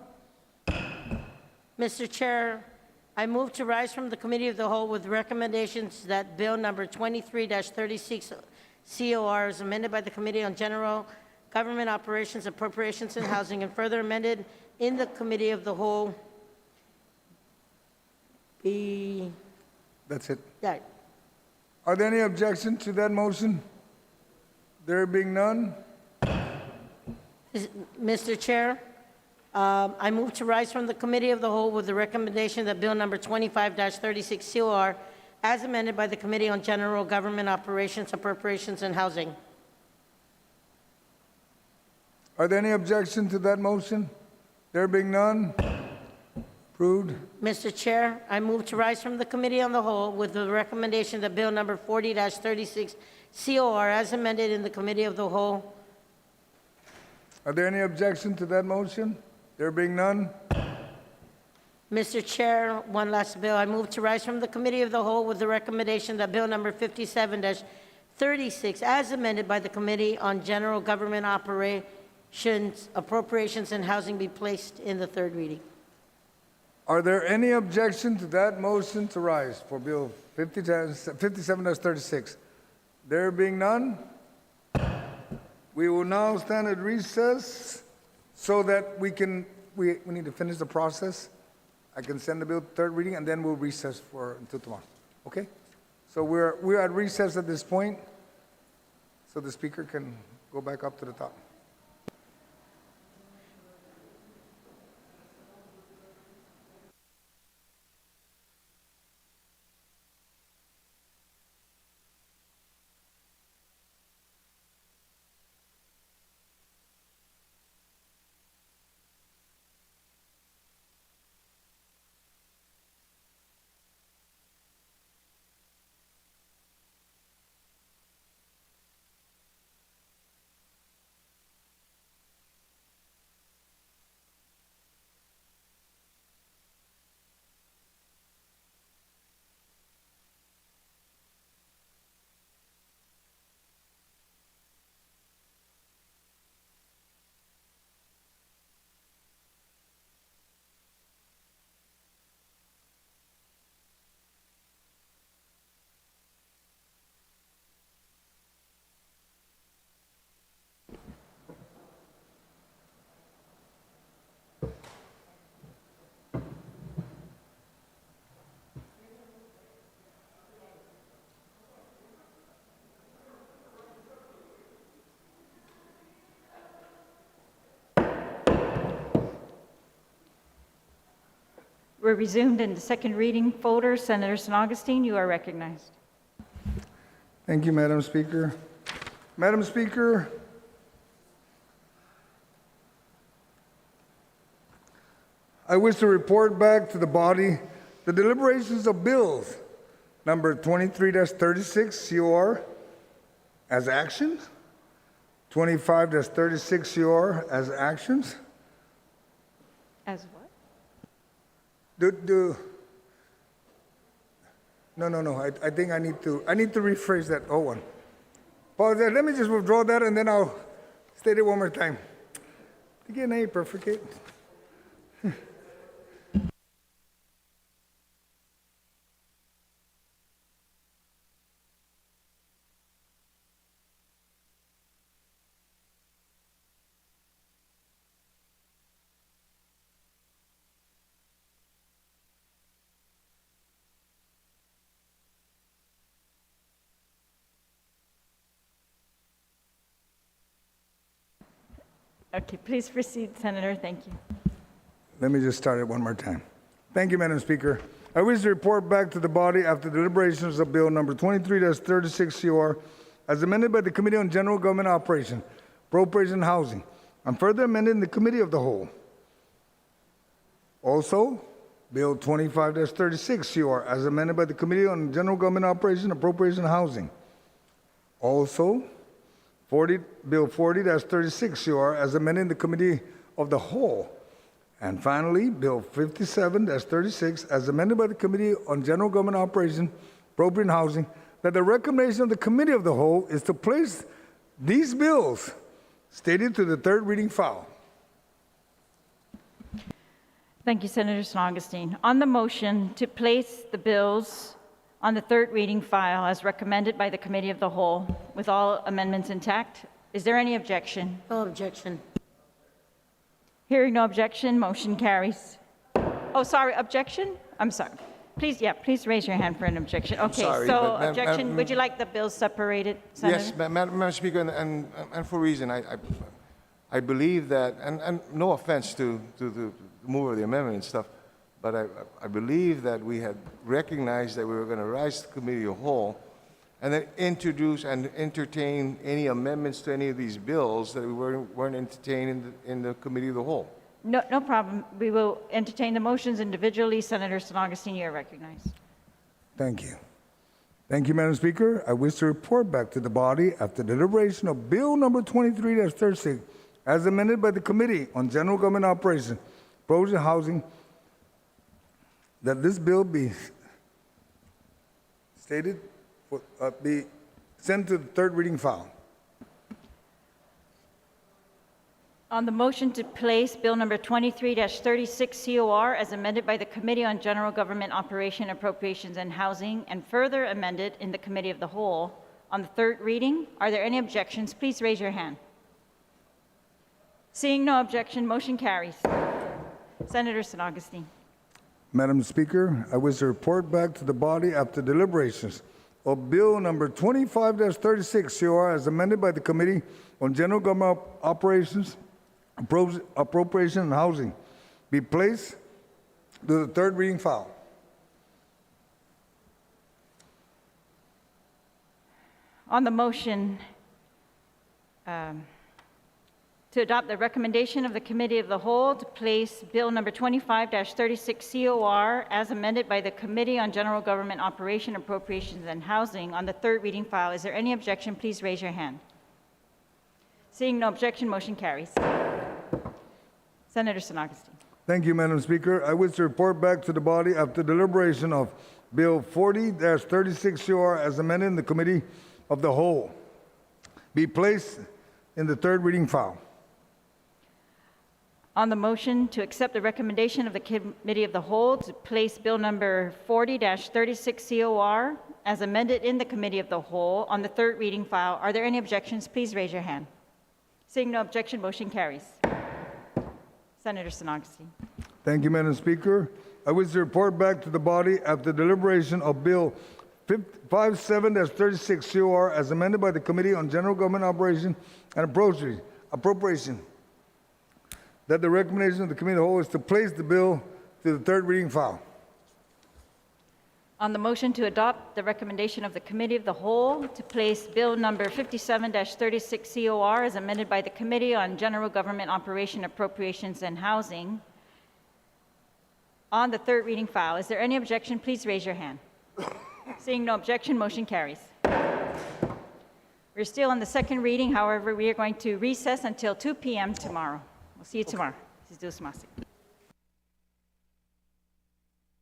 Mr. Chair, I move to rise from the Committee of the Whole with recommendations that Bill number 23-36 COR is amended by the Committee on General Government Operations, Appropriations, and Housing, and further amended in the Committee of the Whole. That's it. That. Are there any objection to that motion? There being none? Mr. Chair, I move to rise from the Committee of the Whole with the recommendation that Bill number 25-36 COR, as amended by the Committee on General Government Operations, Appropriations, and Housing. Are there any objection to that motion? There being none, approved. Mr. Chair, I move to rise from the Committee on the Whole with the recommendation that Bill number 40-36 COR as amended in the Committee of the Whole. Are there any objection to that motion? There being none, Mr. Chair, one last bill. I move to rise from the Committee of the Whole with the recommendation that Bill number 57-36 as amended by the Committee on General Government Operations, Appropriations, and Housing be placed in the third reading. are there any objection to that motion to rise for Bill 57-36? There being none, we will now stand at recess so that we need to finish the process. I can send the bill to third reading, and then we'll recess until tomorrow. Okay? So we're at recess at this point, so the speaker can go back up to the top. We're resumed in the second reading folder. Senator San Augustine, you are recognized. Thank you, Madam Speaker. Madam Speaker, I wish to report back to the body the deliberations of bills number 23-36 COR as actions, 25-36 COR as actions. As what? No. I think I need to rephrase that. Oh, one. Pause there. Let me just withdraw that, and then I'll state it one more time. Again, ain't perfect. Okay, please proceed, Senator. Thank you. Let me just start it one more time. Thank you, Madam Speaker. I wish to report back to the body after deliberations of Bill number 23-36 COR as amended by the Committee on General Government Operations, Appropriations, and Housing, and further amended in the Committee of the Whole. Also, Bill 25-36 COR as amended by the Committee on General Government Operations, Appropriations, and Housing. Also, Bill 40-36 COR as amended in the Committee of the Whole. And finally, Bill 57-36 as amended by the Committee on General Government Operations, Appropriations, and Housing, that the recommendation of the Committee of the Whole is to place these bills stated to the third reading file. Thank you, Senator San Augustine. On the motion to place the bills on the third reading file as recommended by the Committee of the Whole with all amendments intact, is there any objection? No objection. Hearing no objection, motion carries. Oh, sorry, objection? I'm sorry. Please raise your hand for an objection. Okay, sorry, so but objection, would you like the bills separated, Senator? Yes, Madam Speaker, and for a reason, I believe that, and no offense to the move of the amendment and stuff, but I believe that we had recognized that we were going to rise to the Committee of the Whole and then introduce and entertain any amendments to any of these bills that we weren't entertaining in the Committee of the Whole. No problem. We will entertain the motions individually. Senator San Augustine, you are recognized. Thank you. Thank you, Madam Speaker. I wish to report back to the body after deliberation of Bill number 23-36, as amended by the Committee on General Government Operations, Appropriations and Housing, that this bill be stated, be sent to the third reading file. On the motion to place Bill number 23-36 COR as amended by the Committee on General Government Operation, Appropriations and Housing, and further amended in the Committee of the Whole on the third reading, are there any objections? Please raise your hand. Seeing no objection, motion carries. Senator San Augustine. Madam Speaker, I wish to report back to the body after deliberations of Bill number 25-36 COR as amended by the Committee on General Government Operations, Appropriation and Housing, be placed to the third reading file. On the motion to adopt the recommendation of the Committee of the Whole to place Bill number 25-36 COR as amended by the Committee on General Government Operation, Appropriations and Housing on the third reading file, is there any objection? Please raise your hand. Seeing no objection, motion carries. Senator San Augustine. Thank you, Madam Speaker. I wish to report back to the body after deliberation of Bill 40-36 COR as amended in the Committee of the Whole, be placed in the third reading file. On the motion to accept the recommendation of the Committee of the Whole to place Bill number 40-36 COR as amended in the Committee of the Whole on the third reading file, are there any objections? Please raise your hand. Seeing no objection, motion carries. Senator San Augustine. Thank you, Madam Speaker. I wish to report back to the body after deliberation of Bill 57-36 COR as amended by the Committee on General Government Operation and Appropriation, that the recommendation of the Committee of the Whole is to place the bill to the third reading file. On the motion to adopt the recommendation of the Committee of the Whole to place Bill number 57-36 COR as amended by the Committee on General Government Operation, Appropriations and Housing on the third reading file, is there any objection? Please raise your hand. Seeing no objection, motion carries. We're still on the second reading. However, we are going to recess until 2 p.m. tomorrow. We'll see you tomorrow.